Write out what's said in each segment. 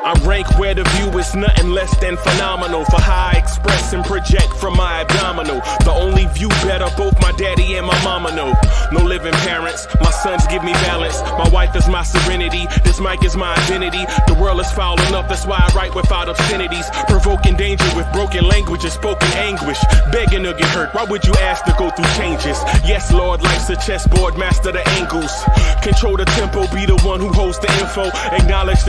I rank where the view is nothing less than phenomenal. For how I express and project from my abdominal. The only view better, both my daddy and my mama know. No living parents, my sons give me balance. My wife is my serenity, this mic is my identity. The world is foul enough, that's why I write without obscenities. Provoking danger with broken language and spoken anguish. Begging to get hurt, why would you ask to go through changes? Yes, Lord, life's a chessboard, master the angles. Control the tempo, be the one who holds the info. Acknowledge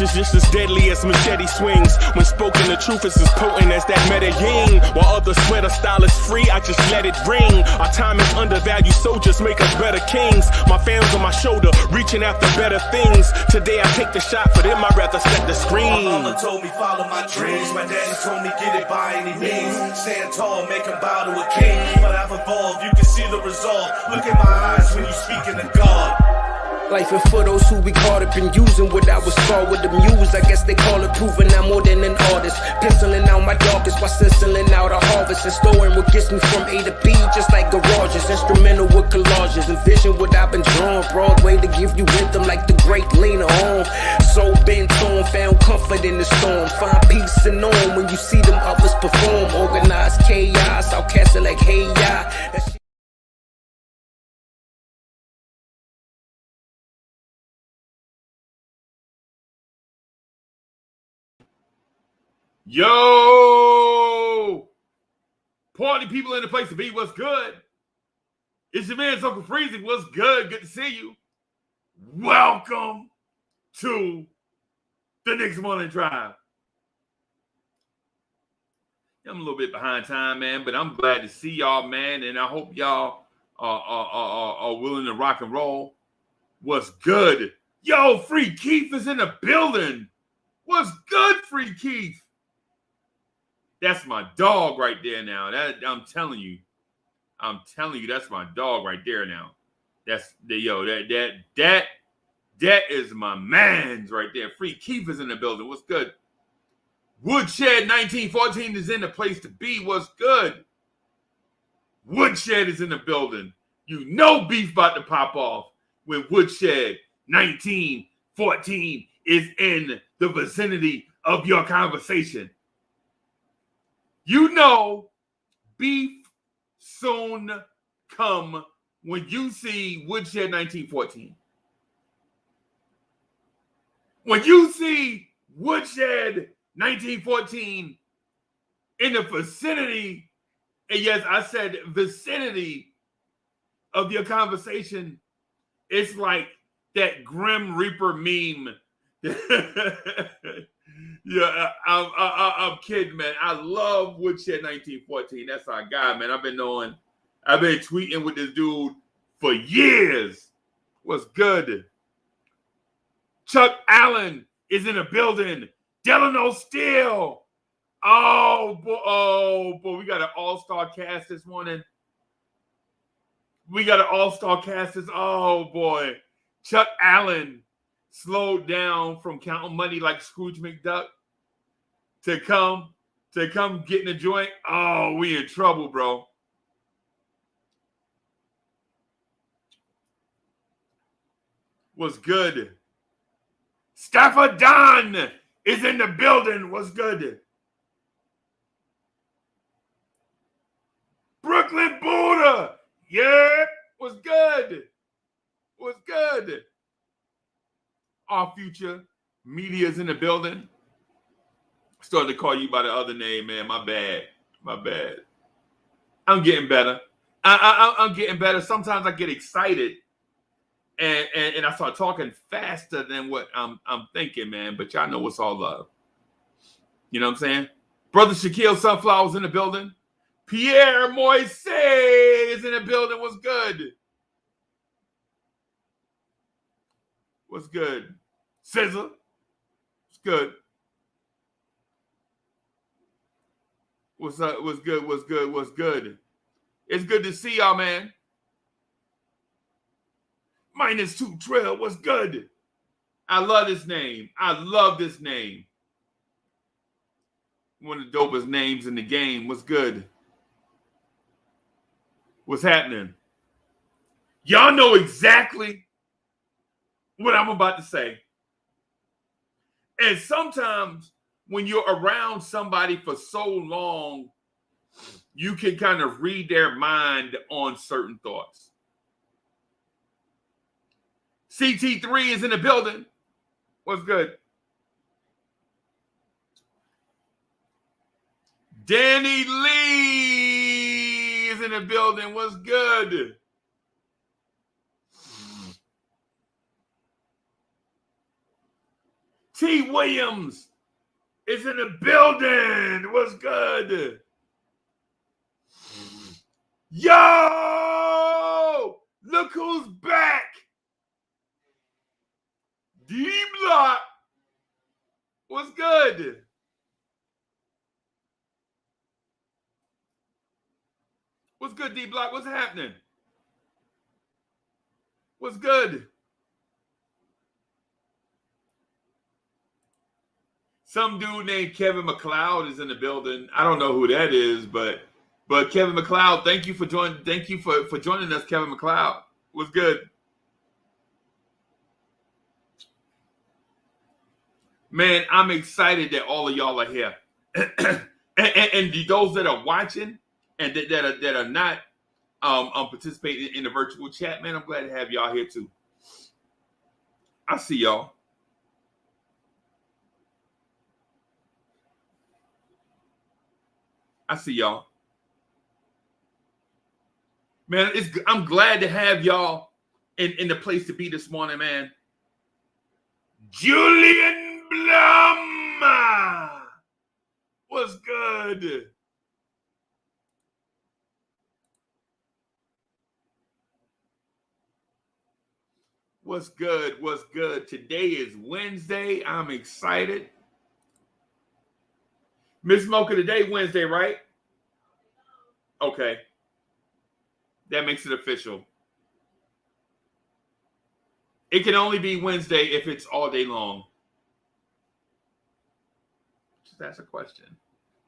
is just as deadly as machete swings. When spoken, the truth is as potent as that Medellin. While others swear the style is free, I just let it ring. Our time is undervalued, soldiers make us better kings. My fans on my shoulder, reaching after better things. Today I take the shot, for them I'd rather set the screen. My mama told me follow my dreams. My daddy told me get it by any means. Stand tall, make him bow to a king. But I've evolved, you can see the resolve. Look in my eyes when you speaking to God. Life and for those who be caught up in using what I was scarred with the muse. I guess they call it proving I'm more than an artist. Penciling out my darkest while stenciling out a harvest. And storing what gets me from A to B, just like garages. Instrumental with collages. Envision what I've been drawing. Broadway to give you rhythm like the great Lena on. So bent on, found comfort in the storm. Find peace and on when you see them others perform. Organized chaos, outcast it like hey ya. Yo! Party people in the place to be, what's good? It's your man, Uncle Freezy. What's good? Good to see you. Welcome to the Knicks Morning Drive. I'm a little bit behind time, man, but I'm glad to see y'all, man, and I hope y'all are willing to rock and roll. What's good? Yo, Free Keith is in the building. What's good, Free Keith? That's my dog right there now. I'm telling you, that's my dog right there now. That's that is my man's right there. Free Keith is in the building. What's good? Woodshed 1914 is in the place to be. What's good? Woodshed is in the building. You know beef about to pop off when Woodshed 1914 is in the vicinity of your conversation. You know beef soon come when you see Woodshed 1914. When you see Woodshed 1914 in the vicinity, and yes, I said vicinity of your conversation, it's like that Grim Reaper meme. Yeah, I'm kidding, man. I love Woodshed 1914. That's our guy, man. I've been tweeting with this dude for years. What's good? Chuck Allen is in the building. Delano Steele. Oh boy, we got an all-star cast this morning. Oh boy. Chuck Allen slowed down from counting money like Scrooge McDuck to come get in the joint. Oh, we in trouble, bro. What's good? Stafford Don is in the building. What's good? Brooklyn Buddha. Yeah. What's good? What's good? Our future media's in the building. Starting to call you by the other name, man. My bad. I'm getting better. I'm getting better. Sometimes I get excited and I start talking faster than what I'm thinking, man. But y'all know it's all love. You know what I'm saying? Brother Shaquille Sunflower's in the building. Pierre Moise is in the building. What's good? What's good? Scissor. What's good? What's up? What's good? What's good? What's good? It's good to see y'all, man. -2 Trail. What's good? I love this name. I love this name. one of the dopest names in the game. What's good? What's happening? Y'all know exactly what I'm about to say. And sometimes when you're around somebody for so long, you can kind of read their mind on certain thoughts. CT3 is in the building. What's good? Danny Lee is in the building. What's good? T. Williams is in the building. What's good? Yo! Look who's back. D-Block. What's good? What's good, D-Block? What's happening? What's good? Some dude named Kevin McLeod is in the building. I don't know who that is, but Kevin McLeod, thank you for joining. Thank you for joining us, Kevin McLeod. What's good? Man, I'm excited that all of y'all are here. and those that are watching and that are not participating in the virtual chat, man, I'm glad to have y'all here too. I see y'all. I see y'all. Man, I'm glad to have y'all in the place to be this morning, man. Julian Blum. What's good? What's good? What's good? Today is Wednesday. I'm excited. Miss Mocha, today Wednesday, right? Okay. That makes it official. It can only be Wednesday if it's all day long. Just ask a question.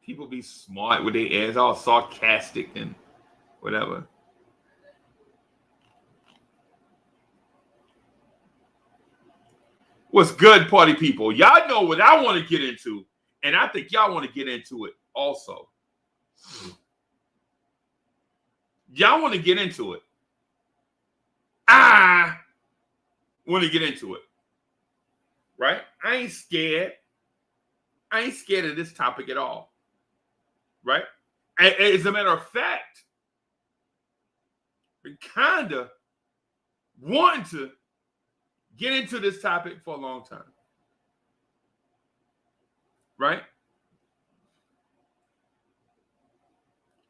People be smart with their ears, all sarcastic and whatever. What's good, party people? Y'all know what I want to get into, and I think y'all want to get into it also. Y'all want to get into it. I want to get into it. Right? I ain't scared. I ain't scared of this topic at all. Right? As a matter of fact, I kind of want to get into this topic for a long time. Right?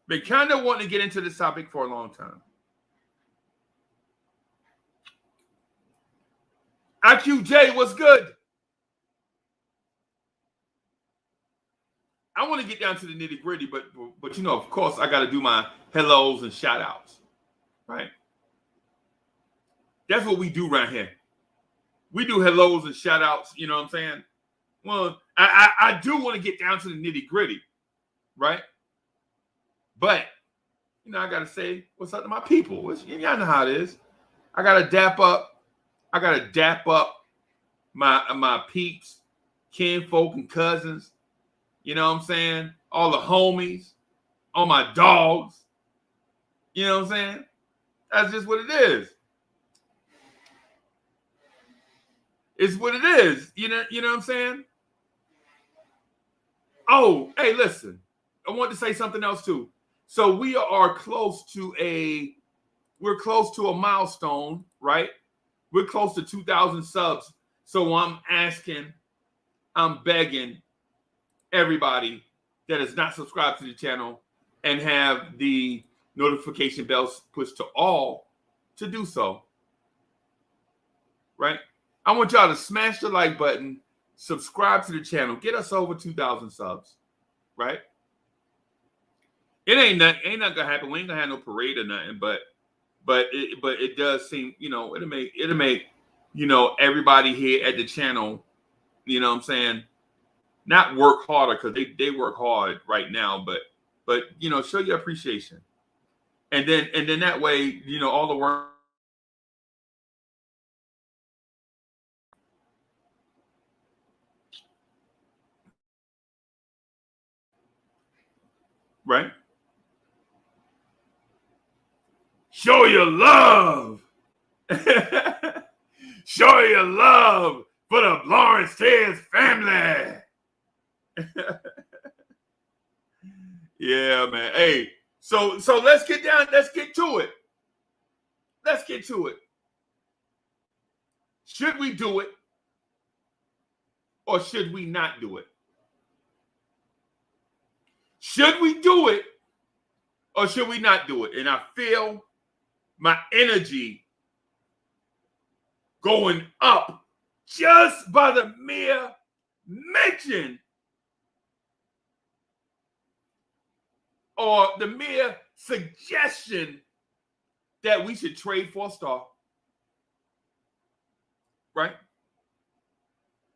Been kind of wanting to get into this topic for a long time. IQJ, what's good? I want to get down to the nitty gritty, but you know, of course, I got to do my hellos and shout outs. Right? That's what we do around here. We do hellos and shout outs, you know what I'm saying? Well, I do want to get down to the nitty gritty, right? But, you know, I got to say what's up to my people. Y'all know how it is. I got to dap up my peeps, kinfolk and cousins. You know what I'm saying? All the homies, all my dogs. You know what I'm saying? That's just what it is. It's what it is. You know what I'm saying? Oh, hey, listen. I want to say something else too. So we are close to a milestone, right? We're close to 2,000 subs. So I'm begging everybody that is not subscribed to the channel and have the notification bells pushed to all to do so. Right? I want y'all to smash the like button, subscribe to the channel, get us over 2,000 subs. Right? It ain't not gonna happen. We ain't gonna have no parade or nothing, but it does seem, you know, it'll make you know, everybody here at the channel, you know what I'm saying, not work harder, because they work hard right now, but you know, show your appreciation. And then that way, you know, all the work. Right? Show your love. Show your love for the blorangetears family. Yeah, man. Hey, so let's get down. Let's get to it. Let's get to it. Should we do it, or should we not do it? Should we do it, or should we not do it? And I feel my energy going up just by the mere mention or the mere suggestion that we should trade for a star. Right?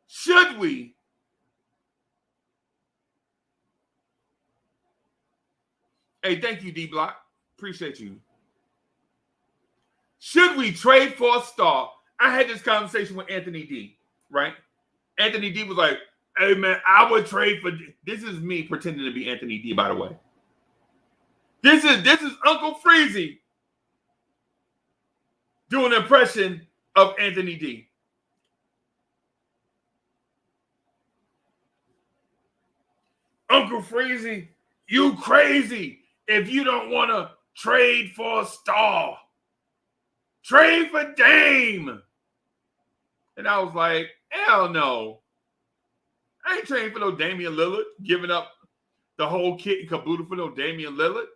Should we? Hey, thank you, D-Block. Appreciate you. Should we trade for a star? I had this conversation with Anthony D, right? Anthony D was like, hey, man, I would trade for... This is me pretending to be Anthony D, by the way. This is Uncle Freezy doing an impression of Anthony D. Uncle Freezy, you crazy if you don't want to trade for a star. Trade for Dame. And I was like, hell no. I ain't trading for no Damian Lillard, giving up the whole kit and caboodle for no Damian Lillard.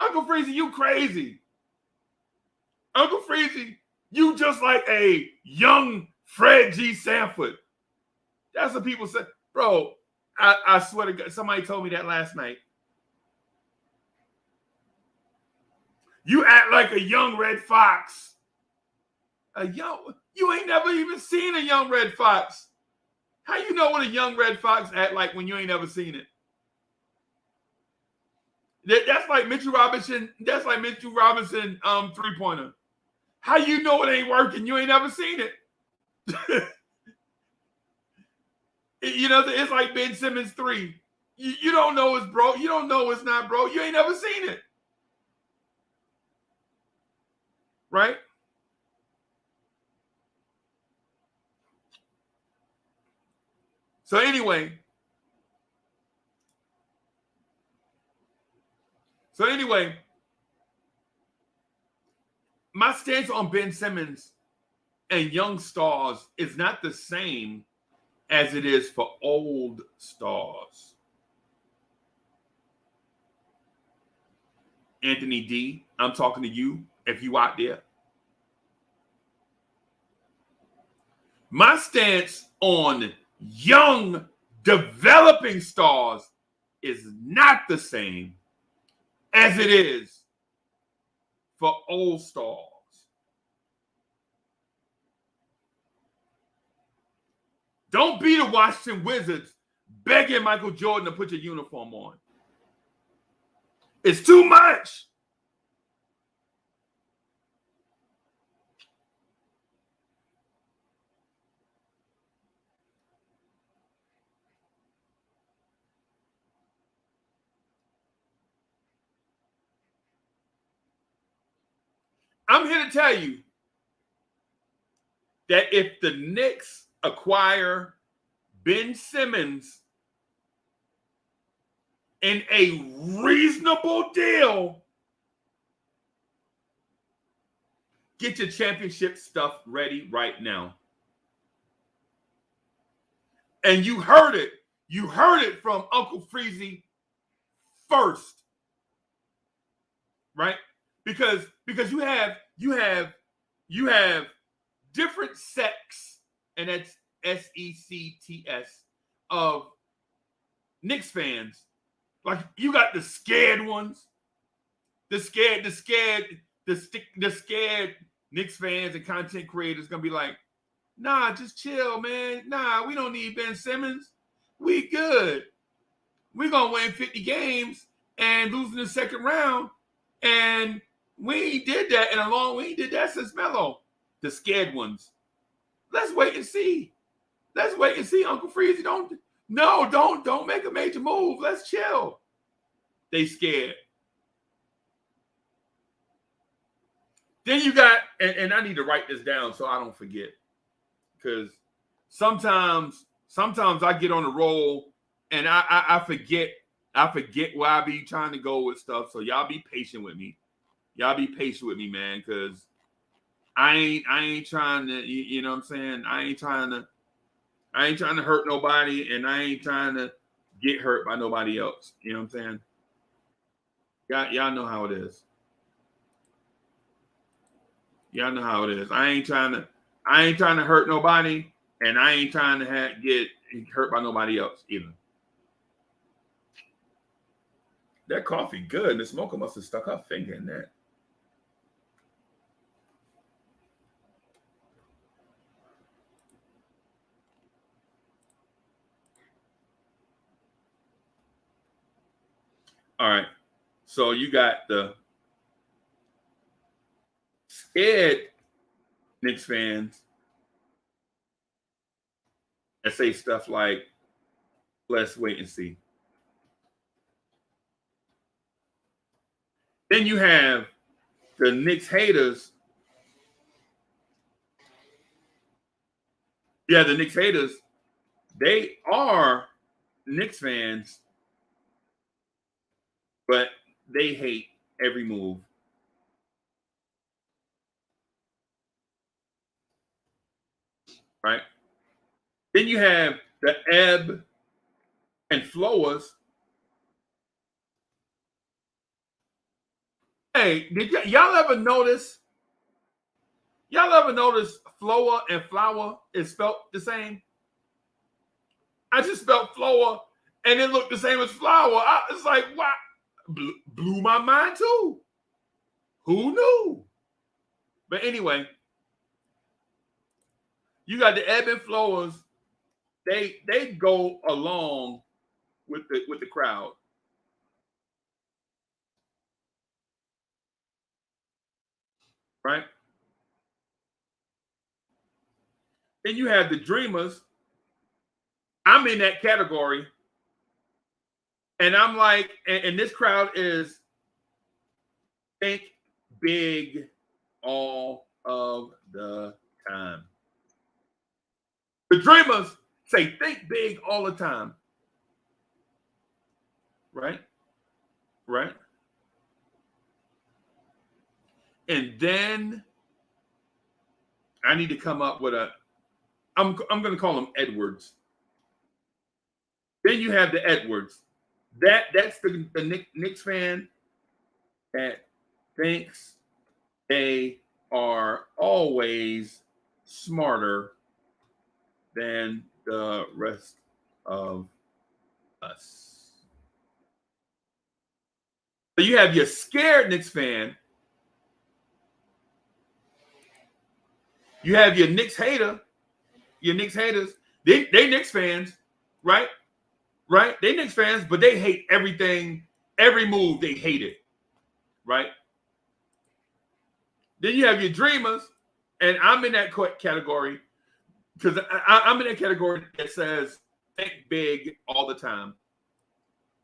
Uncle Freezy, you crazy. Uncle Freezy, you just like a young Fred G. Sanford. That's what people say. Bro, I swear to God, somebody told me that last night. You act like a young Red Fox. You ain't never even seen a young Red Fox. How you know what a young Red Fox act like when you ain't never seen it? That's like Mitchell Robinson. That's like Mitchell Robinson 3-pointer. How you know it ain't working? You ain't never seen it. You know, it's like Ben Simmons 3. You don't know it's broke. You don't know it's not broke. You ain't never seen it. Right? So anyway, my stance on Ben Simmons and young stars is not the same as it is for old stars. Anthony D, I'm talking to you if you out there. My stance on young developing stars is not the same as it is for old stars. Don't be the Washington Wizards begging Michael Jordan to put your uniform on. It's too much. I'm here to tell you that if the Knicks acquire Ben Simmons in a reasonable deal, get your championship stuff ready right now. And you heard it. You heard it from Uncle Freezy first. Right? Because you have different sects, and that's SECTS, of Knicks fans. Like, you got the scared ones, the scared Knicks fans and content creators gonna be like, nah, just chill, man. Nah, we don't need Ben Simmons. we good. We're going to win 50 games and lose in the second round. And we ain't did that we ain't did that since Melo. The scared ones. Let's wait and see. Let's wait and see, Uncle Freezy. Don't make a major move. Let's chill. They scared. Then you got, and I need to write this down so I don't forget. Because sometimes I get on the roll and I forget where I be trying to go with stuff. So y'all be patient with me. Y'all be patient with me, man, because I ain't trying to, you know what I'm saying? I ain't trying to hurt nobody, and I ain't trying to get hurt by nobody else. You know what I'm saying? Y'all know how it is. Y'all know how it is. I ain't trying to hurt nobody, and I ain't trying to get hurt by nobody else either. That coffee good. The smoker must have stuck her finger in that. All right. So you got the scared Knicks fans that say stuff like, let's wait and see. Then you have the Knicks haters. Yeah, the Knicks haters, they are Knicks fans, but they hate every move. Right? Then you have the ebb and flowers. Hey, did y'all ever notice? Y'all ever notice flower and flower is spelled the same? I just spelled flower and it looked the same as flower. It's like, what? Blew my mind too. Who knew? But anyway, you got the ebb and flowers. They go along with the crowd. Right? Then you have the dreamers. I'm in that category. And I'm like, and this crowd is think big all of the time. The dreamers say think big all the time. Right? Right? And then I need to come up with I'm going to call them Edwards. Then you have the Edwards. That's the Knicks fan that thinks they are always smarter than the rest of us. So you have your scared Knicks fan. You have your Knicks hater. Your Knicks haters. They Knicks fans, right? Right? They Knicks fans, but they hate everything, every move, they hate it. Right? Then you have your dreamers, and I'm in that category because I'm in that category that says think big all the time.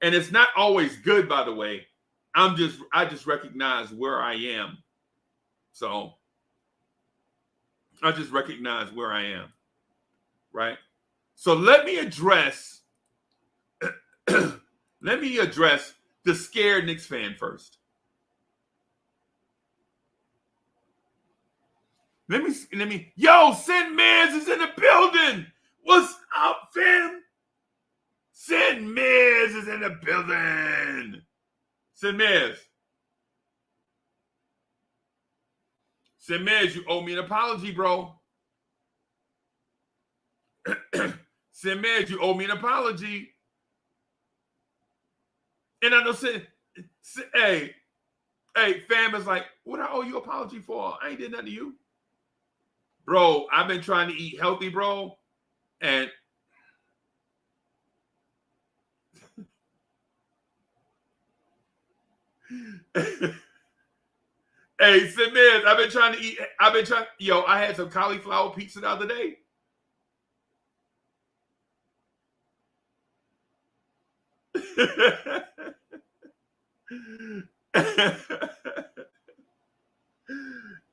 And it's not always good, by the way. I just recognize where I am. So I just recognize where I am. Right? So let me address the scared Knicks fan first. Let me. Yo, Sin Miz is in the building. What's up, fam? Sin Miz is in the building. Sin Miz. Sin Miz, you owe me an apology, bro. Sin Miz, you owe me an apology. And I know, hey, fam is like, what I owe you an apology for? I ain't did nothing to you. Bro, I've been trying to eat healthy, bro. And Hey, Samir, I've been trying to eat. I had some cauliflower pizza the other day.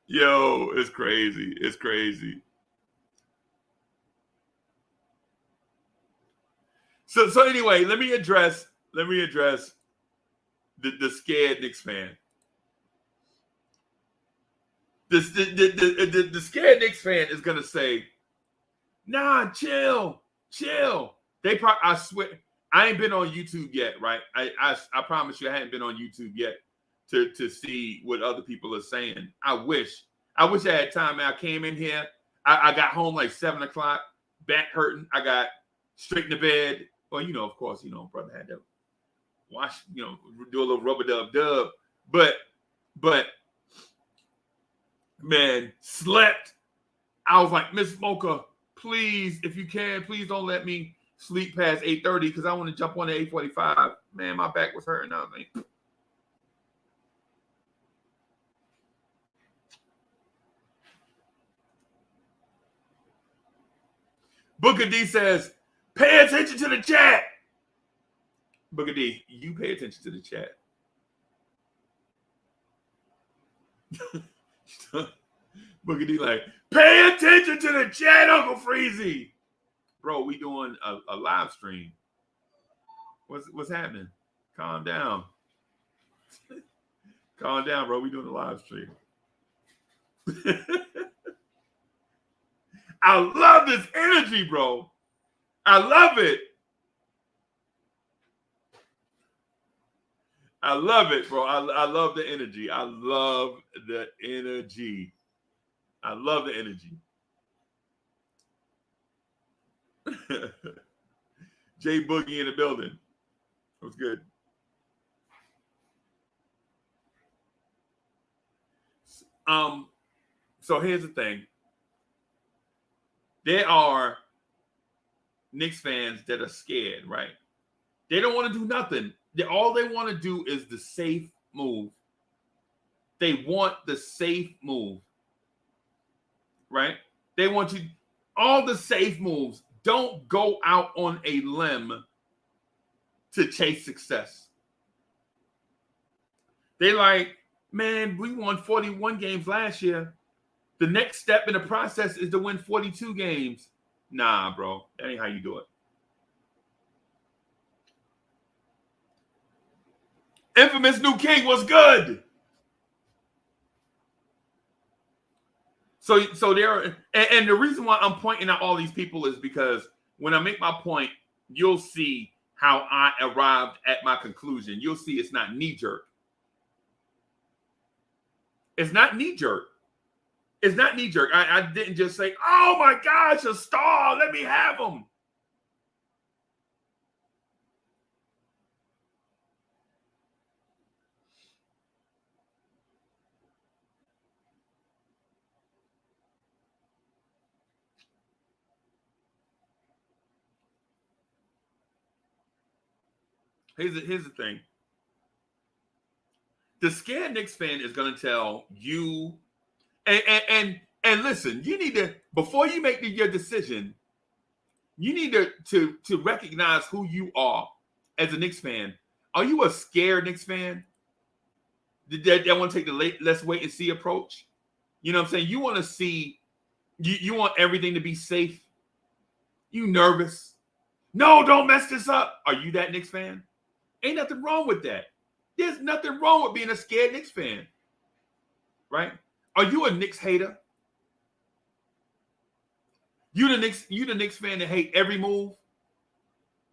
Yo, it's crazy. It's crazy. So anyway, let me address the Scared Knicks fan. The Scared Knicks fan is gonna say, nah, chill. I swear, I ain't been on YouTube yet, right? I promise you I hadn't been on YouTube yet to see what other people are saying. I wish I had time. I came in here, I got home like 7 o'clock, back hurting. I got straight to bed. Well, of course, brother had to wash, do a little rubber dub. But man, slept. I was like, Miss Mocha, please, if you can, please don't let me sleep past 8:30 because I want to jump on at 8:45. Man, my back was hurting. I was like, Booker D says, pay attention to the chat. Booker D, you pay attention to the chat. Booker D like, pay attention to the chat, Uncle Freezy. Bro, we doing a live stream. What's happening? Calm down. Calm down, bro. We doing a live stream. I love this energy, bro. I love it. I love it, bro. I love the energy. I love the energy. I love the energy. Jay Boogie in the building. That was good. So here's the thing. There are Knicks fans that are scared, right? They don't want to do nothing. All they want to do is the safe move. They want the safe move, right? They want you, all the safe moves. Don't go out on a limb to chase success. They like, man, we won 41 games last year. The next step in the process is to win 42 games. Nah, bro. That ain't how you do it. Infamous New King was good. So there are, and the reason why I'm pointing out all these people is because when I make my point, you'll see how I arrived at my conclusion. You'll see it's not knee-jerk. It's not knee-jerk. It's not knee-jerk. I didn't just say, oh my gosh, a star, let me have him. Here's the thing. The Scared Knicks fan is going to tell you, and listen, you need to, before you make your decision, you need to recognize who you are as a Knicks fan. Are you a scared Knicks fan? That want to take the let's wait and see approach? You know what I'm saying? You want to see, you want everything to be safe. You nervous? No, don't mess this up. Are you that Knicks fan? Ain't nothing wrong with that. There's nothing wrong with being a scared Knicks fan, right? Are you a Knicks hater? You the Knicks fan that hate every move?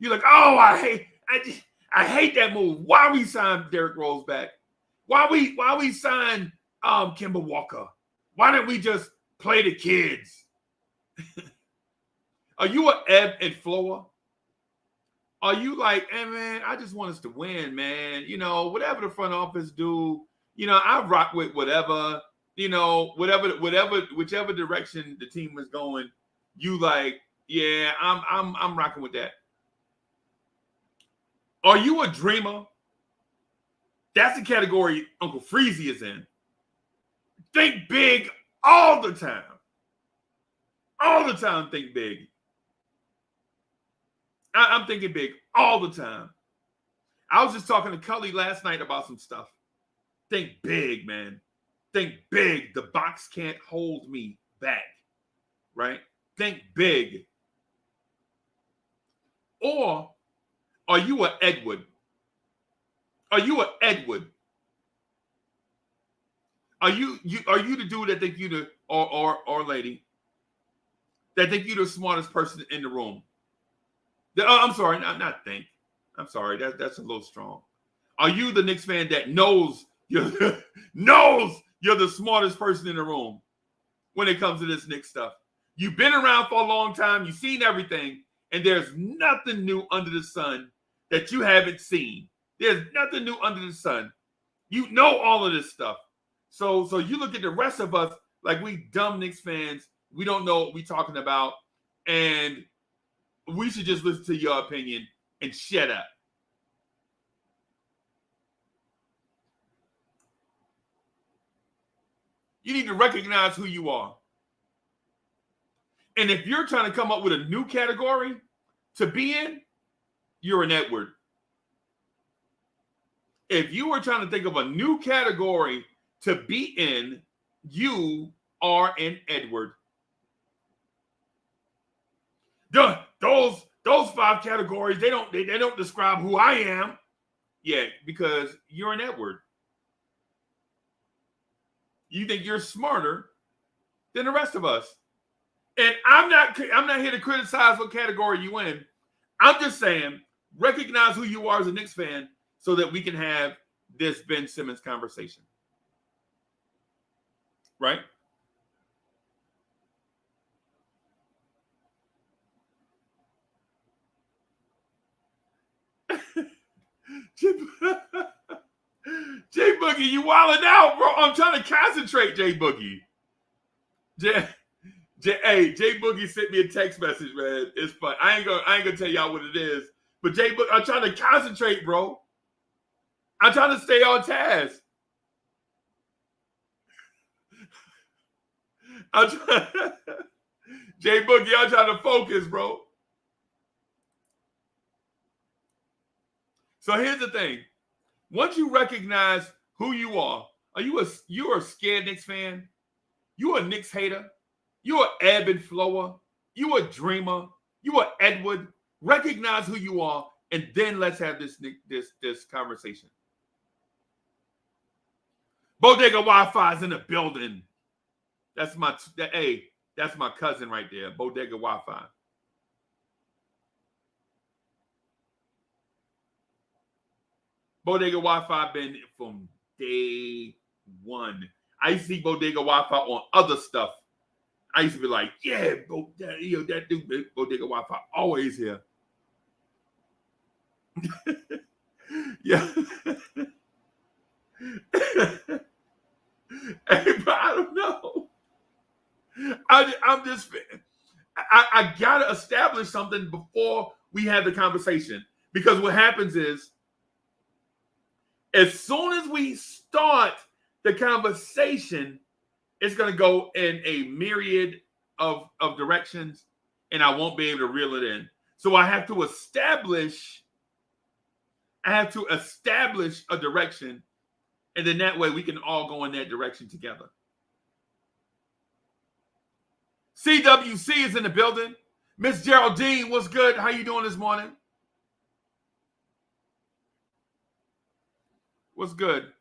You're like, oh, I hate that move. Why we signed Derrick Rose back? Why we signed Kemba Walker? Why didn't we just play the kids? Are you an ebb and flower? Are you like, hey man, I just want us to win, man. Whatever the front office do, I rock with whatever, whichever direction the team is going, you like, yeah, I'm rocking with that. Are you a dreamer? That's the category Uncle Freezy is in. Think big all the time. All the time, think big. I'm thinking big all the time. I was just talking to Cully last night about some stuff. Think big, man. Think big. The box can't hold me back, right? Think big. Or are you a Edward? Are you a Edward? Are you the dude that think you the or lady that think you're the smartest person in the room? I'm sorry, not think. I'm sorry, that's a little strong. Are you the Knicks fan that knows you're the smartest person in the room when it comes to this Knicks stuff? You've been around for a long time, you've seen everything, and there's nothing new under the sun that you haven't seen. There's nothing new under the sun. You know all of this stuff. So you look at the rest of us like we dumb Knicks fans. We don't know what we're talking about, and we should just listen to your opinion and shut up. You need to recognize who you are. And if you're trying to come up with a new category to be in, you're an Edward. If you are trying to think of a new category to be in, you are an Edward. Those 5 categories, they don't describe who I am. Yeah, because you're an Edward. You think you're smarter than the rest of us. And I'm not here to criticize what category you in. I'm just saying, recognize who you are as a Knicks fan so that we can have this Ben Simmons conversation. Right? J Boogie, you wilding out, bro. I'm trying to concentrate, J Boogie. J Boogie sent me a text message, man. It's fun. I ain't gonna tell y'all what it is. But J Boogie, I'm trying to concentrate, bro. I'm trying to stay on task. J Boogie, I'm trying to focus, bro. So here's the thing. Once you recognize who you are you a Scared Knicks fan? You a Knicks hater? You a ebb and flower? You a dreamer? You a Edward? Recognize who you are, and then let's have this conversation. Bodega Wi-Fi's in the building. That's my cousin right there. Bodega Wi-Fi. Bodega Wi-Fi been from day one. I used to see Bodega Wi-Fi on other stuff. I used to be like, yeah, that dude, Bodega Wi-Fi, always here. Yeah. Hey, but I don't know. I gotta establish something before we have the conversation, because what happens is, as soon as we start the conversation, it's going to go in a myriad of directions, and I won't be able to reel it in. So I have to establish a direction, and then that way we can all go in that direction together. CWC is in the building. Miss Geraldine, what's good? How you doing this morning? What's good?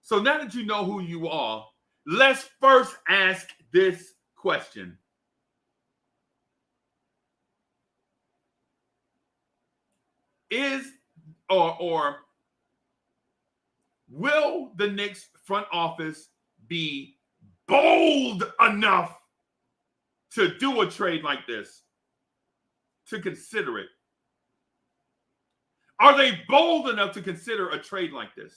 So now that you know who you are, let's first ask this question. Will the Knicks front office be bold enough to do a trade like this, to consider it? Are they bold enough to consider a trade like this?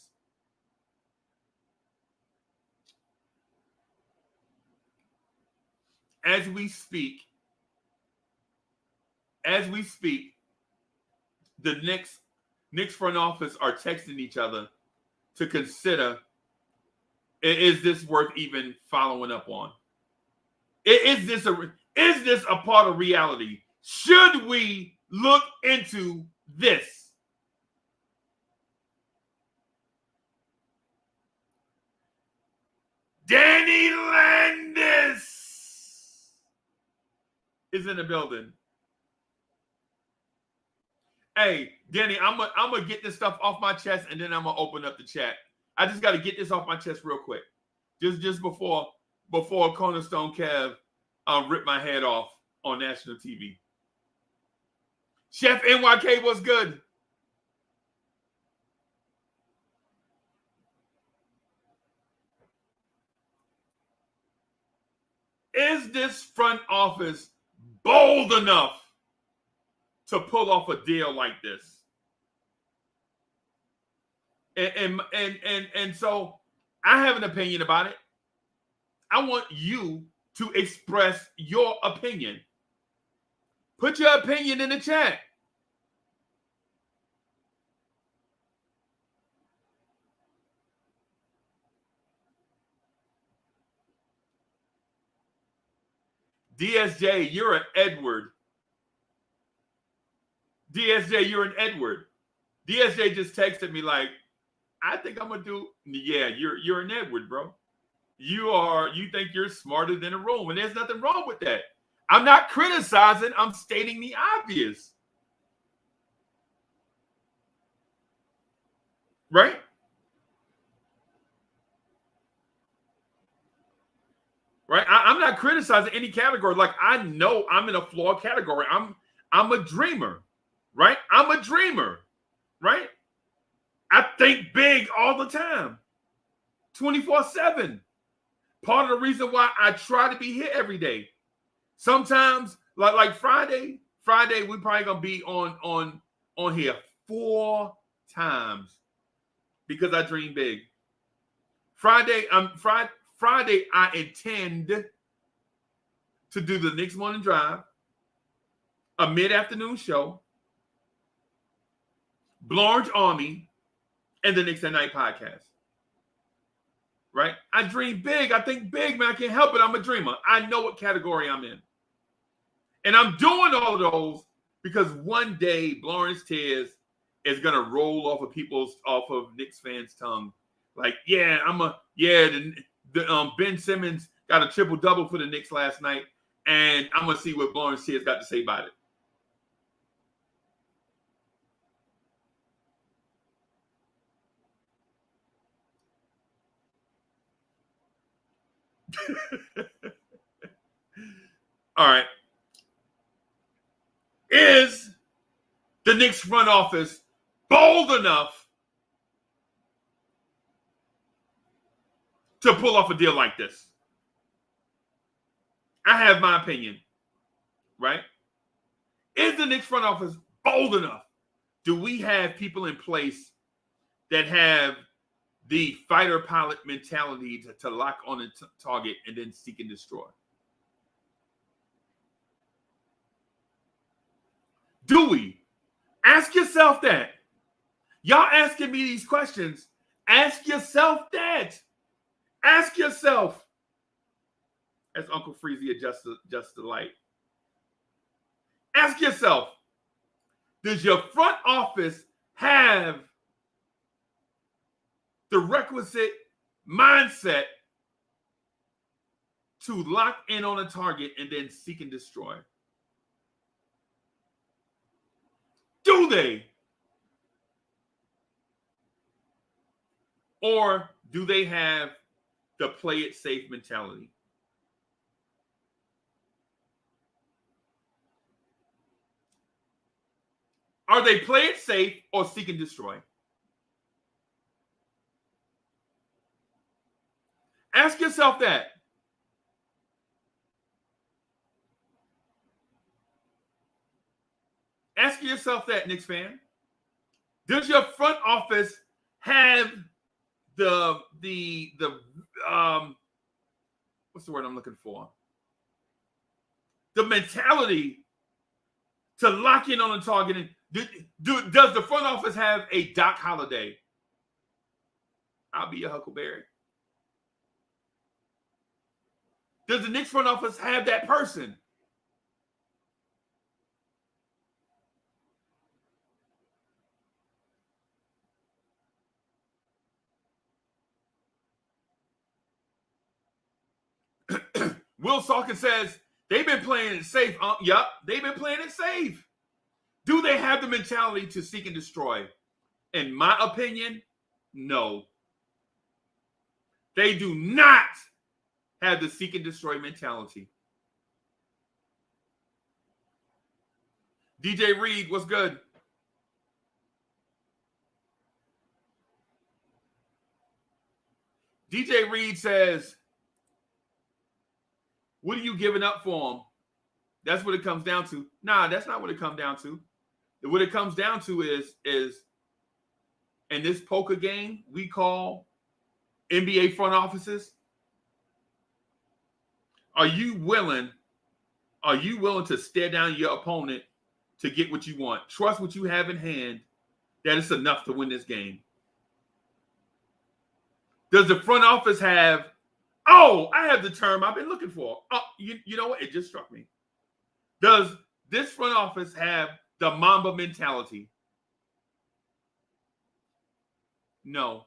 as we speak, the Knicks front office are texting each other to consider, is this worth even following up on? Is this a part of reality? Should we look into this? Danny Landis is in the building. Hey, Danny, I'm gonna get this stuff off my chest, and then I'm gonna open up the chat. I just got to get this off my chest real quick, just before Cornerstone Kev ripped my head off on national TV. Chef NYK, what's good? Is this front office bold enough to pull off a deal like this? And so I have an opinion about it. I want you to express your opinion. Put your opinion in the chat. DSJ, you're an Edward. DSJ, you're an Edward. DSJ just texted me like, I think I'm gonna do. Yeah, you're an Edward, bro. You think you're smarter than a room, and there's nothing wrong with that. I'm not criticizing. I'm stating the obvious. Right? Right? I'm not criticizing any category. Like, I know I'm in a flawed category. I'm a dreamer. Right? I'm a dreamer. Right? I think big all the time. 24/7. Part of the reason why I try to be here every day. Sometimes, like Friday, we probably gonna be on here 4 times because I dream big. Friday, I intend to do the Knicks Morning Drive, a mid-afternoon show, Blorange Army, and the Knicks at Night podcast. Right? I dream big. I think big, man. I can't help it. I'm a dreamer. I know what category I'm in. And I'm doing all of those because one day blorangetears is going to roll off of Knicks fans' tongue. Like, yeah, Ben Simmons got a triple-double for the Knicks last night, and I'm going to see what blorangetears got to say about it. All right. Is the Knicks front office bold enough to pull off a deal like this? I have my opinion, right? Is the Knicks front office bold enough? Do we have people in place that have the fighter pilot mentality to lock on a target and then seek and destroy? Do we? Ask yourself that. Y'all asking me these questions. Ask yourself that. Ask yourself. As Uncle Freezy adjusts the light. Ask yourself, does your front office have the requisite mindset to lock in on a target and then seek and destroy? Do they? Or do they have the play it safe mentality? Are they play it safe or seek and destroy? Ask yourself that. Ask yourself that, Knicks fan. Does your front office have the what's the word I'm looking for? the mentality to lock in on the target. Does the front office have a Doc Holliday? I'll be your Huckleberry. Does the Knicks front office have that person? Will Salkin says they've been playing it safe. Yup, they've been playing it safe. Do they have the mentality to seek and destroy? In my opinion, no. They do not have the seek and destroy mentality. DJ Reed, what's good? DJ Reed says, what are you giving up for him? That's what it comes down to. Nah, that's not what it comes down to. What it comes down to is in this poker game we call NBA front offices, are you willing to stare down your opponent to get what you want? Trust what you have in hand, that it's enough to win this game. Does the front office have, I have the term I've been looking for. You know what? It just struck me. Does this front office have the Mamba mentality? No,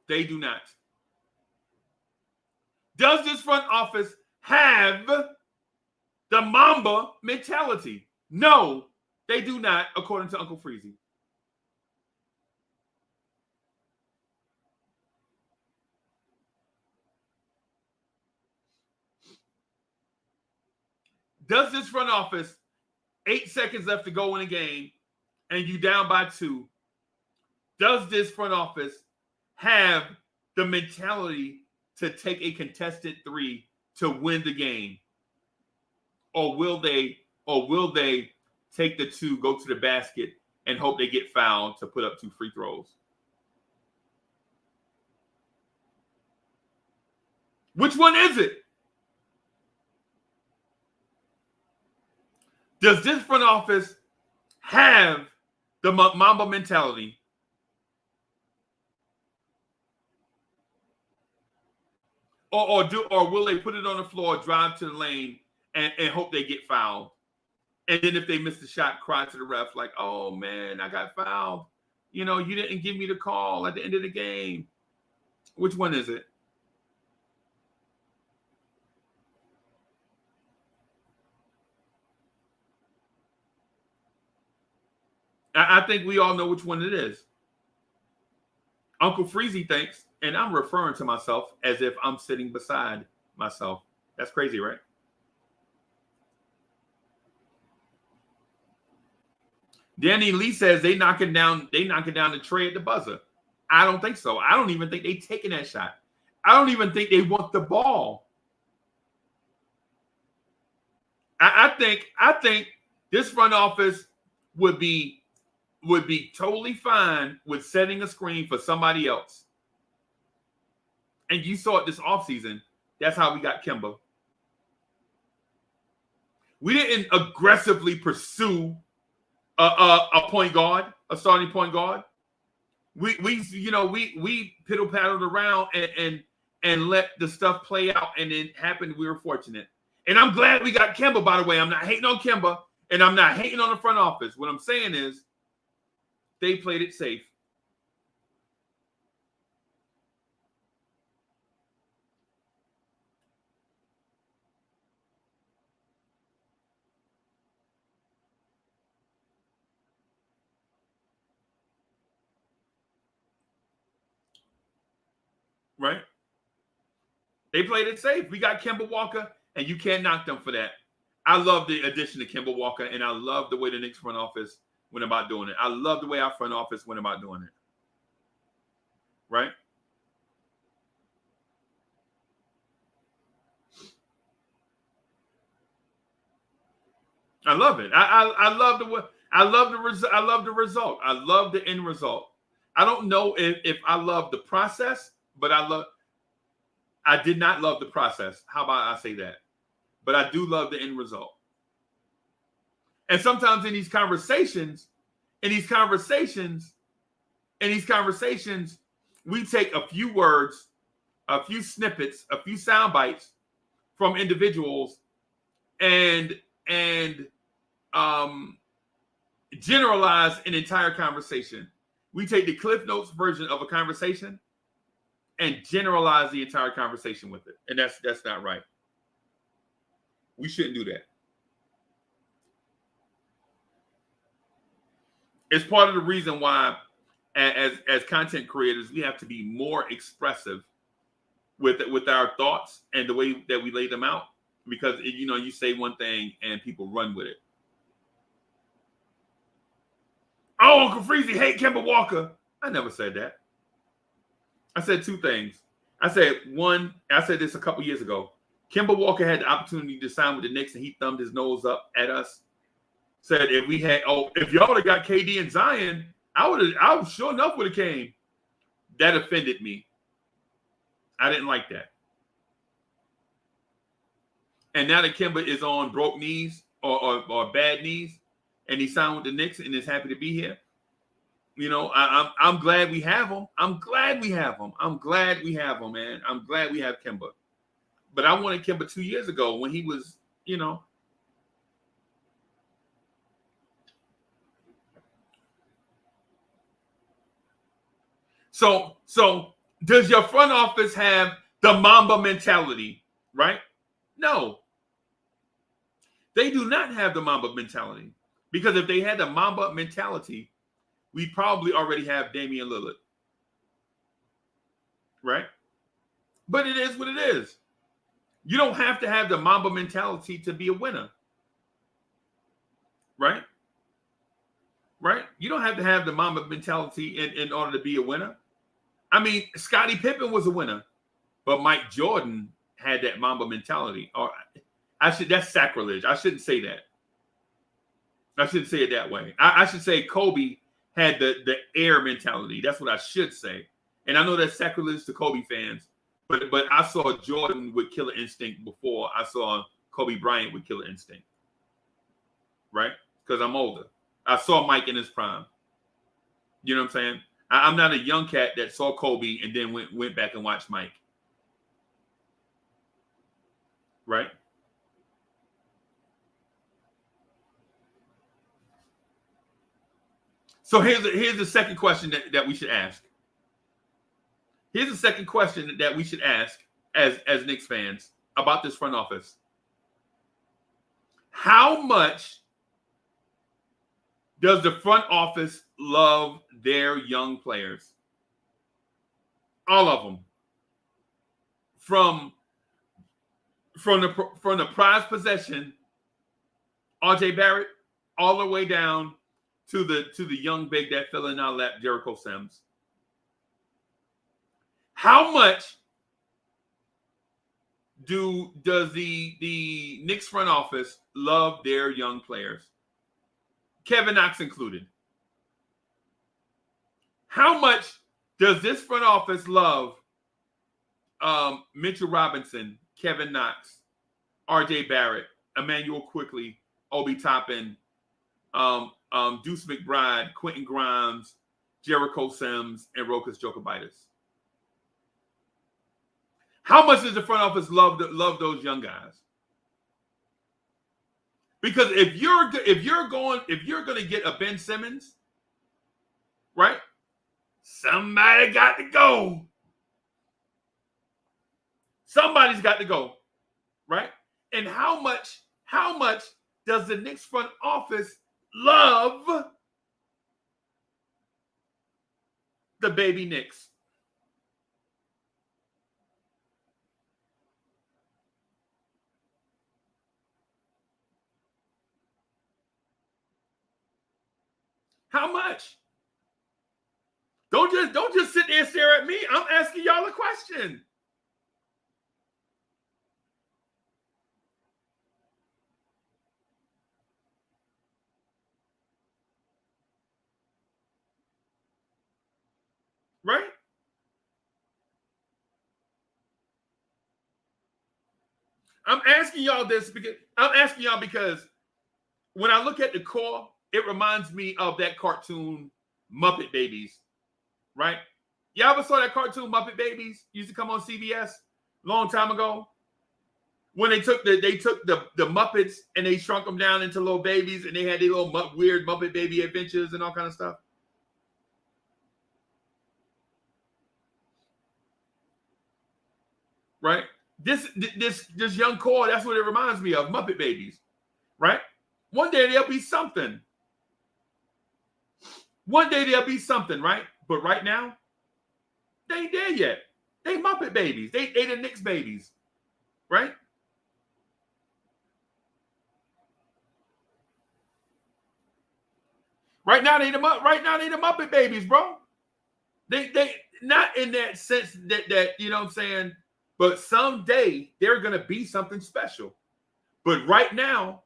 they do not. Does this front office have the Mamba mentality? No, they do not, according to Uncle Freezy. Does this front office, 8 seconds left to go in a game, and you down by 2, does this front office have the mentality to take a contested 3 to win the game? Or will they take the 2, go to the basket, and hope they get fouled to put up 2 free throws? Which one is it? Does this front office have the Mamba mentality? Or will they put it on the floor, drive to the lane, and hope they get fouled? And then if they miss the shot, cry to the ref like, oh, man, I got fouled. You know, you didn't give me the call at the end of the game. Which one is it? I think we all know which one it is. Uncle Freezy thinks, and I'm referring to myself as if I'm sitting beside myself. That's crazy, right? Danny Lee says they knocking down the tray at the buzzer. I don't think so. I don't even think they taking that shot. I don't even think they want the ball. I think this front office would be totally fine with setting a screen for somebody else. And you saw it this offseason. That's how we got Kemba. We didn't aggressively pursue a point guard, a starting point guard. We piddle paddled around and let the stuff play out, and it happened. We were fortunate. And I'm glad we got Kemba, by the way. I'm not hating on Kemba, and I'm not hating on the front office. What I'm saying is they played it safe. Right? They played it safe. We got Kemba Walker, and you can't knock them for that. I love the addition of Kemba Walker, and I love the way the Knicks front office went about doing it. I love the way our front office went about doing it. Right? I love it. I love the result. I love the end result. I don't know if I love the process, but I did not love the process. How about I say that? but I do love the end result. And sometimes in these conversations, we take a few words, a few snippets, a few sound bites from individuals and generalize an entire conversation. We take the Cliff Notes version of a conversation and generalize the entire conversation with it. And that's not right. We shouldn't do that. It's part of the reason why, as content creators, we have to be more expressive with our thoughts and the way that we lay them out. Because you say one thing and people run with it. Oh, Uncle Freezy hate Kemba Walker. I never said that. I said two things. I said this a couple years ago. Kemba Walker had the opportunity to sign with the Knicks and he thumbed his nose up at us. Said if y'all would have got KD and Zion, I sure enough would have came. That offended me. I didn't like that. And now that Kemba is on broke knees or bad knees, and he signed with the Knicks and is happy to be here, I'm glad we have him. I'm glad we have him, man. I'm glad we have Kemba. But I wanted Kemba 2 years ago when he was, So does your front office have the Mamba mentality, right? No. They do not have the Mamba mentality. Because if they had the Mamba mentality, we'd probably already have Damian Lillard. Right? But it is what it is. You don't have to have the Mamba mentality to be a winner. Right? Right? You don't have to have the Mamba mentality in order to be a winner. I mean, Scottie Pippen was a winner, but Mike Jordan had that Mamba mentality. Or that's sacrilege. I shouldn't say that. I shouldn't say it that way. I should say Kobe had the air mentality. That's what I should say. And I know that's sacrilege to Kobe fans, but I saw Jordan with killer instinct before I saw Kobe Bryant with killer instinct. Right? Because I'm older. I saw Mike in his prime. You know what I'm saying? I'm not a young cat that saw Kobe and then went back and watched Mike. Right? So here's the second question that we should ask. Here's the second question that we should ask as Knicks fans about this front office. How much does the front office love their young players? All of them. From the prized possession, RJ Barrett, all the way down to the young big that fell in our lap, Jericho Sims. How much does the Knicks front office love their young players? Kevin Knox included. How much does this front office love Mitchell Robinson, Kevin Knox, RJ Barrett, Emmanuel Quickly, Obi Toppin, Deuce McBride, Quentin Grimes, Jericho Sims, and Rokas Jokibitis? How much does the front office love those young guys? Because if you're going to get a Ben Simmons, right? Somebody got to go. Somebody's got to go, right? And how much does the Knicks front office love the baby Knicks? How much? Don't just sit there and stare at me. I'm asking y'all a question. Right? I'm asking y'all this because when I look at the core, it reminds me of that cartoon Muppet Babies, right? Y'all ever saw that cartoon Muppet Babies? Used to come on CBS a long time ago. When they took the Muppets and they shrunk them down into little babies, and they had their little weird Muppet Baby adventures and all kind of stuff. Right? This young core, that's what it reminds me of, Muppet Babies. Right? One day there'll be something. One day there'll be something, right? But right now, they ain't there yet. They Muppet Babies. They the Knicks babies. Right? Right now they the Muppet Babies, bro. They not in that sense that you know what I'm saying, but someday they're gonna be something special. But right now,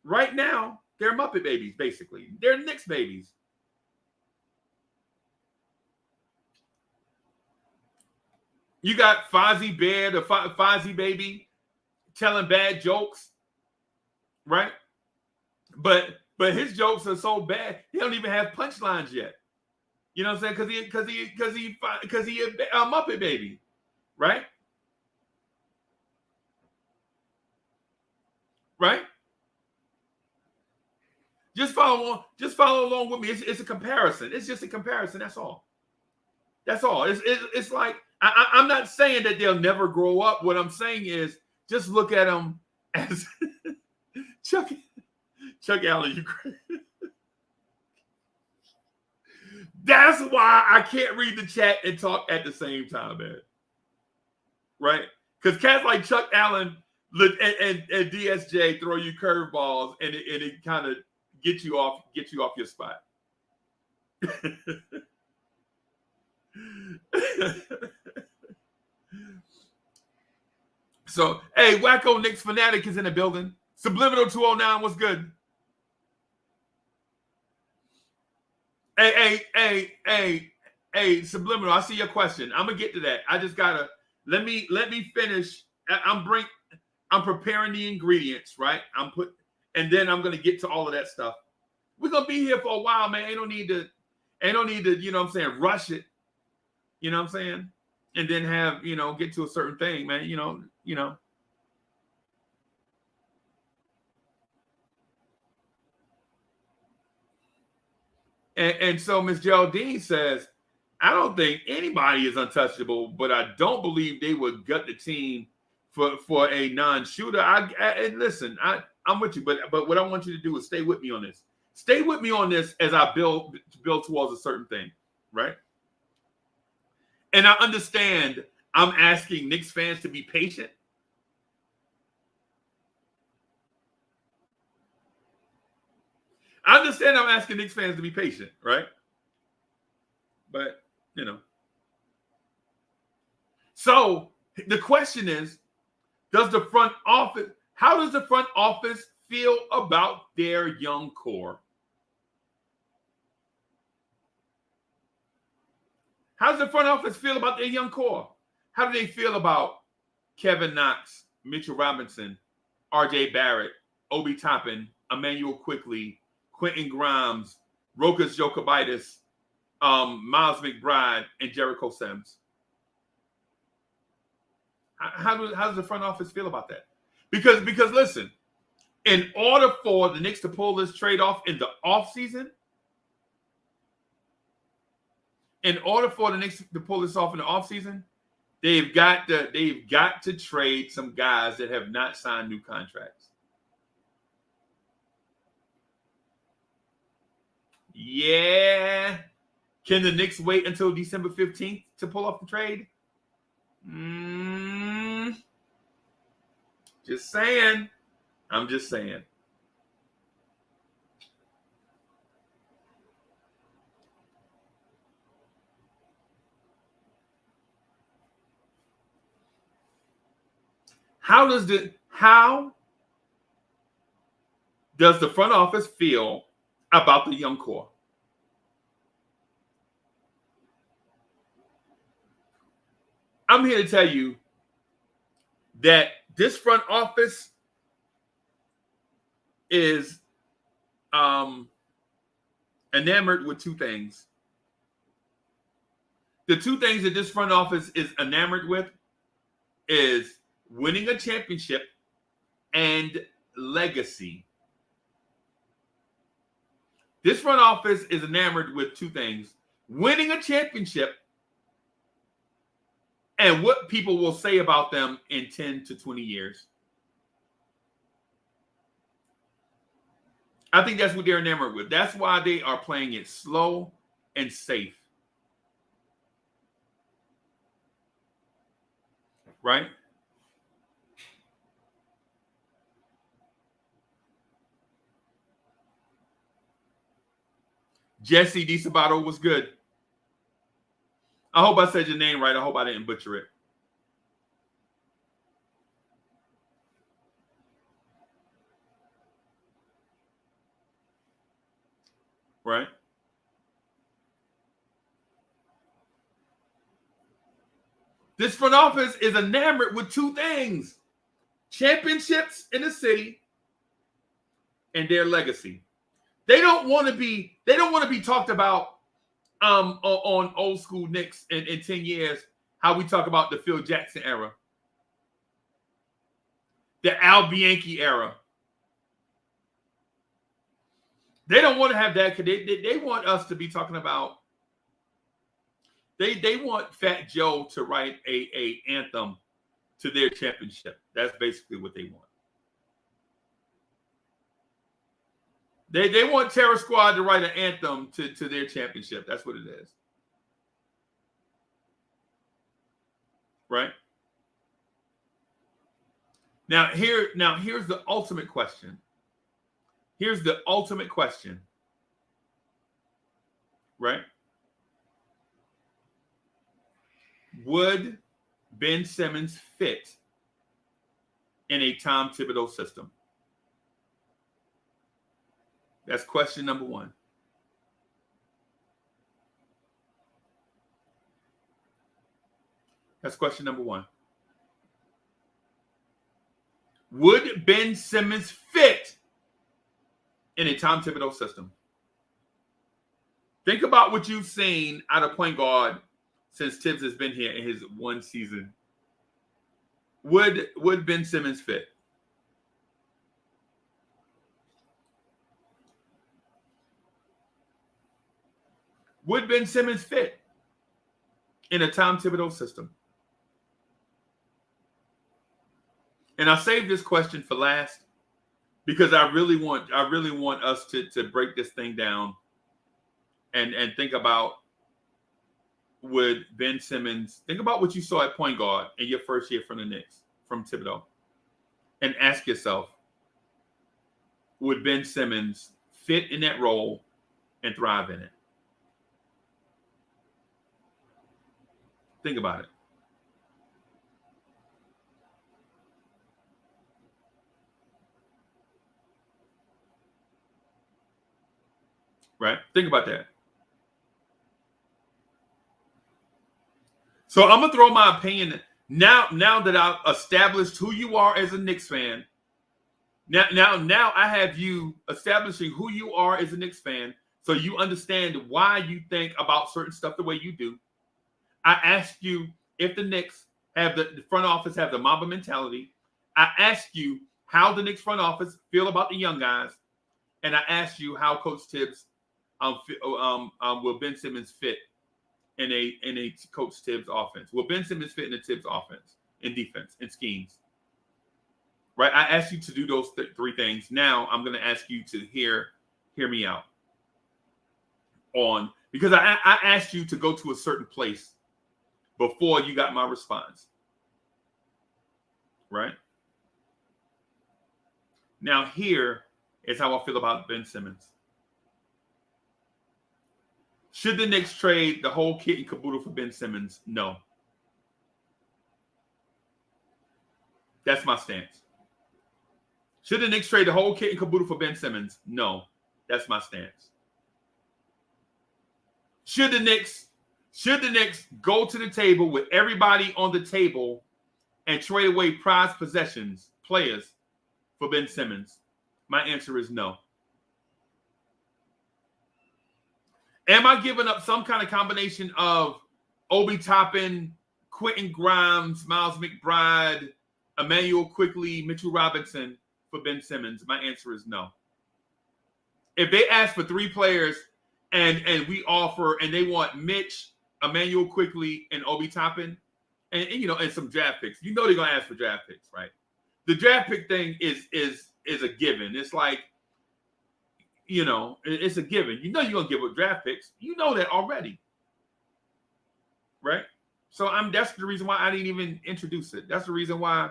they're Muppet Babies, basically. They're Knicks babies. You got Fozzie Bear, the Fozzie Baby, telling bad jokes, right? But his jokes are so bad, he don't even have punchlines yet. You know what I'm saying? Because he a Muppet Baby, right? Right? Just follow along with me. It's a comparison. It's just a comparison. That's all. That's all. It's like I'm not saying that they'll never grow up. What I'm saying is just look at them as Chuck Allen. You crazy. That's why I can't read the chat and talk at the same time, man. Right? Because cats like Chuck Allen and DSJ throw you curveballs and it kind of get you off your spot. So, hey, Wacko Knicks Fanatic is in the building. Subliminal 209, what's good? Hey, Subliminal, I see your question. I'm gonna get to that. I just gotta let me finish. I'm preparing the ingredients, right? And then I'm gonna get to all of that stuff. We're gonna be here for a while, man. Ain't no need to, you know what I'm saying, rush it. You know what I'm saying? And then have, get to a certain thing, man. You know. And so Miss Geraldine says, I don't think anybody is untouchable, but I don't believe they would gut the team for a non-shooter. And listen, I'm with you, but what I want you to do is stay with me on this. Stay with me on this as I build towards a certain thing, right? And I understand I'm asking Knicks fans to be patient. I understand I'm asking Knicks fans to be patient, right? But, So the question is, how does the front office feel about their young core? How does the front office feel about their young core? How do they feel about Kevin Knox, Mitchell Robinson, RJ Barrett, Obi Toppin, Emmanuel Quickley, Quentin Grimes, Rokas Jokovitis, Miles McBride, and Jericho Sims? How does the front office feel about that? Because listen, in order for the Knicks to pull this trade off in the offseason, they've got to trade some guys that have not signed new contracts. Yeah. Can the Knicks wait until December 15th to pull off the trade? Just saying. I'm just saying. How does the front office feel about the young core? I'm here to tell you that this front office is enamored with two things. The two things that this front office is enamored with is winning a championship and legacy. This front office is enamored with two things: winning a championship and what people will say about them in 10 to 20 years. I think that's what they're enamored with. That's why they are playing it slow and safe. Right? Jesse DiSabato was good. I hope I said your name right. I hope I didn't butcher it. Right? This front office is enamored with two things: championships in the city and their legacy. They don't want to be talked about on old school Knicks in 10 years, how we talk about the Phil Jackson era, the Al Bianchi era. They don't want to have that, because they want us to be talking about, they want Fat Joe to write a anthem to their championship. That's basically what they want. They want Terror Squad to write an anthem to their championship. That's what it is. Right? Now here's the ultimate question. Here's the ultimate question. Right? Would Ben Simmons fit in a Tom Thibodeau system? That's question number one. That's question number one. Would Ben Simmons fit in a Tom Thibodeau system? Think about what you've seen out of point guard since Tibbs has been here in his one season. Would Ben Simmons fit? Would Ben Simmons fit in a Tom Thibodeau system? And I saved this question for last because I really want us to break this thing down and think about, would Ben Simmons, think about what you saw at point guard in your first year from the Knicks, from Thibodeau, and ask yourself, would Ben Simmons fit in that role and thrive in it? Think about it. Right? Think about that. So I'm going to throw my opinion now that I've established who you are as a Knicks fan. Now I have you establishing who you are as a Knicks fan, so you understand why you think about certain stuff the way you do. I asked you if the Knicks have the front office have the Mamba mentality. I asked you how the Knicks front office feel about the young guys, and I asked you how Coach Tibbs will Ben Simmons fit in a Coach Tibbs offense. Will Ben Simmons fit in a Tibbs offense, in defense, in schemes? Right? I asked you to do those three things. Now I'm going to ask you to hear me out on, because I asked you to go to a certain place before you got my response. Right? Now here is how I feel about Ben Simmons. Should the Knicks trade the whole kit and caboodle for Ben Simmons? No. That's my stance. Should the Knicks trade the whole kit and caboodle for Ben Simmons? No. That's my stance. Should the Knicks go to the table with everybody on the table and trade away prized possessions, players, for Ben Simmons? My answer is no. Am I giving up some kind of combination of Obi Toppin, Quentin Grimes, Miles McBride, Emmanuel Quickley, Mitchell Robinson for Ben Simmons? My answer is no. If they ask for 3 players and we offer and they want Mitch, Emmanuel Quickley, and Obi Toppin, and some draft picks, they're gonna ask for draft picks, right? The draft pick thing is a given. It's like, it's a given. You're gonna give up draft picks. You know that already, right? So that's the reason why I didn't even introduce it. That's the reason why,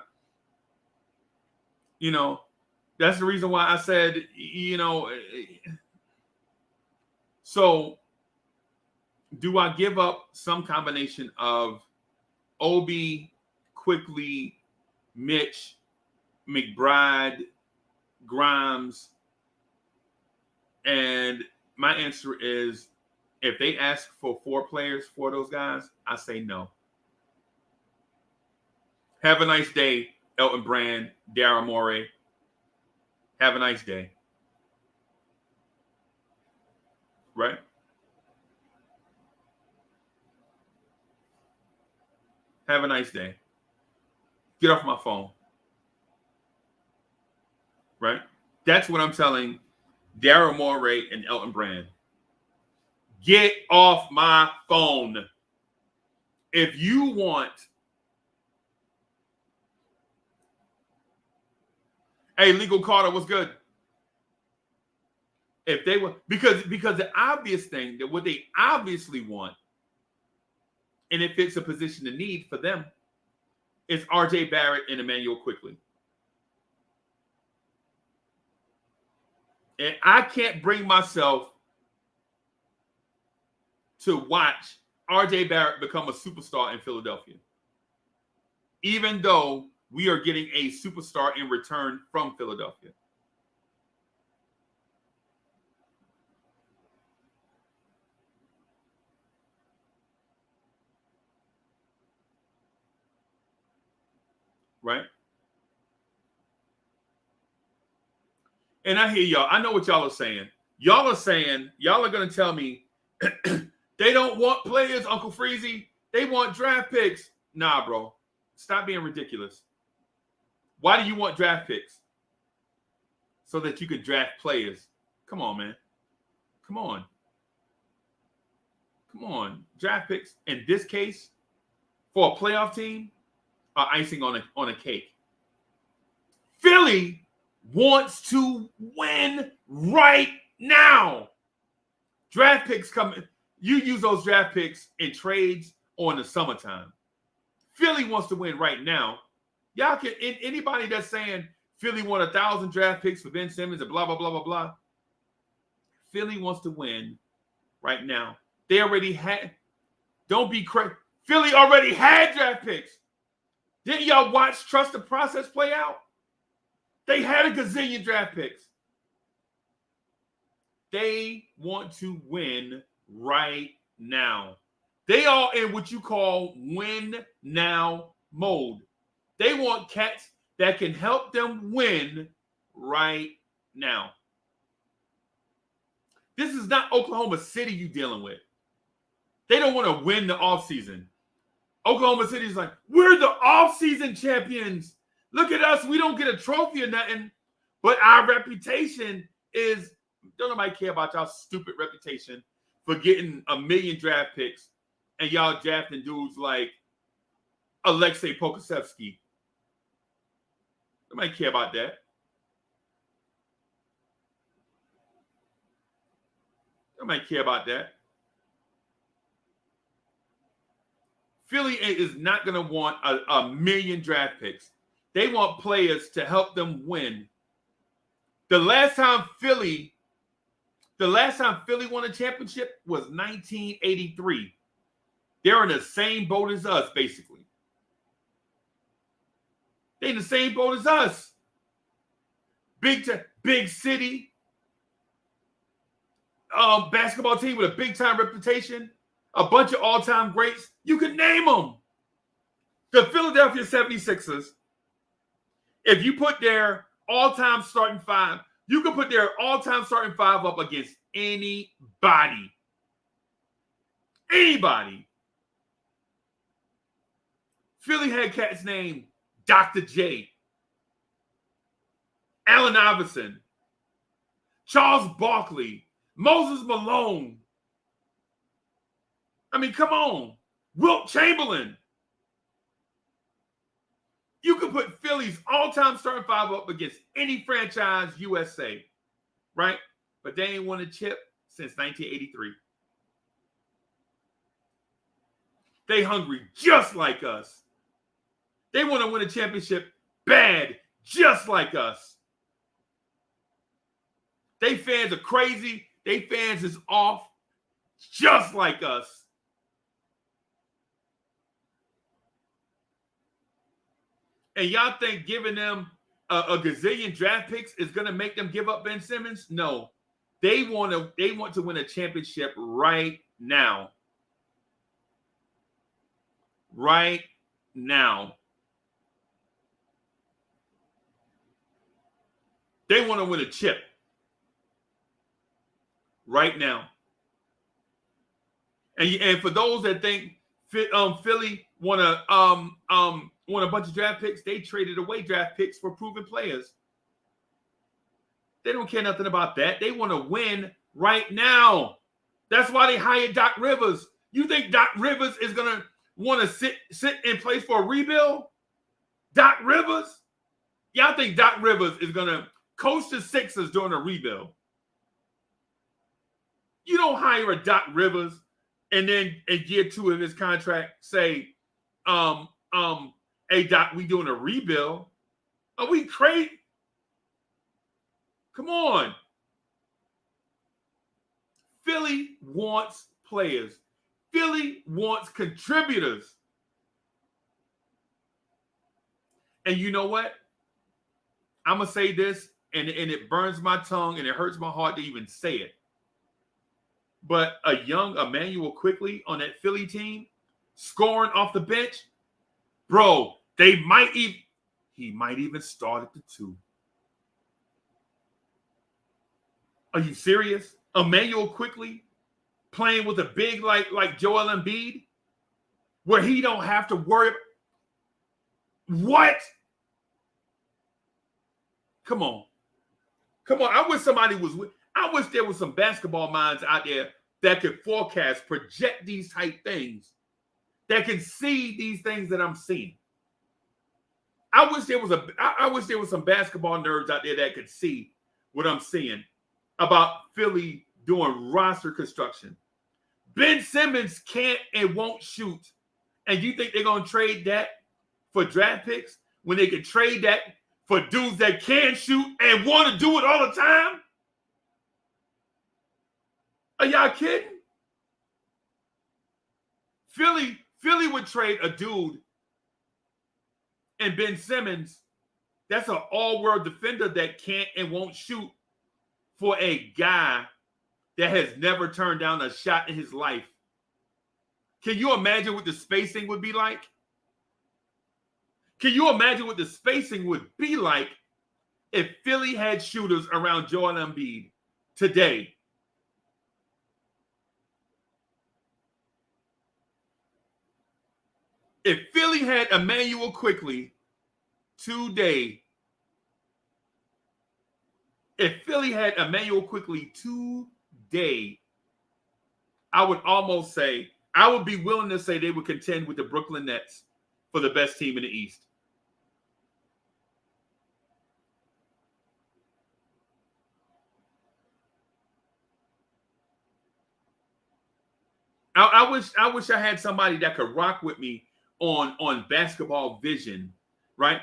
that's the reason why I said, so do I give up some combination of Obi, Quickley, Mitch, McBride, Grimes? And my answer is, if they ask for 4 players for those guys, I say no. Have a nice day, Elton Brand, Daryl Morey. Have a nice day. Right? Have a nice day. Get off my phone. Right? That's what I'm telling Daryl Morey and Elton Brand. Get off my phone. If you want, hey, Legal Carter, what's good? If they were, because the obvious thing that what they obviously want, and if it's a position of need for them, is RJ Barrett and Emmanuel Quickley. And I can't bring myself to watch RJ Barrett become a superstar in Philadelphia, even though we are getting a superstar in return from Philadelphia. Right? And I hear y'all. I know what y'all are saying. Y'all are going to tell me they don't want players, Uncle Freezy. They want draft picks. Nah, bro. Stop being ridiculous. Why do you want draft picks? So that you can draft players. Come on, man. Come on. Draft picks, in this case, for a playoff team, are icing on a cake. Philly wants to win right now. Draft picks coming. You use those draft picks in trades or in the summertime. Philly wants to win right now. Y'all can, anybody that's saying Philly won 1,000 draft picks for Ben Simmons and blah, blah, blah, blah, blah. Philly wants to win right now. They already had, don't be crazy. Philly already had draft picks. Didn't y'all trust the process play out? They had a gazillion draft picks. They want to win right now. They are in what you call win now mode. They want cats that can help them win right now. This is not Oklahoma City you're dealing with. They don't want to win the offseason. Oklahoma City is like, we're the offseason champions. Look at us. We don't get a trophy or nothing. But our reputation is, don't nobody care about y'all stupid reputation for getting 1 million draft picks and y'all drafting dudes like Alexei Pokusevsky. Nobody care about that. Nobody care about that. Philly is not going to want a million draft picks. They want players to help them win. The last time Philly won a championship was 1983. They're in the same boat as us, basically. They're in the same boat as us. Big city. Basketball team with a big-time reputation. A bunch of all-time greats. You could name them. The Philadelphia 76ers, if you put their all-time starting five, you can put their all-time starting five up against anybody. Anybody. Philly had cats named Dr. J, Allen Iverson, Charles Barkley, Moses Malone. I mean, come on. Wilt Chamberlain. You can put Philly's all-time starting five up against any franchise USA, right? But they ain't won a chip since 1983. They hungry just like us. They want to win a championship bad, just like us. They fans are crazy. They fans is off, just like us. And y'all think giving them a gazillion draft picks is going to make them give up Ben Simmons? No. They want to win a championship right now. Right now. They want to win a chip right now. And for those that think Philly want a bunch of draft picks, they traded away draft picks for proven players. They don't care nothing about that. They want to win right now. That's why they hired Doc Rivers. You think Doc Rivers is gonna want to sit in place for a rebuild? Doc Rivers? Y'all think Doc Rivers is gonna coach the Sixers during a rebuild? You don't hire a Doc Rivers and then in year 2 of his contract say, hey Doc, we doing a rebuild. Are we crazy? Come on. Philly wants players. Philly wants contributors. And you know what? I'm going to say this, and it burns my tongue, and it hurts my heart to even say it. But a young Emmanuel Quickley on that Philly team, scoring off the bench, bro, he might even start at the 2. Are you serious? Emmanuel Quickley playing with a big like Joel Embiid, where he don't have to worry. What? Come on. I wish there was some basketball minds out there that could forecast, project these type things, that can see these things that I'm seeing. I wish there was some basketball nerds out there that could see what I'm seeing about Philly doing roster construction. Ben Simmons can't and won't shoot. And you think they're going to trade that for draft picks when they can trade that for dudes that can shoot and want to do it all the time? Are y'all kidding? Philly would trade a dude and Ben Simmons, that's an all-world defender that can't and won't shoot, for a guy that has never turned down a shot in his life. Can you imagine what the spacing would be like? Can you imagine what the spacing would be like if Philly had shooters around Joel Embiid today? If Philly had Emmanuel Quickley today, if Philly had Emmanuel Quickley today, I would almost say, I would be willing to say they would contend with the Brooklyn Nets for the best team in the East. I wish I had somebody that could rock with me on basketball vision, right?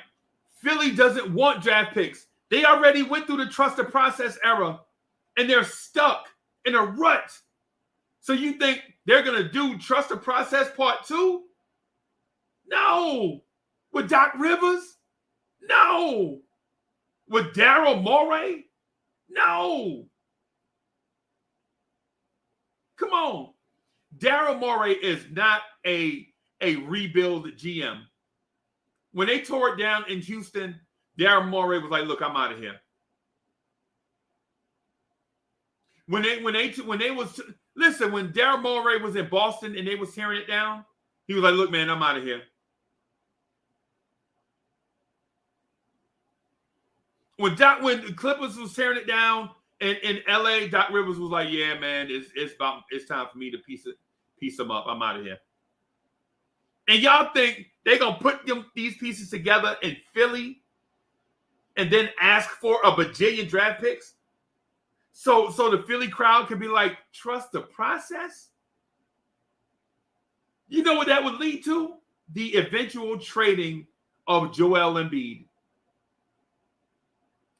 Philly doesn't want draft picks. They already went through the trust the process era, and they're stuck in a rut. So you think they're going to do trust the process part 2? No. With Doc Rivers? No. With Daryl Morey? No. Come on. Daryl Morey is not a rebuild GM. when they tore it down in Houston, Daryl Morey was like, "Look, I'm out of here." When Daryl Morey was in Boston and they was tearing it down, he was like, "Look, man, I'm out of here." When Clippers was tearing it down in LA, Doc Rivers was like, "Yeah, man, it's time for me to piece them up. I'm out of here." And y'all think they're gonna put these pieces together in Philly and then ask for a bajillion draft picks? So the Philly crowd could be like, trust the process? You know what that would lead to? The eventual trading of Joel Embiid.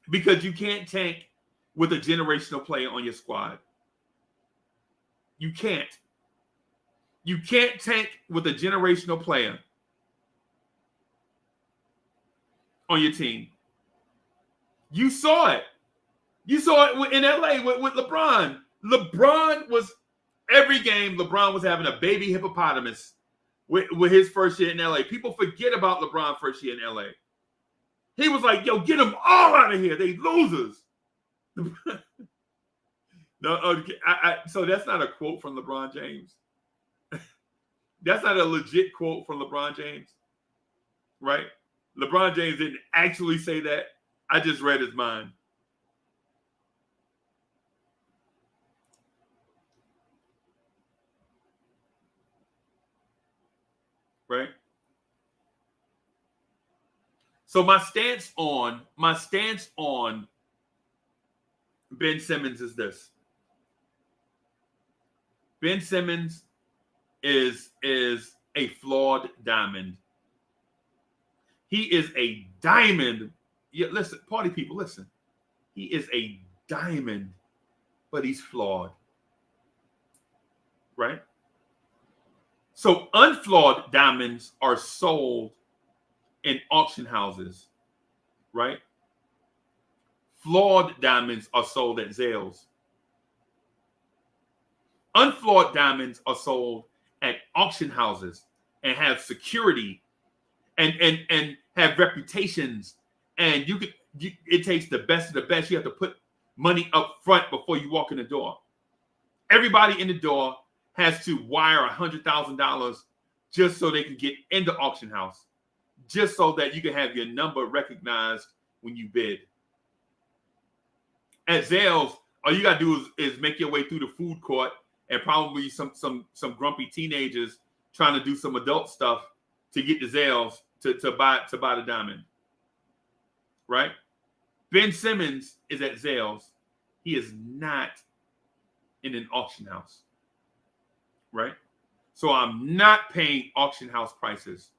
Because you can't tank with a generational player on your squad. You can't. You can't tank with a generational player on your team. You saw it. You saw it in LA with LeBron. LeBron was, every game, LeBron was having a baby hippopotamus with his first year in LA. People forget about LeBron first year in LA. He was like, "Yo, get them all out of here. They losers." No, so that's not a quote from LeBron James. That's not a legit quote from LeBron James, right? LeBron James didn't actually say that. I just read his mind. Right? So my stance on Ben Simmons is this. Ben Simmons is a flawed diamond. He is a diamond. Yeah, listen, party people, listen. He is a diamond, but he's flawed. Right? So unflawed diamonds are sold in auction houses, right? Flawed diamonds are sold at Zales. Unflawed diamonds are sold at auction houses and have security and have reputations. And it takes the best of the best. You have to put money up front before you walk in the door. Everybody in the door has to wire $100,000 just so they can get in the auction house, just so that you can have your number recognized when you bid. At Zales, all you gotta do is make your way through the food court and probably some grumpy teenagers trying to do some adult stuff to get the Zales to buy the diamond. Right? Ben Simmons is at Zales. He is not in an auction house. Right? So I'm not paying auction house prices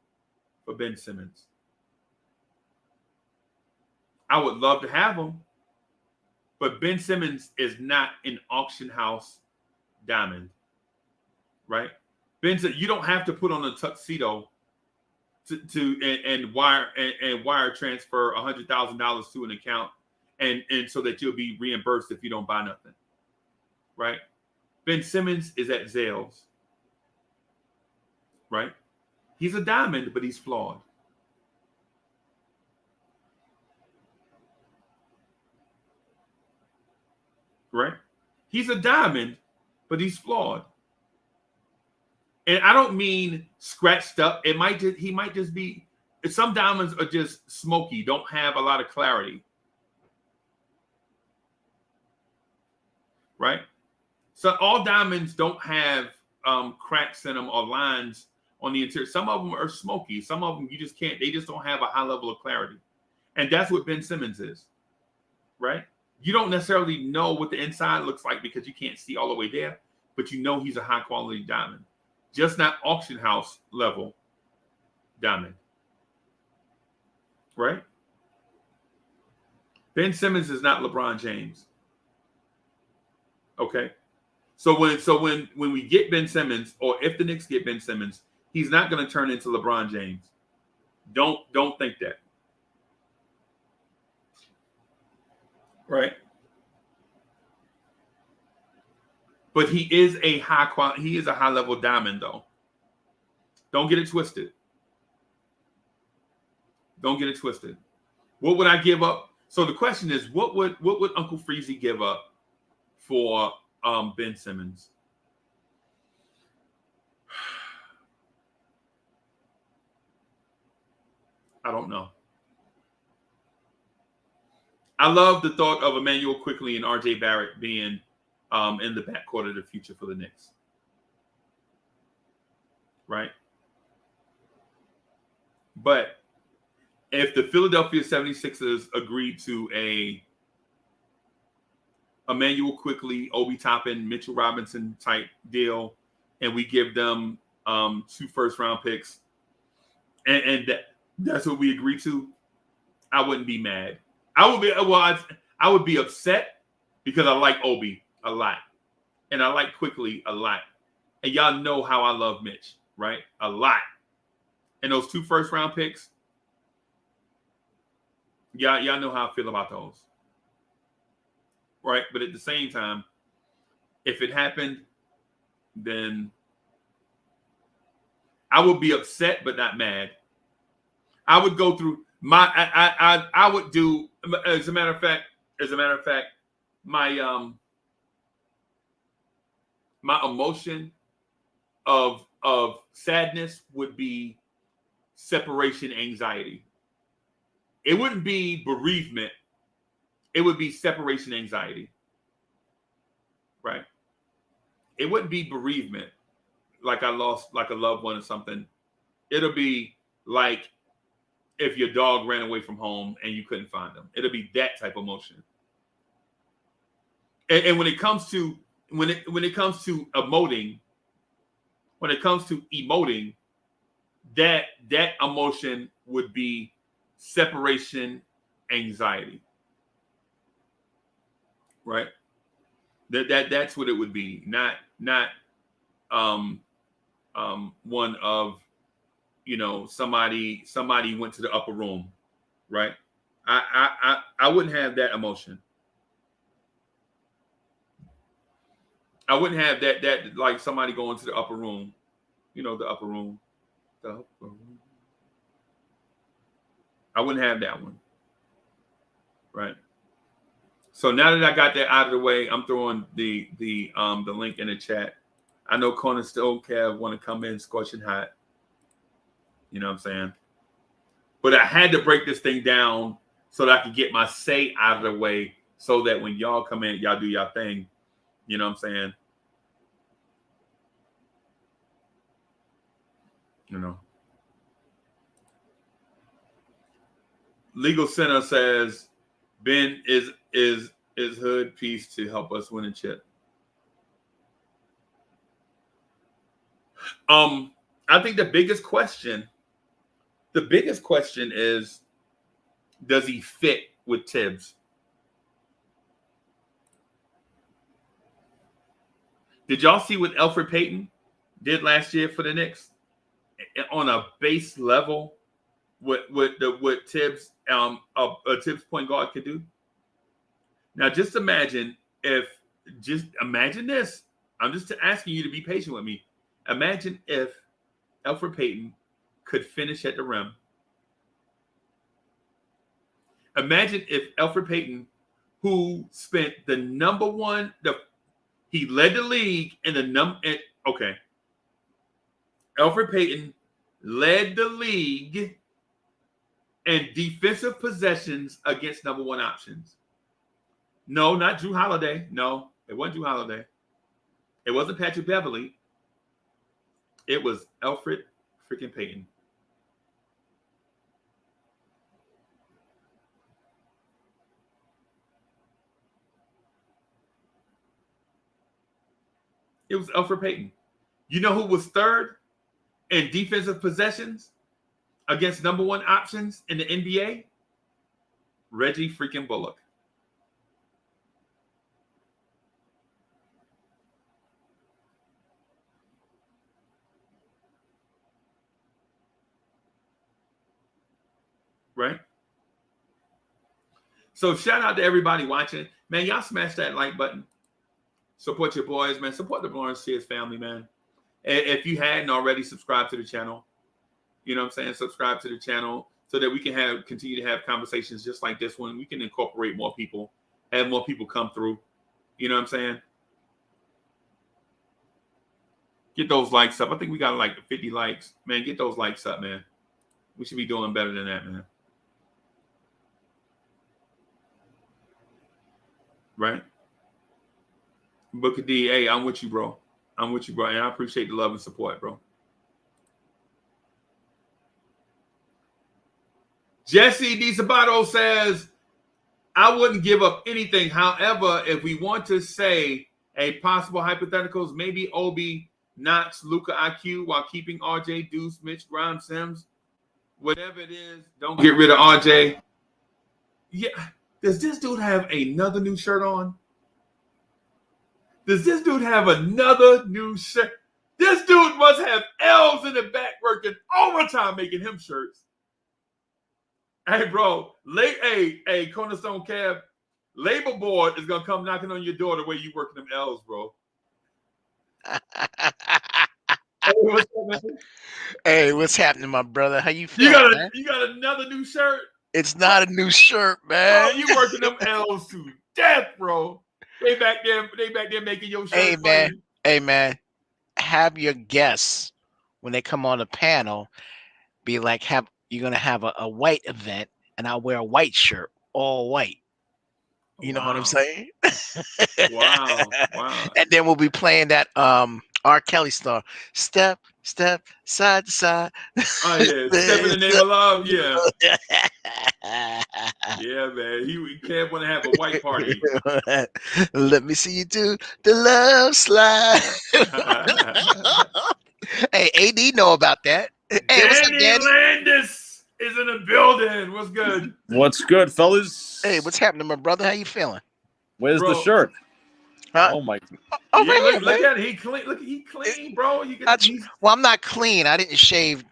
for Ben Simmons. I would love to have him, but Ben Simmons is not an auction house diamond. Right? Ben said you don't have to put on a tuxedo to wire transfer $100,000 to an account and so that you'll be reimbursed if you don't buy nothing. Right? Ben Simmons is at Zales. Right? He's a diamond, but he's flawed. Right? He's a diamond, but he's flawed. And I don't mean scratched up. He might just be, some diamonds are just smoky, don't have a lot of clarity. Right? So all diamonds don't have cracks in them or lines on the interior. Some of them are smoky. Some of them you just can't, they just don't have a high level of clarity. And that's what Ben Simmons is. Right? You don't necessarily know what the inside looks like because you can't see all the way there, but you know he's a high quality diamond. Just not auction house level diamond. Right? Ben Simmons is not LeBron James. Okay? So when we get Ben Simmons, or if the Knicks get Ben Simmons, he's not going to turn into LeBron James. Don't think that. Right? But he is a high level diamond though. Don't get it twisted. Don't get it twisted. What would I give up? So the question is, what would Uncle Freezy give up for Ben Simmons? I don't know. I love the thought of Emmanuel Quickley and R.J. Barrett being in the backcourt of the future for the Knicks. Right? But if the Philadelphia 76ers agreed to a Emmanuel Quickley, Obi Toppin, Mitchell Robinson type deal, and we give them 2 first-round picks, and that's what we agreed to, I wouldn't be mad. I would be upset because I like Obi a lot, and I like Quickley a lot, and y'all know how I love Mitch, right? A lot. And those 2 first-round picks, y'all know how I feel about those, right? But at the same time, if it happened, then I would be upset but not mad. I would go through I would do, as a matter of fact, my my emotion of sadness would be separation anxiety. It wouldn't be bereavement. It would be separation anxiety. Right? It wouldn't be bereavement, like I lost like a loved one or something. It'll be like if your dog ran away from home and you couldn't find them. It'll be that type of emotion. And when it comes to emoting, that emotion would be separation anxiety. Right? That's what it would be. Not one of, somebody went to the upper room, right? I wouldn't have that emotion. I wouldn't have that like somebody going to the upper room, the upper room. I wouldn't have that one, right? So now that I got that out of the way, I'm throwing the link in the chat. I know Corner Stone Kev want to come in scorching hot. You know what I'm saying? But I had to break this thing down so that I could get my say out of the way so that when y'all come in, y'all do y'all thing. You know what I'm saying? Legal Center says Ben is hood piece to help us win a chip. I think the biggest question is, does he fit with Tibbs? Did y'all see what Elfrid Payton did last year for the Knicks on a base level? What Tibbs a Tibbs point guard could do? Now just imagine this. I'm just asking you to be patient with me. Imagine if Elfrid Payton could finish at the rim. Imagine if Elfrid Payton, who spent he led the league in the Elfrid Payton led the league in defensive possessions against number 1 options. No, not Drew Holiday. No, it wasn't Drew Holiday. It wasn't Patrick Beverly. It was Elfrid freaking Payton. It was Elfrid Payton. You know who was 3rd in defensive possessions against number 1 options in the NBA? Reggie freaking Bullock. Right? So shout out to everybody watching. Man, y'all smash that like button. Support your boys, man. Support the blorangetears family, man. If you hadn't already, subscribe to the channel. You know what I'm saying? Subscribe to the channel. so that we can continue to have conversations just like this one. We can incorporate more people, have more people come through. You know what I'm saying? Get those likes up. I think we got like 50 likes. Man, get those likes up, man. We should be doing better than that, man. Right? Booker D, hey, I'm with you, bro. I'm with you, bro. And I appreciate the love and support, bro. Jesse D. Sabato says, I wouldn't give up anything. However, if we want to say a possible hypotheticals, maybe Obi knocks Luka IQ while keeping RJ, Deuce, Mitch, Grimes, Sims, whatever it is, don't get rid of RJ. Yeah. Does this dude have another new shirt on? Does this dude have another new shirt? This dude must have L's in the back working overtime making him shirts. Hey, bro, hey, Cornerstone Cab, labor board is going to come knocking on your door the way you working them L's, bro. Hey, what's happening, my brother? How you feeling? You got another new shirt? It's not a new shirt, man. Bro, you working them L's to death, bro. They back there making your shirt. Hey, man. Have your guests when they come on the panel be like, you're gonna have a white event, and I'll wear a white shirt, all white. You know what I'm saying? Wow. And then we'll be playing that R. Kelly star. Step, side to side. Oh, yeah. Step in the name of love. Yeah. Yeah, man. He can't want to have a white party. Let me see you do the love slide. Hey, AD know about that. Hey, what's up, Danny? Landis is in the building. What's good? What's good, fellas? Hey, what's happening, my brother? How you feeling? Where's the shirt? Huh? Oh my! Oh, yeah, right look at it. He clean. Look, he clean, bro. Well, I'm not clean. I didn't shave,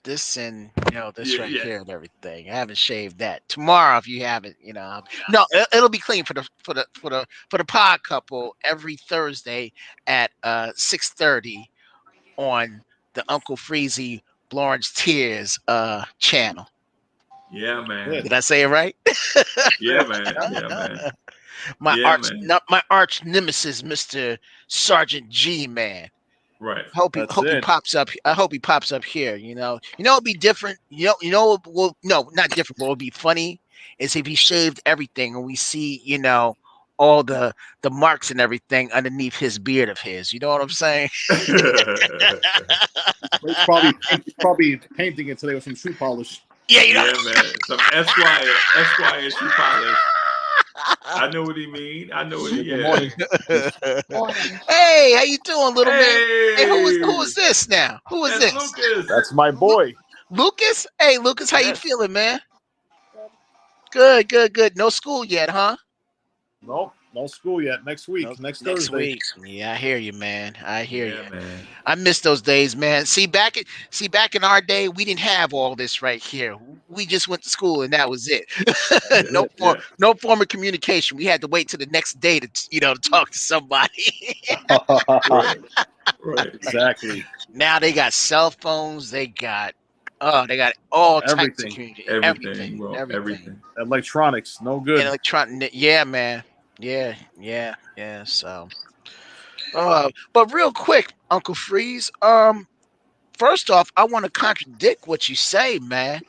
this and this right here and everything. I haven't shaved that. Tomorrow, if you haven't, no, it'll be clean for the pod couple every Thursday at 6:30 on the Uncle Freezy Blorangetears channel. Yeah, man. Did I say it right? Yeah, man. Yeah, man. My arch nemesis, Mr. Sergeant G, man. Right. Hope he pops up. I hope he pops up here. It'd be different. Well, no, not different. But it'll be funny is if he shaved everything and we see, all the marks and everything underneath his beard of his. You know what I'm saying? He's probably painting it today with some shoe polish. Yeah, man. Some Esquire shoe polish. I know what he mean. Hey, how you doing, little man? Hey, who is this now? Who is this? Lucas. That's my boy. Lucas? Hey, Lucas, how you feeling, man? Good. No school yet, huh? Nope, no school yet. Next week. Next Thursday. Week. Yeah, I hear you, man. I hear you. Man. I miss those days, man. See, back in our day, we didn't have all this right here. We just went to school and that was it. No form of communication. We had to wait till the next day to talk to somebody. Right. Exactly. Now they got cell phones. They got all types of communication. Everything. Electronics, no good. Yeah, man. Yeah. So, but real quick, Uncle Freeze. First off, I want to contradict what you say, man.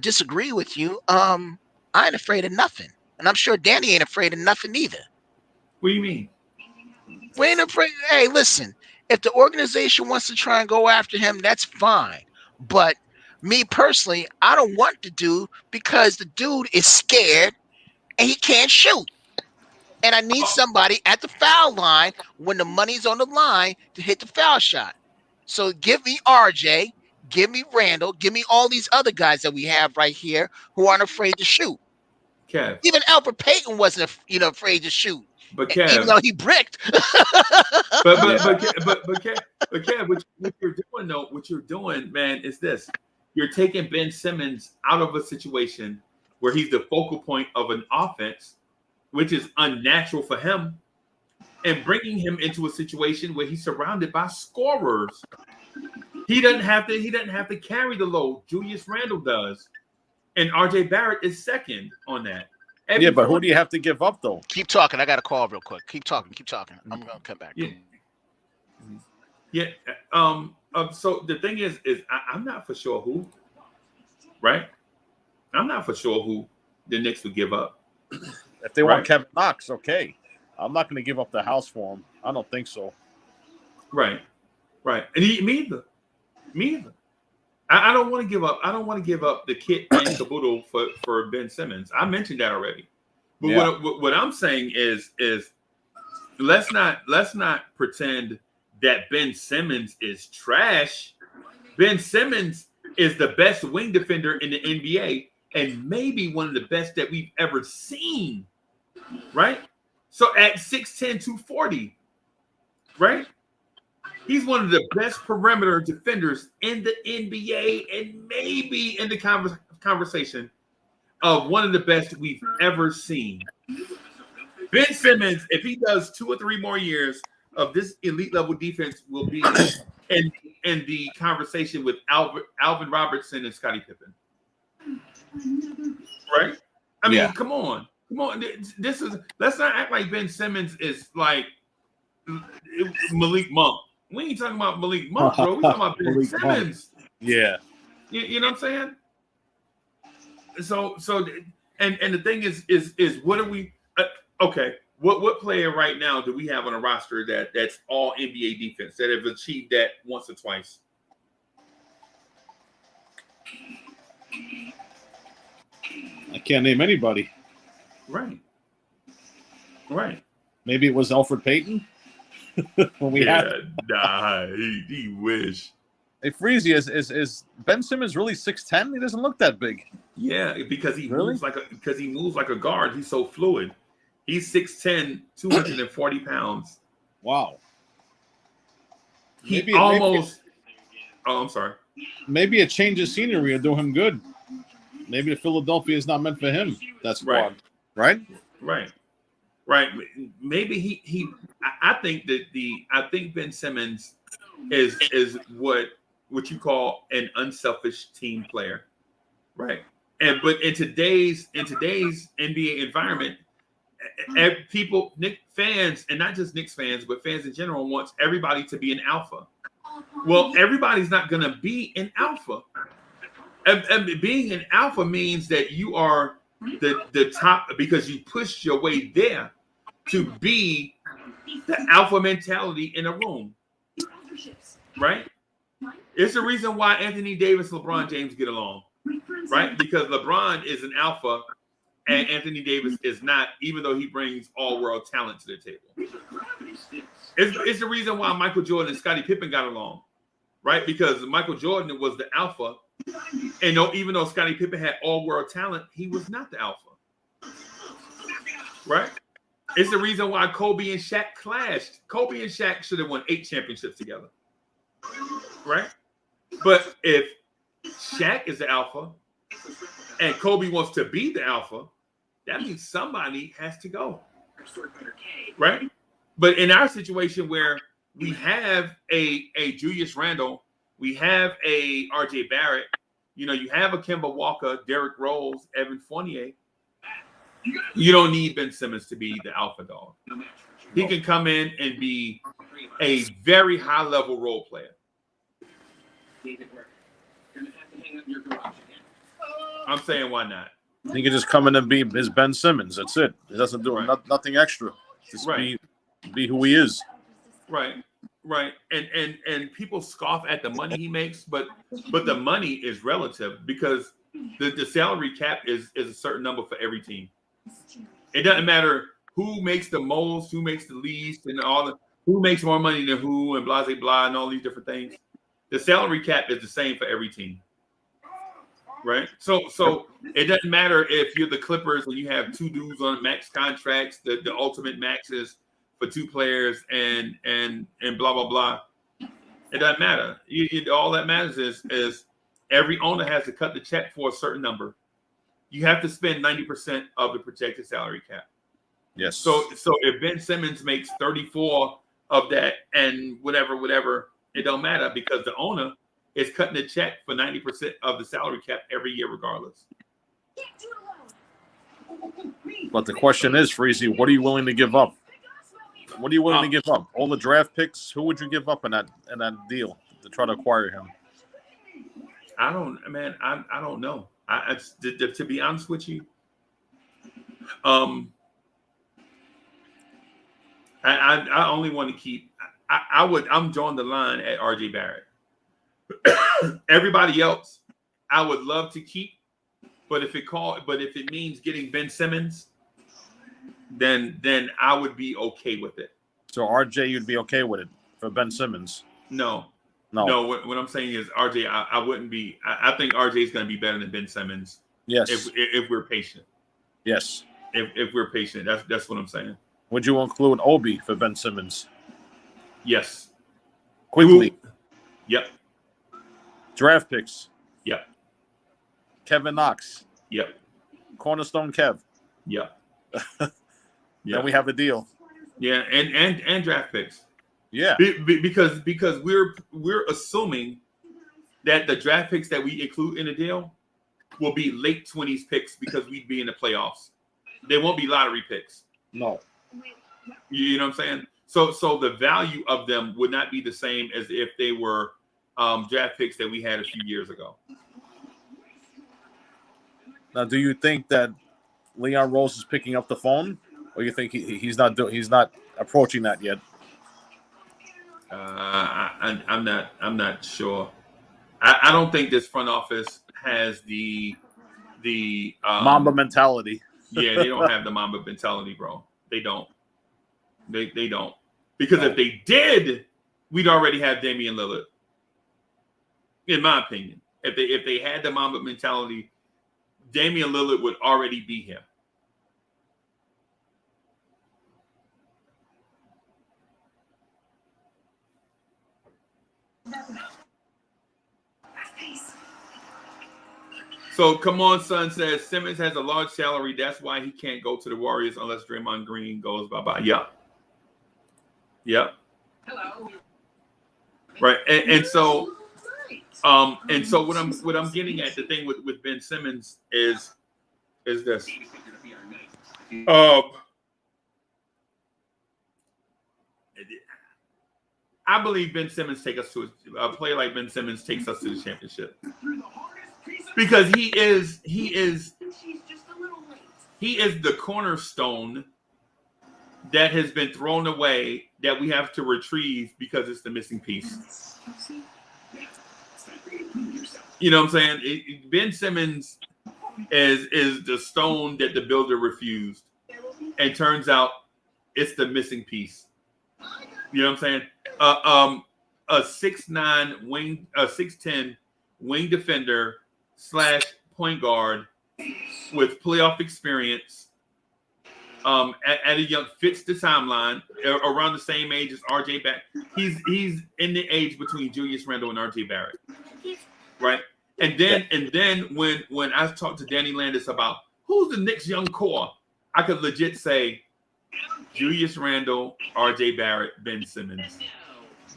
Disagree with you. I ain't afraid of nothing, and I'm sure Danny ain't afraid of nothing either. What do you mean? We ain't afraid. Hey, listen. If the organization wants to try and go after him, that's fine. But me personally, I don't want the dude because the dude is scared and he can't shoot. And I need somebody at the foul line when the money's on the line to hit the foul shot. So give me RJ, give me Randall, give me all these other guys that we have right here who aren't afraid to shoot. Kev. Even Albert Payton wasn't, afraid to shoot. But Kev, even though he bricked. but Kev, what you're doing, man, is this. You're taking Ben Simmons out of a situation where he's the focal point of an offense, which is unnatural for him, and bringing him into a situation where he's surrounded by scorers. He doesn't have to carry the load. Julius Randle does. and RJ Barrett is second on that. Yeah, but who do you have to give up though? Keep talking. I got a call real quick. Keep talking. I'm gonna come back. Yeah. So the thing is I'm not for sure who, right? I'm not for sure who the Knicks would give up. If they want Kevin Knox, okay. I'm not going to give up the house for him. I don't think so. Right. And me either. I don't want to give up. I don't want to give up the kit and caboodle for Ben Simmons. I mentioned that already. But what I'm saying is let's not pretend that Ben Simmons is trash. Ben Simmons is the best wing defender in the NBA and maybe one of the best that we've ever seen. Right? So at 6'10", 240, right? He's one of the best perimeter defenders in the NBA and maybe in the conversation of one of the best we've ever seen. Ben Simmons, if he does 2 or 3 more years of this elite level defense, will be in the conversation with Alvin Robertson and Scottie Pippen. Right? I mean, come on. This is, let's not act like Ben Simmons is like Malik Monk. We ain't talking about Malik Monk, bro. We talking about Ben Simmons. Yeah. You know what I'm saying? So and the thing is what are we okay, what player right now do we have on a roster that's all NBA defense that have achieved that once or twice? I can't name anybody. Right. Maybe it was Alfred Payton. When we he wish. Hey, Freezy, is Ben Simmons really 6'10"? He doesn't look that big. Yeah, because he moves like a guard. He's so fluid. He's 6'10", 240 pounds. Wow. Oh, I'm sorry. Maybe a change of scenery will do him good. Maybe Philadelphia is not meant for him. That's right. Right? Right. Maybe I think Ben Simmons is what you call an unselfish team player. Right. But in today's NBA environment, people, Knicks fans, and not just Knicks fans, but fans in general, wants everybody to be an alpha. Well, everybody's not going to be an alpha. And being an alpha means that you are the top because you pushed your way there to be the alpha mentality in a room. Right? It's the reason why Anthony Davis and LeBron James get along. Right? Because LeBron is an alpha and Anthony Davis is not, even though he brings all-world talent to the table. It's the reason why Michael Jordan and Scottie Pippen got along. Right? Because Michael Jordan was the alpha. And even though Scottie Pippen had all-world talent, he was not the alpha. Right? It's the reason why Kobe and Shaq clashed. Kobe and Shaq should have won 8 championships together. Right? But if Shaq is the alpha and Kobe wants to be the alpha, that means somebody has to go. Right? But in our situation where we have a Julius Randle, we have a RJ Barrett, you have a Kemba Walker, Derrick Rose, Evan Fournier. You don't need Ben Simmons to be the alpha dog. He can come in and be a very high level role player. I'm saying why not? He can just come in and be his Ben Simmons. That's it. He doesn't do nothing extra. Just be who he is. Right. And people scoff at the money he makes, but the money is relative because the salary cap is a certain number for every team. It doesn't matter who makes the most, who makes the least, and who makes more money than who, and blah, blah, blah, and all these different things. The salary cap is the same for every team. Right? So it doesn't matter if you're the Clippers and you have 2 dudes on max contracts, the ultimate max is for 2 players and blah, blah, blah. It doesn't matter. All that matters is every owner has to cut the check for a certain number. You have to spend 90% of the projected salary cap. Yes. So if Ben Simmons makes 34 of that and whatever, it don't matter because the owner is cutting the check for 90% of the salary cap every year regardless. But the question is, Freezy, what are you willing to give up? What are you willing to give up? All the draft picks? Who would you give up in that deal to try to acquire him? I don't know. To be honest with you, I only want to keep. I'm drawing the line at RJ Barrett. Everybody else, I would love to keep, but if it means getting Ben Simmons, then I would be okay with it. So RJ, you'd be okay with it for Ben Simmons? No. What I'm saying is RJ, I wouldn't be. I think RJ is going to be better than Ben Simmons. Yes. If we're patient. Yes. If we're patient, that's what I'm saying. Would you include Obi for Ben Simmons? Yes. Quickly. Yep. Draft picks. Yep. Kevin Knox. Yep. Cornerstone Kev. Yep. Then we have a deal. Yeah, and draft picks. Yeah. Because we're assuming that the draft picks that we include in the deal will be late 20s picks because we'd be in the playoffs. They won't be lottery picks. No. You know what I'm saying? So the value of them would not be the same as if they were draft picks that we had a few years ago. Now, do you think that Leon Rose is picking up the phone, or you think he's not approaching that yet? I'm not sure. I don't think this front office has the Mamba mentality. Yeah, they don't have the Mamba mentality, bro. They don't. They don't. Because if they did, we'd already have Damian Lillard. In my opinion, if they had the Mamba mentality, Damian Lillard would already be him. So come on, son says Simmons has a large salary. That's why he can't go to the Warriors unless Draymond Green goes bye-bye. Yep. Hello. Right. And so what I'm getting at, the thing with Ben Simmons is this. I believe Ben Simmons a player like Ben Simmons takes us to the championship. Because he is the cornerstone that has been thrown away that we have to retrieve because it's the missing piece. You know what I'm saying? Ben Simmons is the stone that the builder refused, and turns out it's the missing piece. You know what I'm saying? A 6'9" wing, a 6'10" wing defender / point guard with playoff experience, at a young, fits the timeline, around the same age as RJ Barrett. He's in the age between Julius Randle and RJ Barrett, right? And then when I talked to Danny Landis about who's the Knicks young core, I could legit say Julius Randle, RJ Barrett, Ben Simmons.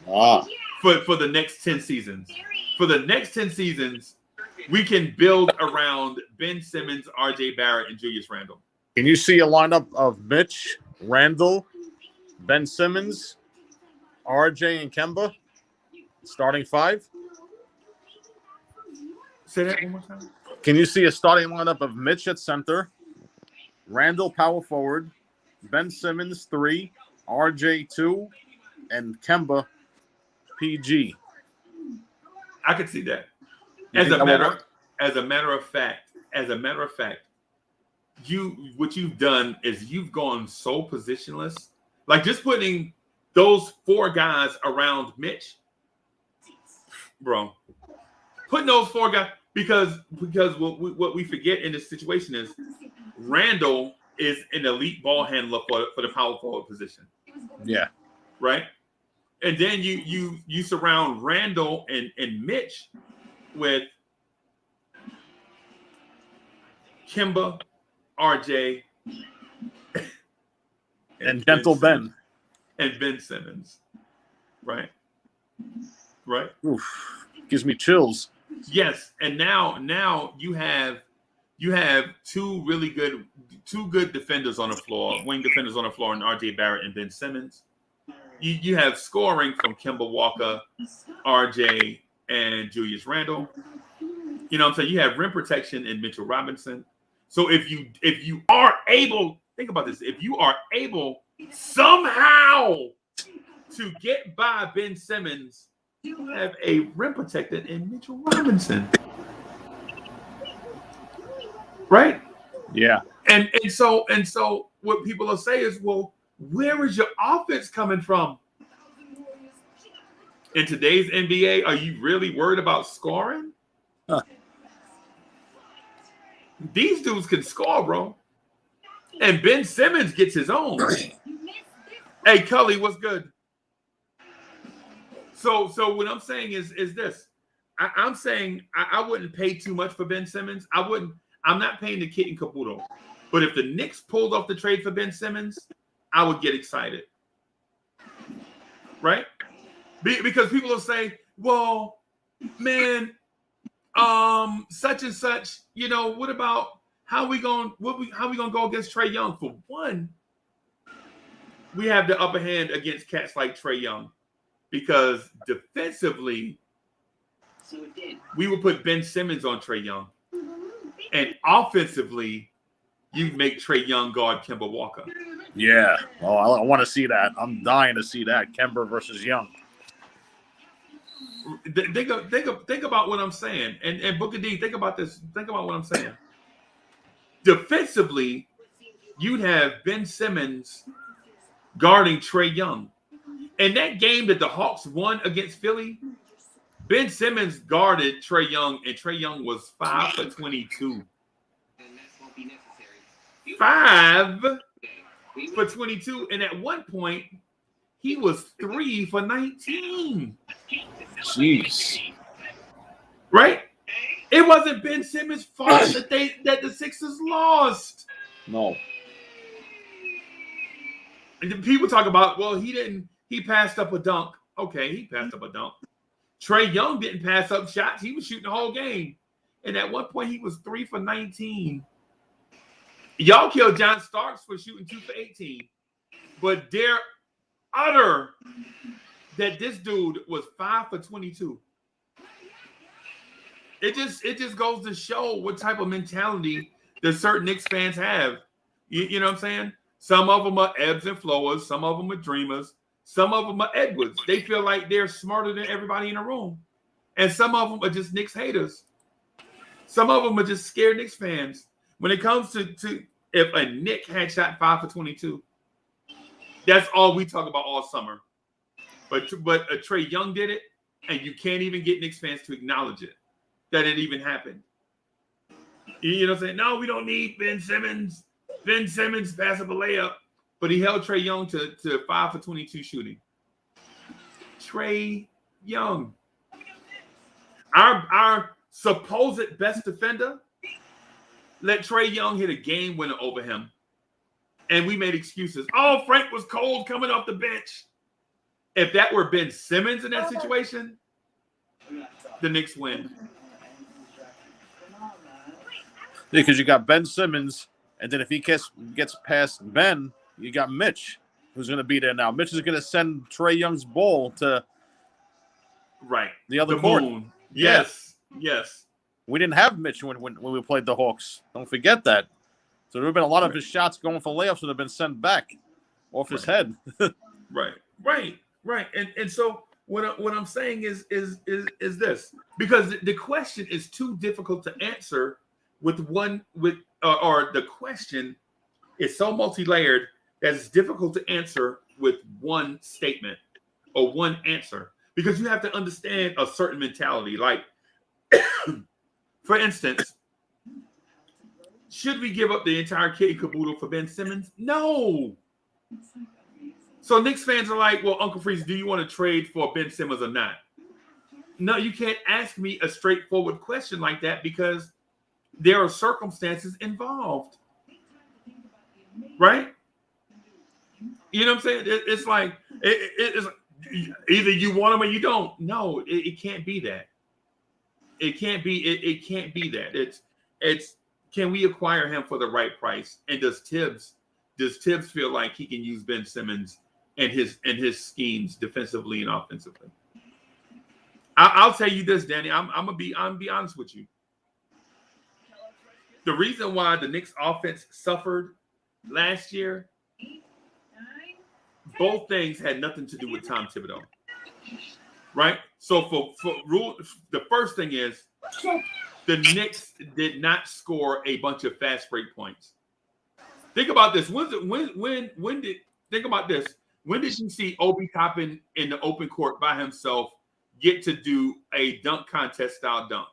For the next 10 seasons. For the next 10 seasons, we can build around Ben Simmons, RJ Barrett, and Julius Randle. Can you see a lineup of Mitch, Randle, Ben Simmons, RJ, and Kemba? Starting five? Say that one more time. Can you see a starting lineup of Mitch at center, Randle power forward, Ben Simmons 3, RJ 2, and Kemba PG? I could see that. As a matter of fact, what you've done is you've gone so positionless. Like just putting those 4 guys around Mitch, bro. Putting those 4 guys, because what we forget in this situation is Randle is an elite ball handler for the power forward position. Yeah. Right? And then you surround Randle and Mitch with Kemba, RJ, and Gentle Ben. And Ben Simmons. Right? Right? Oof. Gives me chills. Yes. And now you have you have two good defenders on the floor, wing defenders on the floor, and RJ Barrett and Ben Simmons. You have scoring from Kemba Walker, RJ, and Julius Randle. You know what I'm saying? You have rim protection in Mitchell Robinson. So if you are able, think about this, if you are able somehow to get by Ben Simmons, you have a rim protector in Mitchell Robinson. Right? Yeah. And so what people will say is, well, where is your offense coming from? In today's NBA, are you really worried about scoring? Huh. These dudes can score, bro. And Ben Simmons gets his own. Hey, Cully, what's good? So what I'm saying is this. I'm saying I wouldn't pay too much for Ben Simmons. I'm not paying the kit and caboodle. But if the Knicks pulled off the trade for Ben Simmons, I would get excited. Right? Because people will say, well, man, such and such, you know, what about how we gonna go against Trae Young? For one, we have the upper hand against cats like Trae Young because defensively, we would put Ben Simmons on Trae Young, and offensively, you make Trae Young guard Kemba Walker. Yeah. Oh, I want to see that. I'm dying to see that. Kemba versus Young. Think about what I'm saying, and Booker D, think about this. Think about what I'm saying. Defensively, you'd have Ben Simmons guarding Trae Young. In that game that the Hawks won against Philly, Ben Simmons guarded Trae Young, and Trae Young was 5 for 22. 5 for 22, and at one point, he was 3 for 19. Jeez. Right? It wasn't Ben Simmons' fault that the Sixers lost. No. And people talk about, well, he passed up a dunk. Okay, he passed up a dunk. Trae Young didn't pass up shots. He was shooting the whole game. And at one point, he was 3 for 19. Y'all killed John Starks for shooting 2 for 18. But they're utter that this dude was 5 for 22. It just goes to show what type of mentality that certain Knicks fans have. You know what I'm saying? Some of them are ebbs and flowers. Some of them are dreamers. Some of them are Edwards. They feel like they're smarter than everybody in the room. And some of them are just Knicks haters. Some of them are just scared Knicks fans. When it comes to if a Knick had shot 5 for 22, that's all we talk about all summer. But Trae Young did it, and you can't even get Knicks fans to acknowledge it, that it even happened. You know what I'm saying? No, we don't need Ben Simmons. Ben Simmons passed up a layup, but he held Trae Young to 5 for 22 shooting. Trae Young. Our supposed best defender let Trae Young hit a game winner over him. And we made excuses. Oh, Frank was cold coming off the bench. If that were Ben Simmons in that situation, the Knicks win. Yeah, because you got Ben Simmons, and then if he gets past Ben, you got Mitch, who's going to be there now. Mitch is going to send Trae Young's ball to the other court. Moon. Yes. Yes. We didn't have Mitch when we played the Hawks. Don't forget that. So there would have been a lot of his shots going for layups that have been sent back off his head. Right. And so what I'm saying is this, because the question is too difficult to answer or the question is so multi-layered that it's difficult to answer with one statement or one answer, because you have to understand a certain mentality. Like, for instance, should we give up the entire kit and caboodle for Ben Simmons? No. So Knicks fans are like, well, Uncle Freeze, do you want to trade for Ben Simmons or not? No, you can't ask me a straightforward question like that, because there are circumstances involved. Right? You know what I'm saying? It's like, it's either you want them or you don't. No, it can't be that. It can't be that. It's can we acquire him for the right price? And does Tibbs feel like he can use Ben Simmons and his schemes defensively and offensively? I'll tell you this, Danny. I'm gonna be honest with you. The reason why the Knicks offense suffered last year, both things had nothing to do with Tom Thibodeau, right? So the first thing is the Knicks did not score a bunch of fast break points. Think about this. When did you see Obi Toppin in the open court by himself get to do a dunk contest style dunk?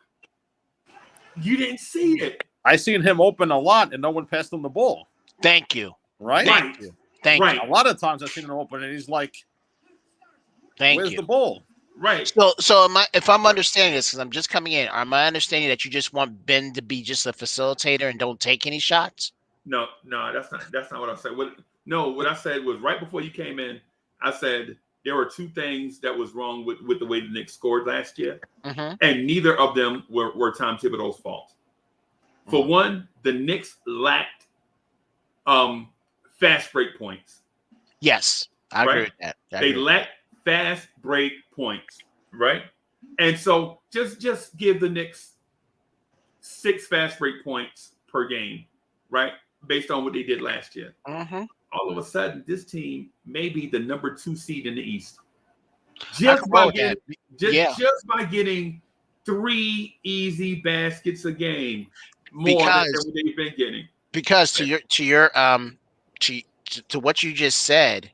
You didn't see it. I seen him open a lot and no one passed him the ball. Thank you. Right? Thank you. Thank you. A lot of times I've seen him open and he's like, where's the ball? Right. So if I'm understanding this, because I'm just coming in, am I understanding that you just want Ben to be just a facilitator and don't take any shots? No, that's not what I said. What I said was right before you came in, I said there were two things that was wrong with the way the Knicks scored last year, and neither of them were Tom Thibodeau's fault. For one, the Knicks lacked fast break points. Yes, I agree with that. They lacked fast break points, right? And so just give the Knicks 6 fast break points per game, right? Based on what they did last year. All of a sudden, this team may be the number 2 seed in the East. Just by getting 3 easy baskets a game more than what they've been getting. Because to what you just said,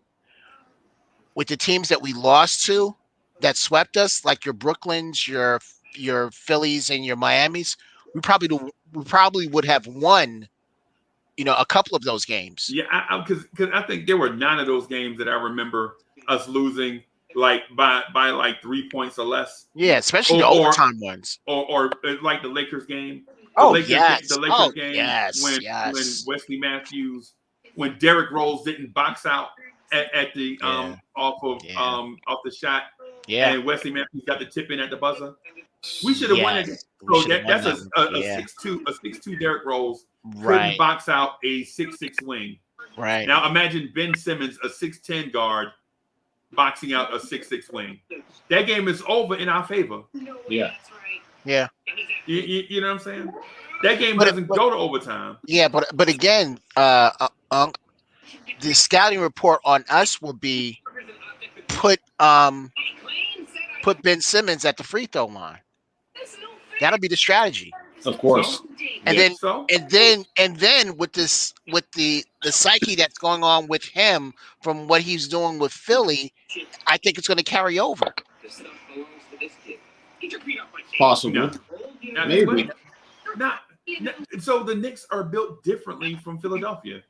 with the teams that we lost to, that swept us, like your Brooklyns, your Phillies, and your Miamis, we probably would have won, a couple of those games. Yeah, because I think there were 9 of those games that I remember us losing like by like 3 points or less. Yeah, especially the overtime ones. Or like the Lakers game. The Lakers game when Wesley Matthews, when Derrick Rose didn't box out at the off the shot, and Wesley Matthews got the tip in at the buzzer. We should have won it. So that's a 6'2" Derrick Rose couldn't box out a 6'6" wing. Right. Now imagine Ben Simmons, a 6'10" guard, boxing out a 6'6" wing. That game is over in our favor. Yeah. Yeah. You know what I'm saying? That game doesn't go to overtime. Yeah, but again, the scouting report on us will be put Ben Simmons at the free throw line. That'll be the strategy. Of course. And then with the psyche that's going on with him from what he's doing with Philly, I think it's going to carry over. Possibly. Maybe. So the Knicks are built differently from Philadelphia.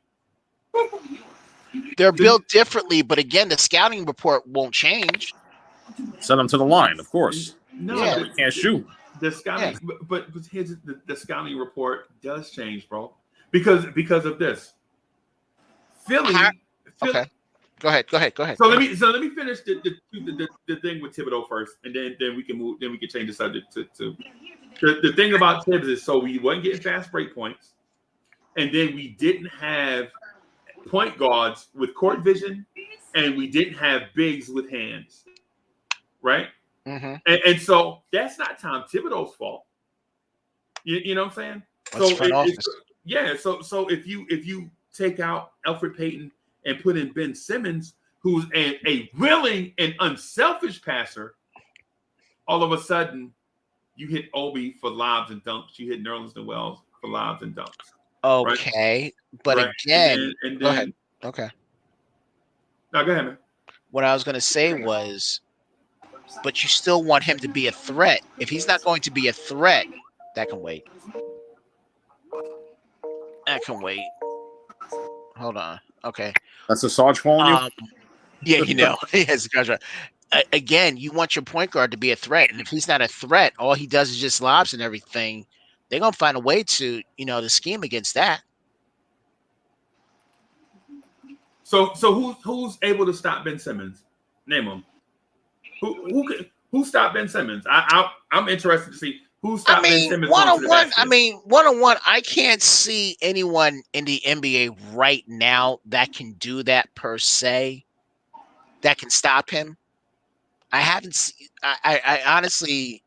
They're built differently, but again, the scouting report won't change. Send them to the line, of course. No, they can't shoot. The scouting, but here's the scouting report does change, bro, because of this. Philly. Okay. Go ahead. So let me finish the thing with Thibodeau first, and then we can move. Then we can change the subject to the thing about Tibbs is so we wasn't getting fast break points, and then we didn't have point guards with court vision, and we didn't have bigs with hands, right? And so that's not Tom Thibodeau's fault. You know what I'm saying? So if you take out Elfrid Payton and put in Ben Simmons, who's a willing and unselfish passer, all of a sudden you hit Obi for lobs and dunks. You hit Nerlens Noel for lobs and dunks. Okay, right? But again, and then, go ahead. Okay. No, go ahead, man. What I was going to say was, but you still want him to be a threat. If he's not going to be a threat, that can wait. Hold on. Okay. That's a Sarge calling you? Yeah, yes, again, you want your point guard to be a threat, and if he's not a threat, all he does is just lobs and everything. They're gonna find a way to, to scheme against that. So who's able to stop Ben Simmons? Name him. Who stopped Ben Simmons? I'm interested to see Who stopped Ben Simmons one going on to the one. basket? One on one. I can't see anyone in the NBA right now that can do that per se. That can stop him. I haven't. I honestly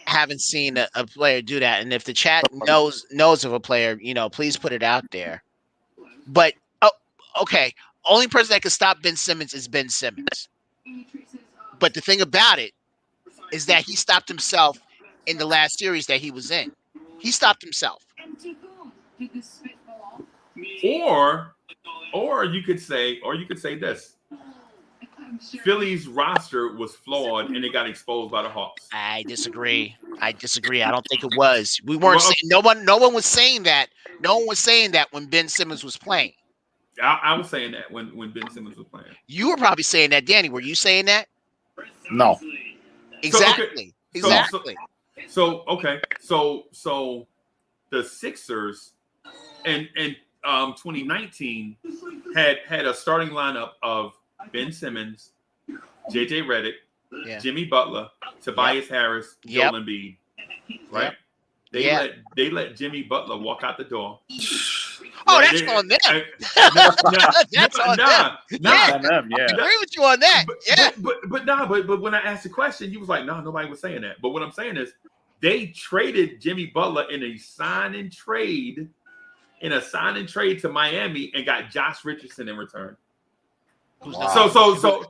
haven't seen a player do that. And if the chat knows of a player, please put it out there. But okay, only person that can stop Ben Simmons is Ben Simmons. But the thing about it is that he stopped himself in the last series that he was in. He stopped himself. Or you could say this. Philly's roster was flawed and it got exposed by the Hawks. I disagree. I don't think it was. We weren't saying no one was saying that. No one was saying that when Ben Simmons was playing. I was saying that when Ben Simmons was playing. You were probably saying that, Danny. Were you saying that? No. Exactly. Exactly. So the Sixers in 2019 had a starting lineup of Ben Simmons, JJ Redick, Jimmy Butler, Tobias Harris, Joel Embiid. Right? They let Jimmy Butler walk out the door. Oh, that's on them. That's on them. I agree with you on that. But when I asked the question, you was like, no, nobody was saying that. But what I'm saying is they traded Jimmy Butler in a sign and trade to Miami and got Josh Richardson in return. Wow.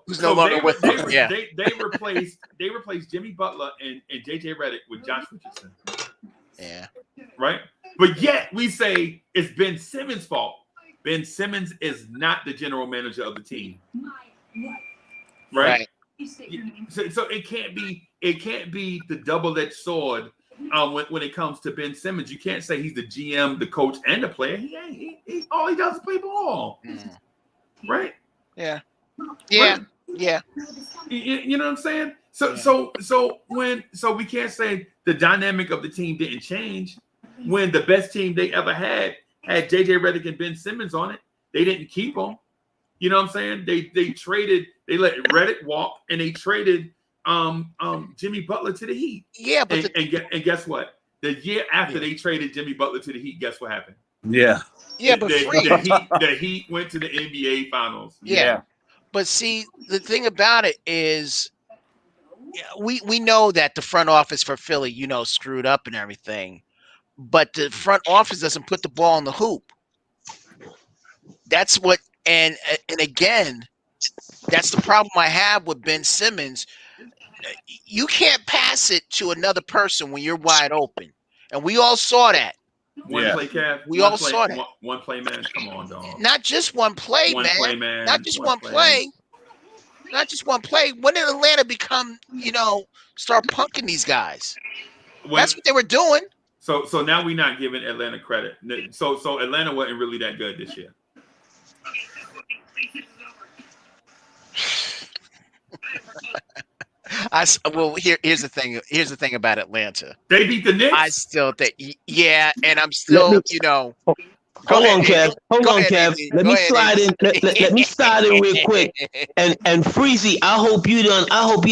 Who's no longer with them? They replaced Jimmy Butler and JJ Redick with Josh Richardson. Yeah. Right? But yet we say it's Ben Simmons' fault. Ben Simmons is not the general manager of the team. Right? So it can't be the double-edged sword when it comes to Ben Simmons. You can't say he's the GM, the coach, and the player. He all he does is play ball. Right? Yeah. Right? Yeah. You know what I'm saying? So we can't say the dynamic of the team didn't change when the best team they ever had JJ Redick and Ben Simmons on it. They didn't keep them. You know what I'm saying? They let Redick walk and they traded Jimmy Butler to the Heat. Yeah, but and guess what? The year after they traded Jimmy Butler to the Heat, guess what happened? Yeah. Yeah, but the Heat went to the NBA Finals. Yeah. But see, the thing about it is we know that the front office for Philly, screwed up and everything. But the front office doesn't put the ball in the hoop. That's what, and again, that's the problem I have with Ben Simmons. You can't pass it to another person when you're wide open, and we all saw that. One play, Cav. We all saw that. One play, man. Come on, dog. Not just one play, man. Not just one play. Not just one play. When did Atlanta become, start punking these guys? That's what they were doing. So now we're not giving Atlanta credit. So Atlanta wasn't really that good this year. Here's the thing. Here's the thing about Atlanta. They beat the Knicks. I still think, and I'm still, Hold on, Kev. Let me slide in. Let me slide in real quick. And Freezy, I hope you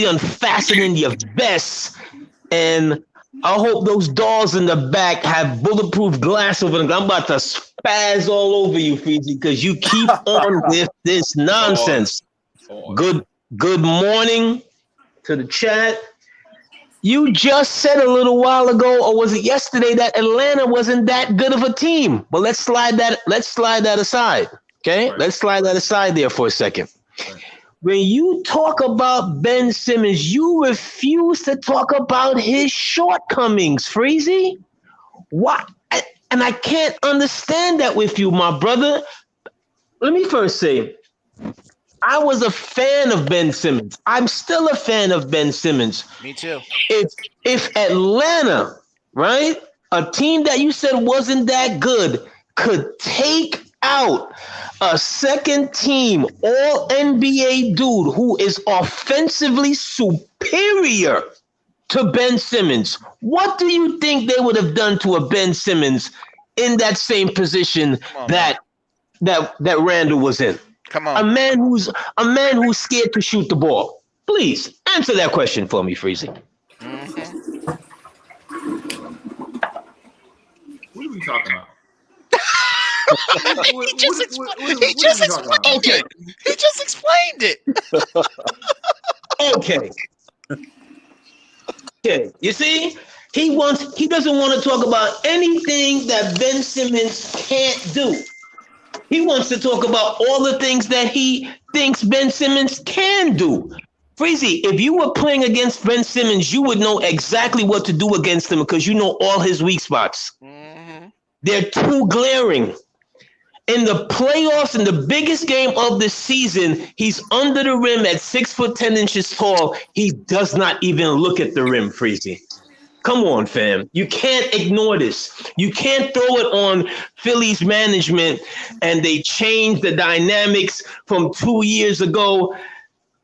done fasten in your vest, and I hope those doors in the back have bulletproof glass over them. I'm about to spaz all over you, Freezy, because you keep on with this nonsense. Good morning to the chat. You just said a little while ago, or was it yesterday, that Atlanta wasn't that good of a team. But let's slide that aside. Okay? Right. Let's slide that aside there for a second. Right. When you talk about Ben Simmons, you refuse to talk about his shortcomings, Freezy. What? And I can't understand that with you, my brother. Let me first say, I was a fan of Ben Simmons. I'm still a fan of Ben Simmons. Me too. If Atlanta, right, a team that you said wasn't that good, could take out a second team all NBA dude who is offensively superior to Ben Simmons, what do you think they would have done to a Ben Simmons in that same position that Randall was in? Come on. A man who's scared to shoot the ball. Please answer that question for me, Freezy. Mm-hmm. you talking about? He just explained it. He just explained it. Okay. Okay. You see, he doesn't want to talk about anything that Ben Simmons can't do. He wants to talk about all the things that he thinks Ben Simmons can do. Freezy, if you were playing against Ben Simmons, you would know exactly what to do against him because you know all his weak spots. Mm-hmm. They're too glaring. In the playoffs, in the biggest game of the season, he's under the rim at 6'10" tall. He does not even look at the rim, Freezy. Come on, fam. You can't ignore this. You can't throw it on Philly's management and they changed the dynamics from 2 years ago.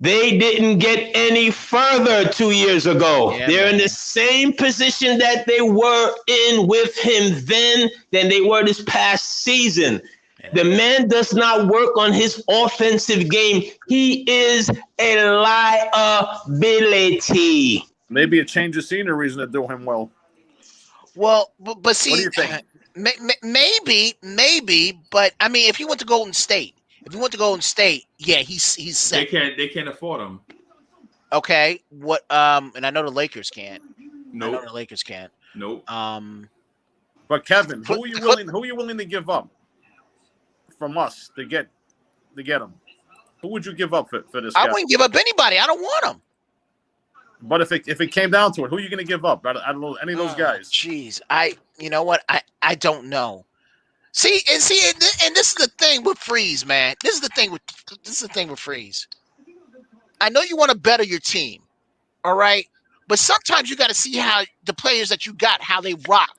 They didn't get any further 2 years ago. Yeah, they're in the same position that they were in with him then than they were this past season. The man does not work on his offensive game. He is a liability. Maybe a change of scenery isn't to do him well. Well, but see, what do you think? Maybe, but I mean, if he went to Golden State, yeah, he's set. They can't afford him. Okay, what? And I know the Lakers can't. Nope. I know the Lakers can't. Nope. But Kevin, who are you willing to give up from us to get him? Who would you give up for this guy? I wouldn't give up anybody. I don't want him. But if it came down to it, who are you going to give up? I don't know any of those guys. Jeez, you know what? I don't know. See, and this is the thing with Freeze, man. This is the thing with Freeze. I know you want to better your team, all right? But sometimes you got to see how the players that you got, how they rock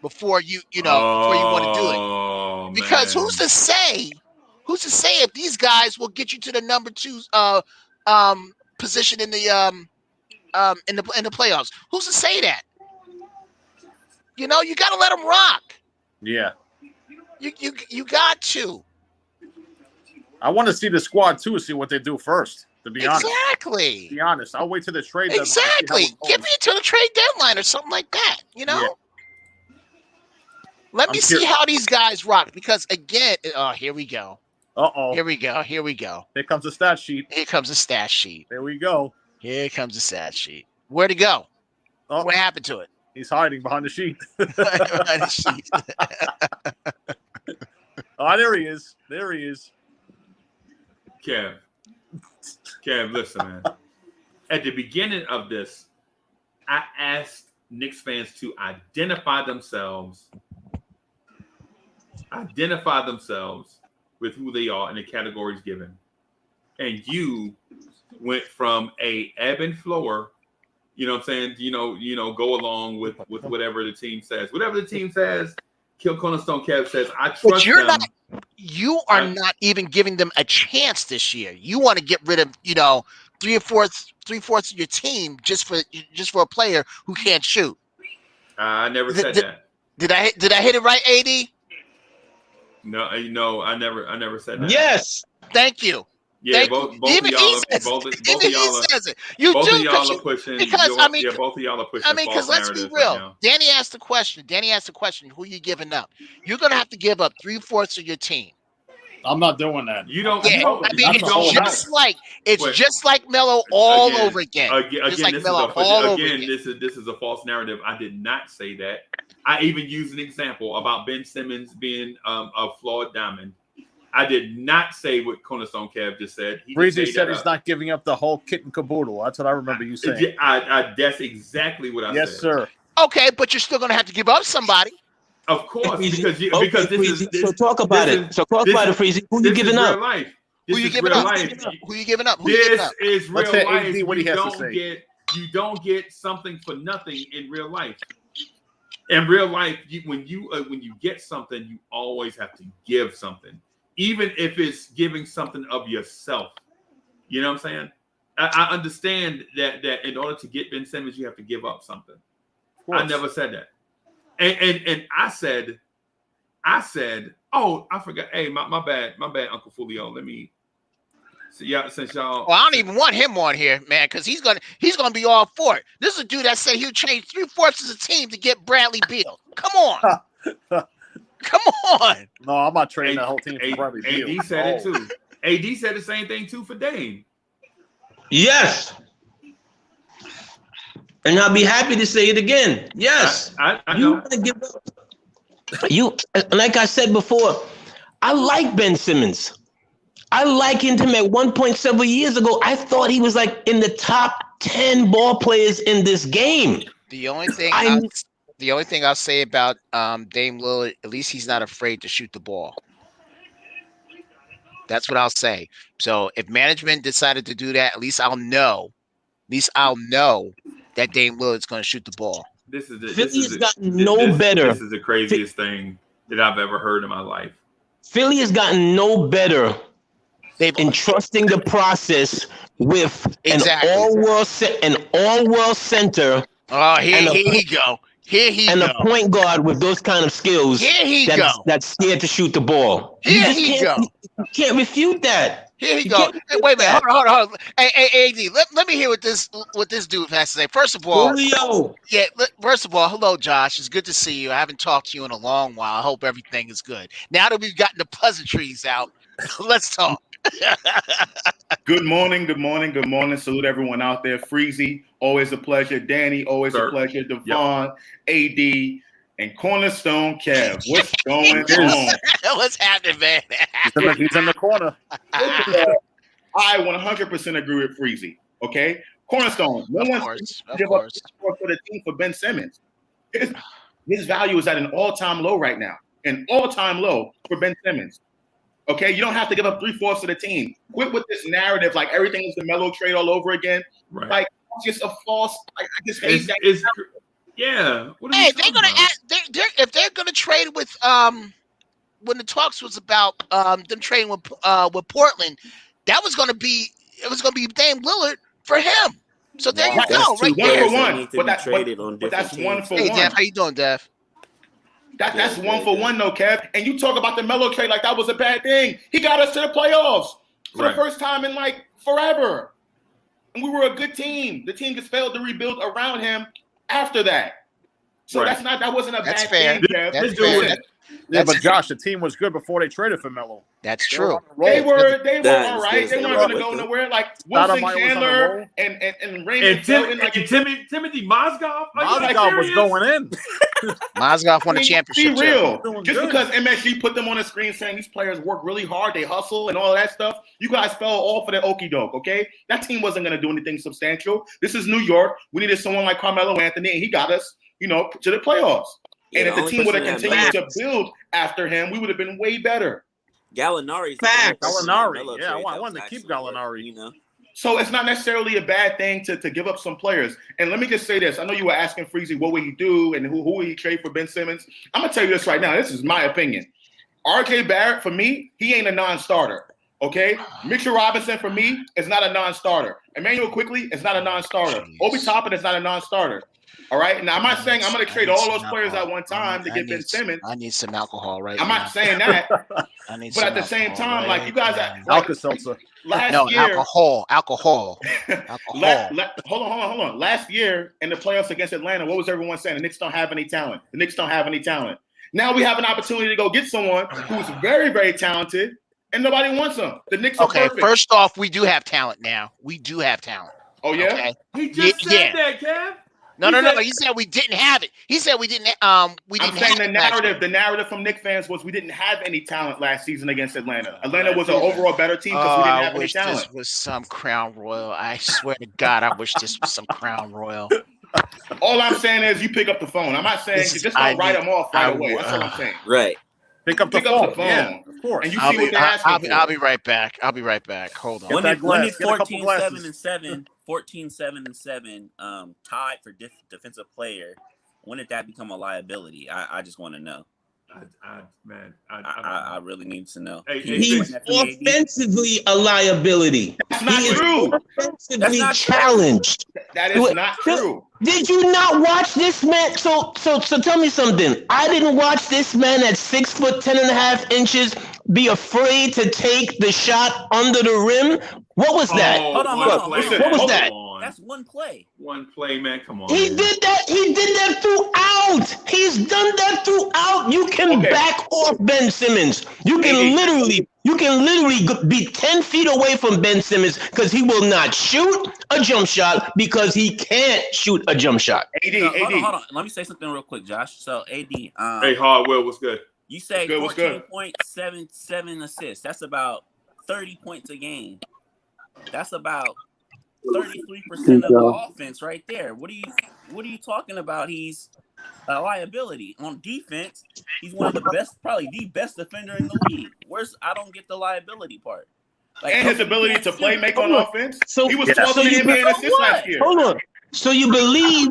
before you want to do it. Because man. who's to say if these guys will get you to the number 2 position in the playoffs? Who's to say that? You know, you got to let them rock. Yeah. You got to. I want to see the squad too, see what they do first. To be honest. Exactly. To be honest, I'll wait till the trade deadline. Exactly. Give me to the trade deadline or something like that. You know. Yeah. Let me see how these guys rock because again, here we go. Here we go. Here comes the stat sheet. Here comes the stat sheet. There we go. Here comes the stat sheet. Where'd it go? What happened to it? He's hiding behind the sheet. Behind the sheet. There he is. Kev, listen, man. At the beginning of this, I asked Knicks fans to identify themselves with who they are in the categories given. And you went from a ebb and flower, you know what I'm saying? Go along with whatever the team says. Whatever the team says, Kill Cornerstone Kev says, I trust them. You are not even giving them a chance this year. You want to get rid of, three-fourths of your team just for a player who can't shoot. I never said that. Did I hit it right, AD? No, I never said that. Yes. Thank you. Yeah, both of y'all says it. You both do of y'all are pushing. Both of y'all are pushing. Because let's be real. Right, Danny asked the question. Who you giving up? You're gonna have to give up 3/4 of your team. I'm not doing that. You don't. Yeah, it's just like Melo all over again. This is a false narrative. I did not say that. I even used an example about Ben Simmons being a flawed diamond. I did not say what Cornerstone Kev just said. Breezy said he's not giving up the whole kit and caboodle. That's what I remember you saying. That's exactly what I said. Yes, sir. Okay, but you're still going to have to give up somebody. Of course, because this is. So talk about it. So talk about it, Freezy. Who you giving up? Who you giving up? Who you giving up? This is real life. What he has to say. You don't get something for nothing in real life. In real life, when you get something, you always have to give something. Even if it's giving something of yourself. You know what I'm saying? I understand that in order to get Ben Simmons, you have to give up something. I never said that. And I said, oh, I forgot. Hey, my bad, Uncle Fulio. Let me see since y'all. Well, I don't even want him on here, man, because he's gonna be all for it. This is a dude that said he'll change 3/4 of the team to get Bradley Beal. Come on. on. No, I'm not trading that whole team for Bradley Beal. AD said it too. AD said the same thing too for Dame. Yes. And I'll be happy to say it again. Yes. I You know. want to give up. You, like I said before, I like Ben Simmons. I likened him at one point several years ago. I thought he was like in the top 10 ball players in this game. The only thing I'll say about Dame Lillard, at least he's not afraid to shoot the ball. That's what I'll say. So if management decided to do that, at least I'll know that Dame Lillard's going to shoot the ball. Philly has gotten no better. This is the craziest thing that I've ever heard in my life. Philly has gotten no better in trusting the process with an all-world center. Oh, here he go. A point guard with those kind of skills. That's scared to shoot the ball. You can't refute that. Here he go. Hey, wait a minute. Hold on. Hey, AD, let me hear what this dude has to say. First of all, Julio. Yeah. First of all, hello, Josh. It's good to see you. I haven't talked to you in a long while. I hope everything is good. Now that we've gotten the pleasantries out, let's talk. Good morning. Salute everyone out there. Freezy, always a pleasure. Danny, always a pleasure. Devon, AD, and Cornerstone Kev. What's going on? What's happening, man? He's in the corner. I 100% agree with Freezy. Okay, Cornerstone. No one's give up for the team for Ben Simmons. His value is at an all-time low right now. An all-time low for Ben Simmons. Okay, you don't have to give up 3/4 of the team. Quit with this narrative like everything is the Melo trade all over again. Right. Like it's just a false. I just hate that. Yeah. Hey, if they're gonna trade with when the talks was about them trading with Portland, it was gonna be Dame Lillard for him. So there you go, right there. 1 for 1. But that's 1 for 1. Hey, Dev, how you doing, Dev? That's 1 for 1, though, Kev. And you talk about the Melo trade like that was a bad thing. He got us to the playoffs for the first time in like forever. And we were a good team. The team just failed to rebuild around him after that. So that wasn't a bad thing, Kev. But Josh, the team was good before they traded for Melo. That's true. They were all right. They weren't going to go nowhere. Like Wilson Chandler and Raymond Felton. Timothy Mozgov. Mozgov was going in. Mozgov won the championship. Be real. Just because MSG put them on the screen saying these players work really hard, they hustle and all that stuff, you guys fell all for the okie doke, okay? That team wasn't going to do anything substantial. This is New York. We needed someone like Carmelo Anthony, and he got us, to the playoffs. And if the team would have continued to build after him, we would have been way better. Gallinari. Yeah, I wanted to keep Gallinari. So it's not necessarily a bad thing to give up some players. And let me just say this. I know you were asking Freezy, what would he do and who would he trade for Ben Simmons? I'm going to tell you this right now. This is my opinion. RJ Barrett, for me, he ain't a non-starter. Okay? Mitchell Robinson, for me, is not a non-starter. Emmanuel Quickley is not a non-starter. Obi Toppin is not a non-starter. All right. Now, I'm not saying I'm going to trade all those players at one time to get Ben Simmons. I need some alcohol now. I'm not saying that. But at the same time, like you guys, Alka-Seltzer. Alcohol. Hold on. Last year in the playoffs against Atlanta, what was everyone saying? The Knicks don't have any talent. Now we have an opportunity to go get someone who's very, very talented, and nobody wants them. The Knicks are perfect. First off, we do have talent now. Oh, yeah? Okay. He just said that, Kev. No. He said we didn't have it. He said we didn't. I'm saying the narrative from Knicks fans was we didn't have any talent last season against Atlanta. Atlanta was an overall better team because we didn't have any talent. This was some Crown Royal. I swear to God, I wish this was some Crown Royal. All I'm saying is you pick up the phone. I'm not saying you just don't write them off right away. That's what I'm saying. Right. Pick up the phone. Yeah, of course. And you see what they're asking for. I'll be right back. Hold on. When it's 14-7-7, 14-7-7, tied for defensive player, when did that become a liability? I just want to know. I really need to know. He's offensively a liability. That's not true. Offensively challenged. That is not true. Did you not watch this man? So tell me something. I didn't watch this man at 6 foot 10.5 be afraid to take the shot under the rim. What was that? Hold on. What was that? That's one play. One play, man. Come on. He man. did that. He did that throughout. He's done that throughout. You can back off Ben Simmons. You can literally be 10 feet away from Ben Simmons because he will not shoot a jump shot because he can't shoot a jump shot. Hold on. Let me say something real quick, Josh. So AD, hey, Hardwell, what's good? You say 14.77 assists. That's about 30 points a game. That's about 33% of the offense right there. What are you talking about? He's a liability on defense. He's one of the best, probably the best defender in the league. I don't get the liability part. Like, and his ability to make on offense. So he was 12th in the NBA in assists last year. Hold on. So you believe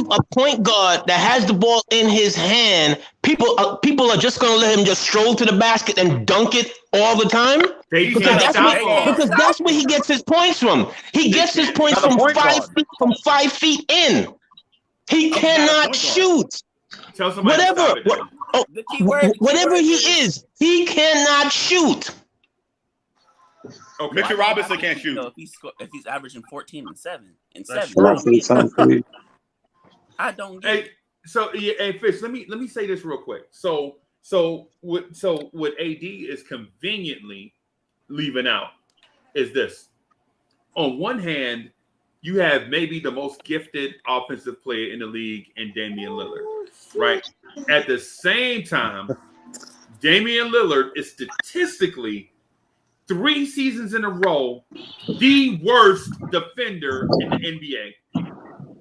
a point guard that has the ball in his hand, people are just going to let him just stroll to the basket and dunk it all the time? Because that's where he gets his points from. He gets his points from 5 feet in. He cannot shoot. Whatever he is, he cannot shoot. Okay. Mitchell Robinson can't shoot. If he's averaging 14 and 7 and I don't get it. So hey Fish, let me say this real quick. So what AD is conveniently leaving out is this. On one hand, you have maybe the most gifted offensive player in the league in Damian Lillard, right? At the same time, Damian Lillard is statistically 3 seasons in a row the worst defender in the NBA.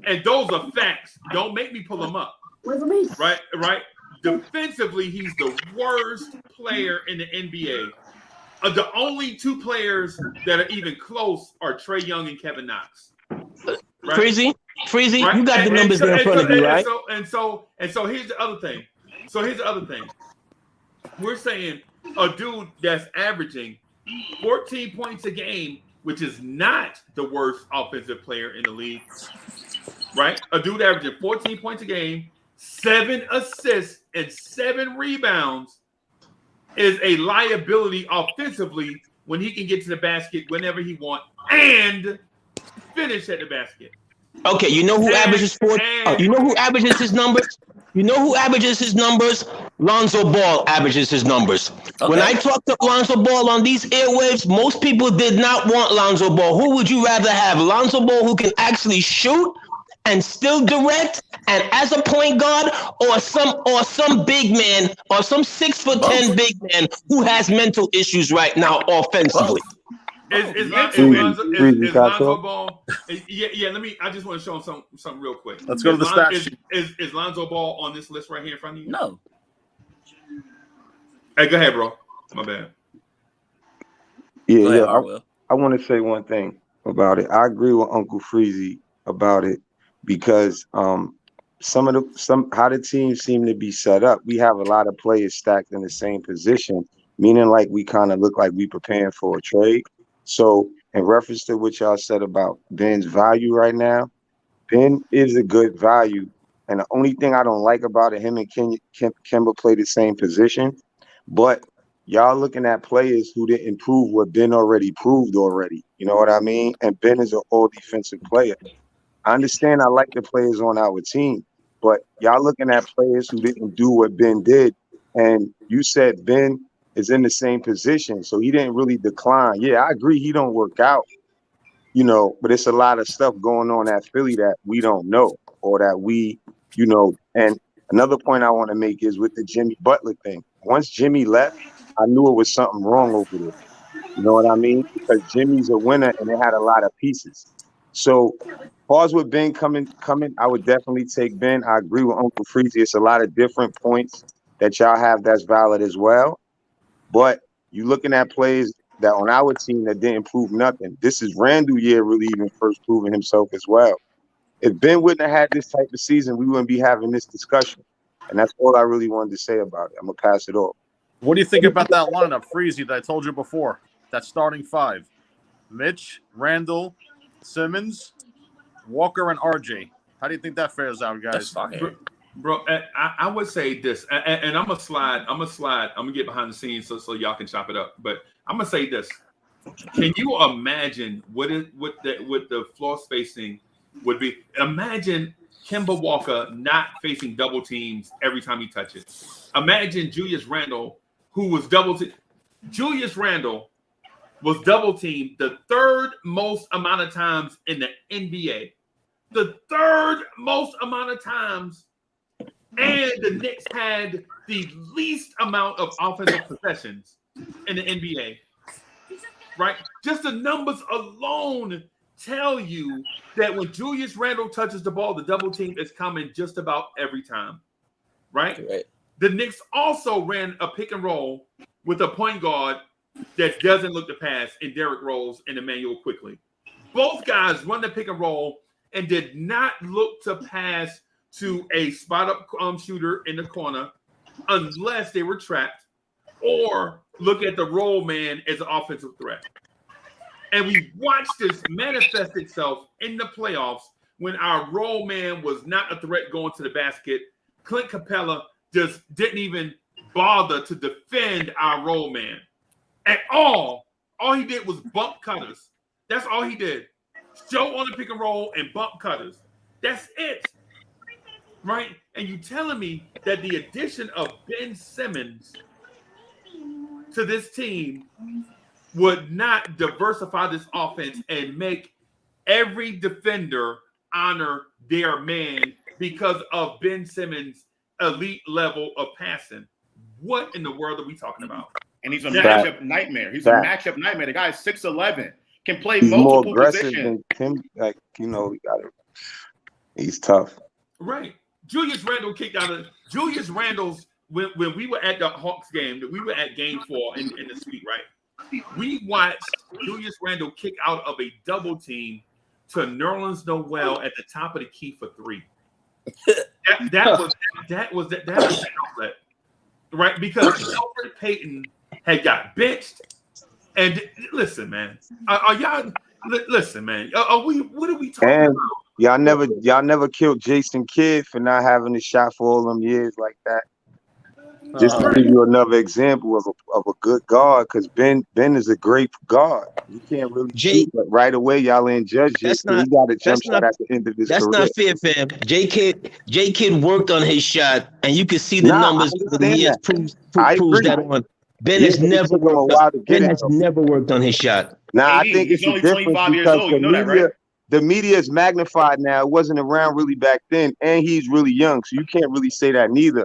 And those are facts. Don't make me pull them up. Right? Defensively, he's the worst player in the NBA. The only 2 players that are even close are Trae Young and Kevin Knox. Right? Freezy, right? You got the numbers there in front of you, right? And so here's the other thing. We're saying a dude that's averaging 14 points a game, which is not the worst offensive player in the league, right? A dude averaging 14 points a game, 7 assists, and 7 rebounds is a liability offensively when he can get to the basket whenever he wants and finish at the basket. Okay, you know who averages 4? You know who averages his numbers? Lonzo Ball averages his numbers. Okay. When I talked to Lonzo Ball on these airwaves, most people did not want Lonzo Ball. Who would you rather have? Lonzo Ball who can actually shoot and still direct and as a point guard, or some big man, or some 6'10" big man who has mental issues right now offensively? Is Lonzo Ball? Yeah. I just want to show him something real quick. Let's go to the stat sheet. Is Lonzo Ball on this list right here in front of you? No. Hey, go ahead, bro. My bad. I want to say one thing about it. I agree with Uncle Freezy about it because how the teams seem to be set up. We have a lot of players stacked in the same position, meaning like we kind of look like we preparing for a trade. So in reference to what y'all said about Ben's value right now, Ben is a good value. And the only thing I don't like about it, him and Kemba play the same position. But y'all looking at players who didn't prove what Ben already proved already. You know what I mean? And Ben is an all-defensive player. I understand I like the players on our team, but y'all looking at players who didn't do what Ben did. And you said Ben is in the same position, so he didn't really decline. Yeah, I agree he don't work out, but it's a lot of stuff going on at Philly that we don't know or that we, and another point I want to make is with the Jimmy Butler thing. Once Jimmy left, I knew it was something wrong over there. You know what I mean? Because Jimmy's a winner and it had a lot of pieces. So pause with Ben coming, I would definitely take Ben. I agree with Uncle Freezy. It's a lot of different points that y'all have that's valid as well. But you looking at players that on our team that didn't prove nothing. This is Randall year really even first proving himself as well. If Ben wouldn't have had this type of season, we wouldn't be having this discussion. And that's all I really wanted to say about it. I'm going to pass it off. What do you think about that lineup, Freezy, that I told you before? That starting 5. Mitch, Randall, Simmons, Walker, and RJ. How do you think that fares out, guys? Bro, I would say this, and I'm gonna slide. I'm gonna get behind the scenes so y'all can chop it up. But I'm gonna say this: Can you imagine what the floor spacing would be? Imagine Kemba Walker not facing double teams every time he touches. Imagine Julius Randle, who was Julius Randle was double teamed the third most amount of times in the NBA. The third most amount of times. And the Knicks had the least amount of offensive possessions in the NBA. Right? Just the numbers alone tell you that when Julius Randle touches the ball, the double team is coming just about every time. Right? The Knicks also ran a pick and roll with a point guard that doesn't look to pass in Derrick Rose and Emmanuel Quickly. Both guys run the pick and roll and did not look to pass to a spot-up shooter in the corner unless they were trapped or look at the roll man as an offensive threat. And we watched this manifest itself in the playoffs when our roll man was not a threat going to the basket. Clint Capella just didn't even bother to defend our roll man at all. All he did was bump cutters. That's all he did. Show on the pick and roll and bump cutters. That's it. Right? And you telling me that the addition of Ben Simmons to this team would not diversify this offense and make every defender honor their man because of Ben Simmons' elite level of passing. What in the world are we talking about? And he's a matchup nightmare. He's a matchup nightmare. The guy is 6'11", can play multiple more positions. Than him, like, he's tough. Right. Julius Randle's when we were at the Hawks game, we were at game 4 in the suite, right? We watched Julius Randle kick out of a double team to Nerlens Noel at the top of the key for 3. That was the outlet, right? Because Elfrid Payton had got benched. And listen, man, are y'all listen, man? What are we talking about? Y'all never killed Jason Kidd for not having a shot for all them years like that. Just to give you another example of a good guard, because Ben is a great guard. You can't really shoot, but right away y'all ain't judge it. He got a jump shot at the end of his career. That's not fair, fam. J Kidd worked on his shot, and you can see the numbers over the years proves that on. Ben has never worked on his shot. Nah, I think it's only 25 years old. You know that, right? The media is magnified now. It wasn't around really back then, and he's really young, so you can't really say that neither.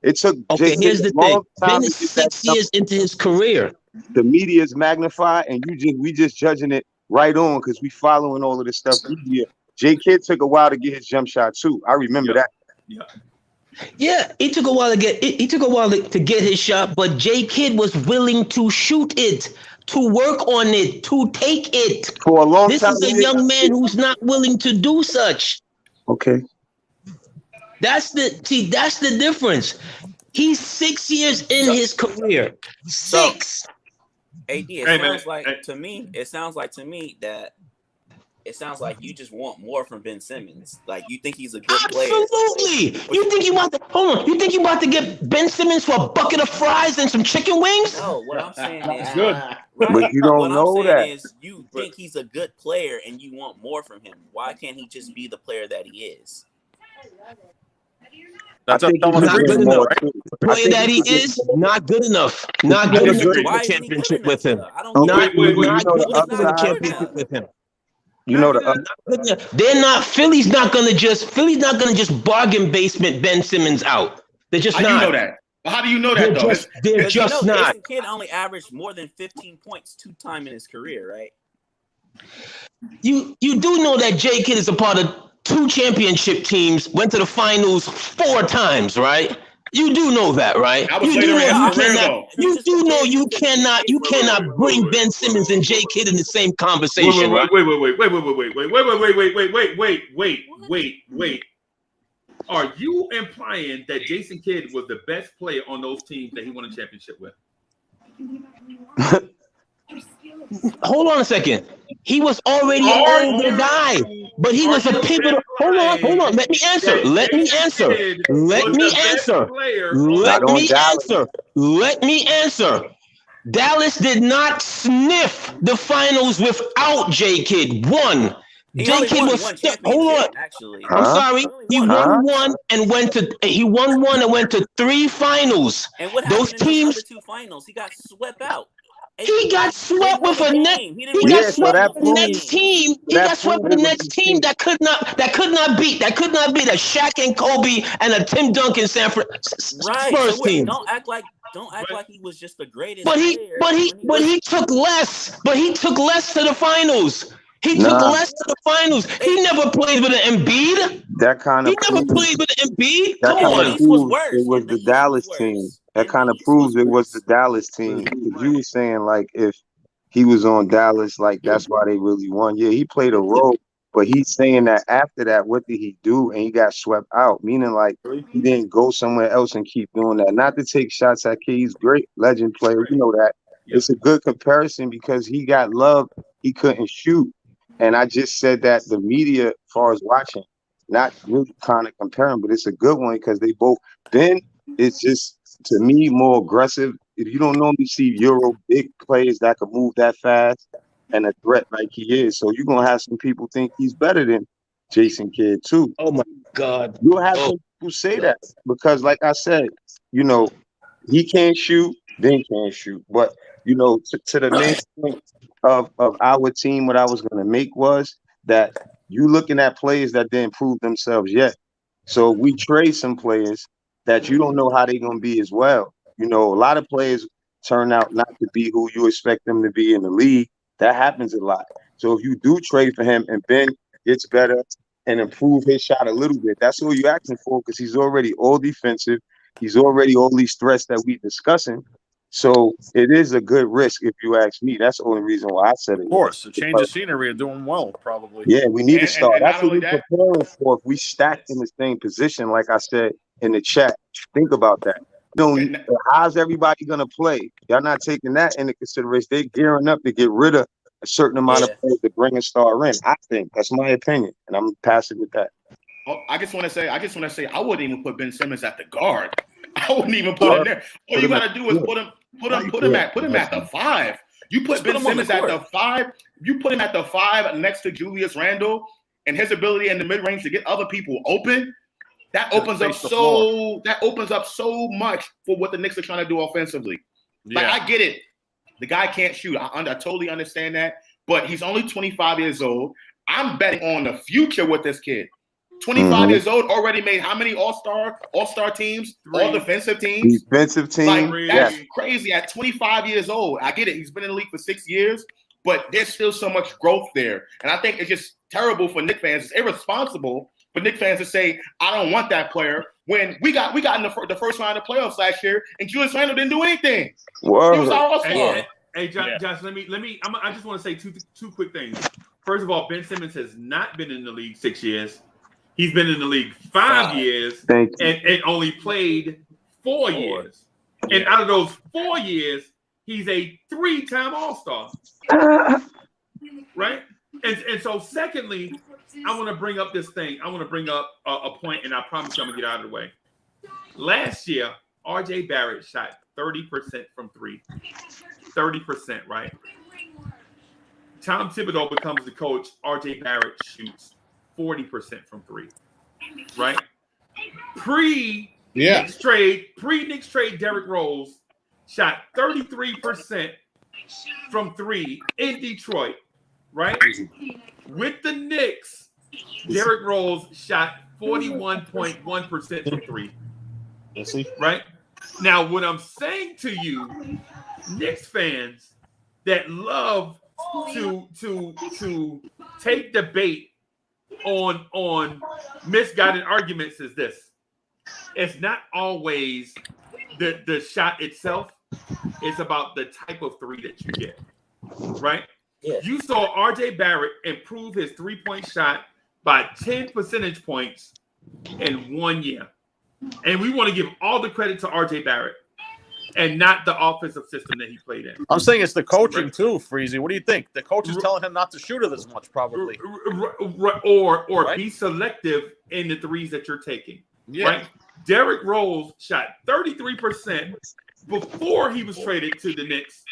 It took. Here's the thing. Ben is 6 years into his career. The media is magnified, and we just judging it right on because we following all of this stuff. J Kidd took a while to get his jump shot too. I remember that. Yeah, it took a while to get his shot, but J Kidd was willing to shoot it, to work on it, to take it. For a long time. This is a young man who's not willing to do such. Okay. That's the difference. He's 6 years in his career. 6. AD, it sounds like to me that it sounds like you just want more from Ben Simmons. Like, you think he's a good player. Absolutely. You think you about to get Ben Simmons for a bucket of fries and some chicken wings? No, what I'm saying is good. Right. But you don't know that. You think he's a good player and you want more from him. Why can't he just be the player that he is? That's not good enough. The player that he is, not good enough. Not good enough to win a championship with him. Not good enough to win a championship with him. You know they're not. Philly's not gonna just bargain basement Ben Simmons out. They're just not. How do you know that? How do you know that? They're just not. Jason Kidd only averaged more than 15 points 2 times in his career, right? You do know that J Kidd is a part of 2 championship teams, went to the finals 4 times, right? You do know that, right? You do know you cannot bring Ben Simmons and J Kidd in the same conversation. Wait. Are you implying that Jason Kidd was the best player on those teams that he won a championship with? Hold on a second. He was already an older guy, but he was a pivotal. Hold on. Let me answer. Dallas did not sniff the finals without J-Kidd. One. He only J-Kidd won was one stuck. Hold on. championship, actually. I'm sorry. He won one and went to 3 finals. And what Those happened in teams, those other 2 finals? He got swept out. he got swept with a next. He got Yeah, so swept that with the next proves- team. He that got swept with proves the it next was team the that could not beat a Shaq and Kobe and a Tim Duncan Right. Spurs So team. don't act like he was just the greatest But he player. took less. But he took less to the finals. He took Nah. less to the finals. He never played with an Embiid. That kind of He never played with an Embiid. That Come kind on. of proves it was the Dallas team. That kind of proves it was the Dallas team. Because you were saying like if he was on Dallas, like that's why they really won. Yeah, he played a role, but he's saying that after that, what did he do? And he got swept out, meaning like he didn't go somewhere else and keep doing that. Not to take shots at Kid, he's great, legend player. You know that. It's a good comparison because he got love, he couldn't shoot. And I just said that the media, as far as watching, not really kind of comparing, but it's a good one because they both. Ben is just, to me, more aggressive. If you don't normally see Euro big players that can move that fast and a threat like he is, so you're gonna have some people think he's better than Jason Kidd too. Oh my God! You'll have some people say that because, like I said, he can't shoot, Ben can't shoot. But to the main point of our team, what I was gonna make was that you looking at players that didn't prove themselves yet. So we trade some players that you don't know how they're gonna be as well. A lot of players turn out not to be who you expect them to be in the league. That happens a lot. So if you do trade for him and Ben gets better and improve his shot a little bit, that's all you're asking for because he's already all defensive. He's already all these threats that we're discussing. So it is a good risk if you ask me. That's the only reason why I said it. Of course, a change of scenery and doing well, probably. Yeah, we need to start. And That's what we're preparing for. If we stacked in the same position, like I said in the chat, think about that. How's everybody gonna play? Y'all not taking that into consideration. They're gearing up to get rid of a certain amount of players to bring a star in. I think that's my opinion, and I'm passing with that. Oh, I just want to say, I wouldn't even put Ben Simmons at the guard. I wouldn't even put him there. All you gotta do is put him at the 5. You put Ben Simmons at the 5. You put him at the 5 next to Julius Randle and his ability in the mid range to get other people open. That opens up so much for what the Knicks are trying to do offensively. Like I get it, the guy can't shoot. I totally understand that, but he's only 25 years old. I'm betting on the future with this kid. 25 years old, already made how many all-star teams? 3. All defensive teams? Defensive team. Like, that's crazy at 25 years old. I get it. He's been in the league for 6 years, but there's still so much growth there. And I think it's just terrible for Knicks fans. It's irresponsible for Knicks fans to say, I don't want that player, when we got in the first round of playoffs last year, and Julius Randle didn't do anything. Whoa. He was our all-star. Hey, Josh, I just want to say two quick things. First of all, Ben Simmons has not been in the league 6 years. He's been in the league 5 years and only played 4 years. And out of those 4 years, he's a 3-time All-Star. Right? And so secondly, I want to bring up this thing. I want to bring up a point, and I promise you I'm going to get out of the way. Last year, R.J. Barrett shot 30% from 3. 30%, right? Tom Thibodeau becomes the coach. R.J. Barrett shoots 40% from 3, right? Pre-Knicks trade, Derrick Rose shot 33% from 3 in Detroit, right? With the Knicks, Derrick Rose shot 41.1% from 3. Right? Now, what I'm saying to you, Knicks fans that love to take the bait on misguided arguments is this. It's not always the shot itself. It's about the type of 3 that you get, right? Yeah. You saw R.J. Barrett improve his 3-point shot by 10 percentage points in 1 year. And we want to give all the credit to R.J. Barrett and not the offensive system that he played in. I'm saying it's the coaching too, Freezy. What do you think? The coach is telling him not to shoot it as much, probably. Or right? Be selective in the 3s that you're taking. Yeah. Right? Derrick Rose shot 33% before he was traded to the Knicks,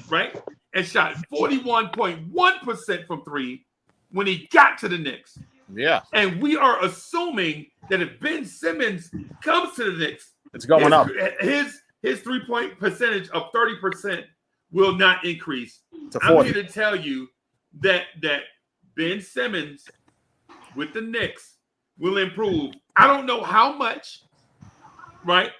right? And shot 41.1% from three when he got to the Knicks. Yeah. And we are assuming that if Ben Simmons comes to the Knicks, it's going up. His 3-point percentage of 30% will not increase. I'm here to tell you that Ben Simmons with the Knicks will improve. I don't know how much, right?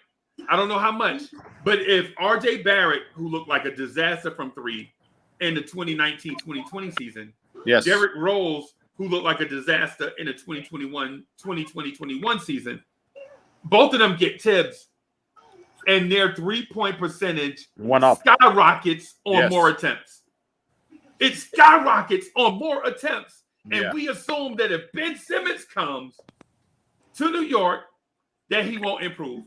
I don't know how much. But if RJ Barrett, who looked like a disaster from three in the 2019-2020 season, yes, Derrick Rose, who looked like a disaster in the 2020-21 season, both of them get Tibbs, and their 3-point percentage went up, skyrockets on more attempts. It skyrockets on more attempts. And we assume that if Ben Simmons comes to New York, that he won't improve.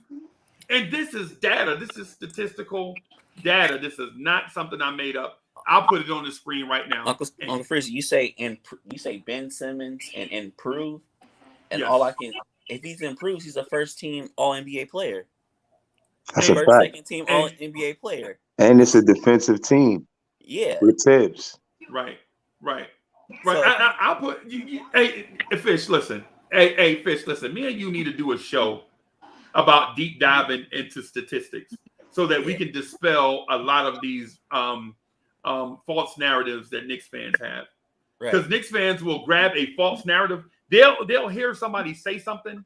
And this is data. This is statistical data. This is not something I made up. I'll put it on the screen right now. Uncle Frizzy, you say Ben Simmons and improve, and all I can, if he's improved, he's a first team All NBA player. That's a fact. Second team All NBA player. And it's a defensive team. Yeah. With Tibbs. Right. So, I'll put you. Hey, Fish, listen. Hey, Fish, listen. Me and you need to do a show about deep diving into statistics so that we can dispel a lot of these false narratives that Knicks fans have. Because Knicks fans will grab a false narrative. They'll hear somebody say something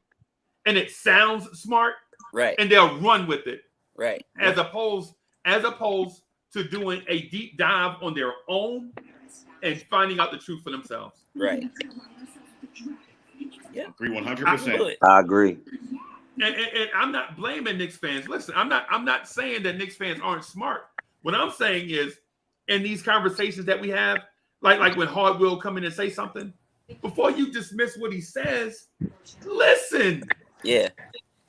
and it sounds smart, right? And they'll run with it, right? As opposed to doing a deep dive on their own and finding out the truth for themselves. Right. Yeah. Agree 100%. I agree. And I'm not blaming Knicks fans. Listen, I'm not saying that Knicks fans aren't smart. What I'm saying is, in these conversations that we have, like when Hard will come in and say something, before you dismiss what he says, listen. Yeah.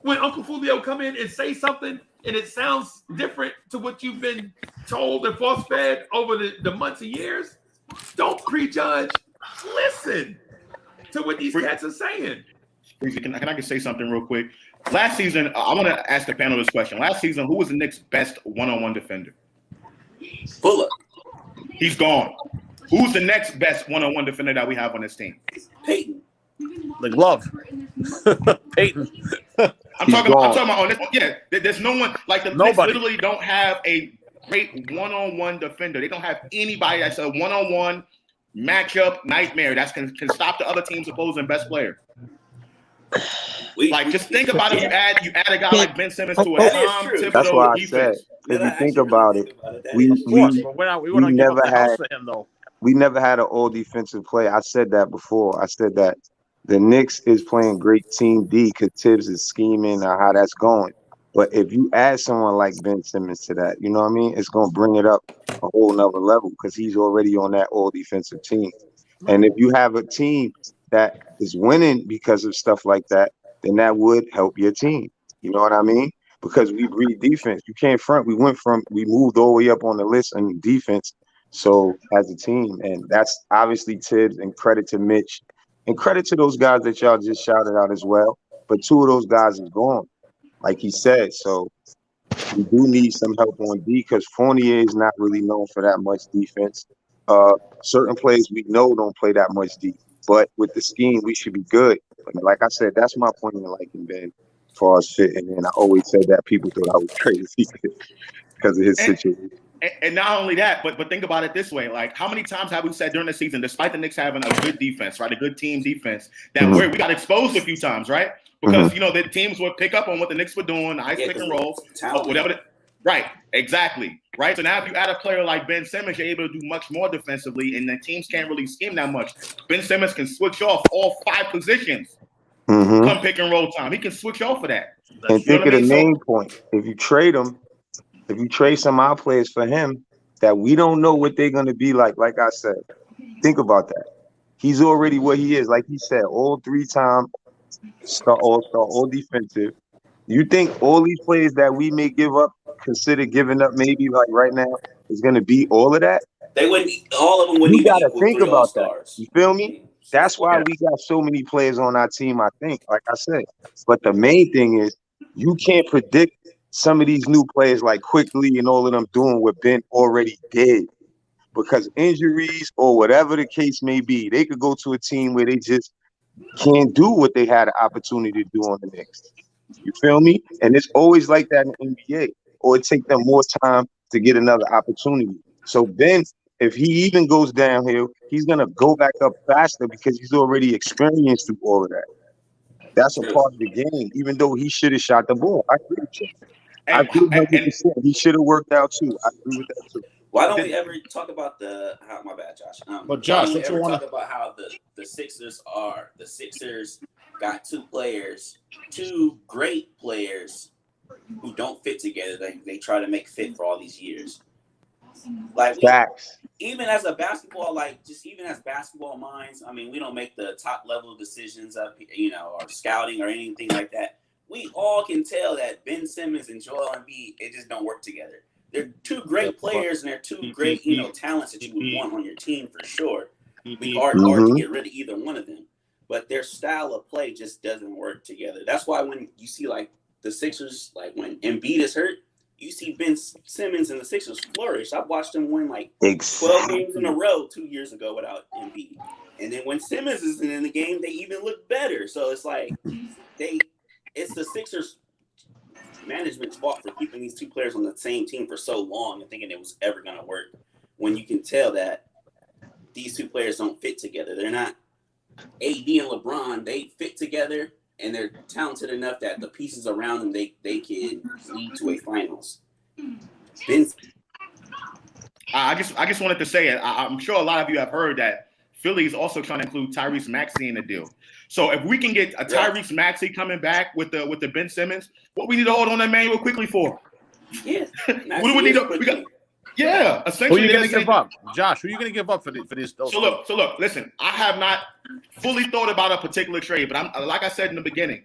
When Uncle Fulio come in and say something and it sounds different to what you've been told and force-fed over the months and years, don't prejudge. Listen to what these cats are saying. Can I just say something real quick? Last season, I want to ask the panel this question. Last season, who was the Knicks' best one-on-one defender? Fuller. He's gone. Who's the next best one-on-one defender that we have on this team? Peyton. The glove. Peyton. I'm talking about on this one. Yeah, there's no one like the Knicks literally don't have a great one-on-one defender. They don't have anybody that's a one-on-one matchup nightmare that can stop the other team's opposing best player. Just think about it. You add a guy like Ben Simmons to a Tom Thibodeau. That's why I said, if you think about it, we never had an all defensive play. I said that before. I said that the Knicks is playing great team D because Tibbs is scheming or how that's going. But if you add someone like Ben Simmons to that, you know what I mean? It's going to bring it up a whole nother level because he's already on that all defensive team. And if you have a team that is winning because of stuff like that, then that would help your team. You know what I mean? Because we read defense. You can't front. We moved all the way up on the list on defense. So as a team, and that's obviously Tibbs, and credit to Mitch and credit to those guys that y'all just shouted out as well. But two of those guys is gone, like he said. So we do need some help on D because Fournier is not really known for that much defense. Certain players we know don't play that much D. But with the scheme, we should be good. But like I said, that's my point in liking Ben as far as fit. And I always said that people thought I was crazy because of his situation. And not only that, but think about it this way. Like, how many times have we said during the season, despite the Knicks having a good defense, right, a good team defense, that we got exposed a few times, right? Because, the teams would pick up on what the Knicks were doing, the ice pick and roll, whatever. Right, exactly. Right. So now if you add a player like Ben Simmons, you're able to do much more defensively, and the teams can't really scheme that much. Ben Simmons can switch off all 5 positions come pick and roll time. He can switch off of that. And think of the main point. If you trade him, if you trade some of our players for him, that we don't know what they're going to be like I said, think about that. He's already what he is. Like he said, all 3-time star, all-star, all defensive. You think all these players that we may give up, consider giving up maybe like right now, is going to be all of that? They wouldn't. All of them wouldn't. You got to think about that. You feel me? That's why we got so many players on our team, I think, like I said. But the main thing is you can't predict some of these new players like Quickly and all of them doing what Ben already did. Because injuries or whatever the case may be, they could go to a team where they just can't do what they had an opportunity to do on the Knicks. You feel me? And it's always like that in the NBA. Or it take them more time to get another opportunity. So Ben, if he even goes downhill, he's gonna go back up faster because he's already experienced through all of that. That's a part of the game, even though he should have shot the ball. I agree with you. I agree 100%. He should have worked out too. I agree with that too. Why don't we ever talk about my bad, Josh. But Josh, why don't we what you ever talk about how the Sixers got two great players who don't fit together. They try to make fit for all these years. Like even as basketball minds, I mean, we don't make the top level decisions of or scouting or anything like that. We all can tell that Ben Simmons and Joel Embiid, it just don't work together. They're two great players and they're two great, talents that you would want on your team for sure. It'd be hard to get rid of either one of them. But their style of play just doesn't work together. That's why when you see like the Sixers, like when Embiid is hurt, you see Ben Simmons and the Sixers flourish. I've watched them win like 12 games in a row 2 years ago without Embiid. And then when Simmons isn't in the game, they even look better. So it's like it's the Sixers management's fault for keeping these two players on the same team for so long and thinking it was ever going to work when you can tell that these two players don't fit together. They're not AD and LeBron. They fit together and they're talented enough that the pieces around them, they can lead to a finals. I just wanted to say it. I'm sure a lot of you have heard that Philly is also trying to include Tyrese Maxey in the deal. So if we can get a Tyrese Maxey coming back with the Ben Simmons, what we need to hold on Emmanuel quickly for? Yeah. What do we need to? Essentially. Who are you going to give up, Josh? Who are you going to give up for these? So look. Listen, I have not fully thought about a particular trade, but I'm like I said in the beginning.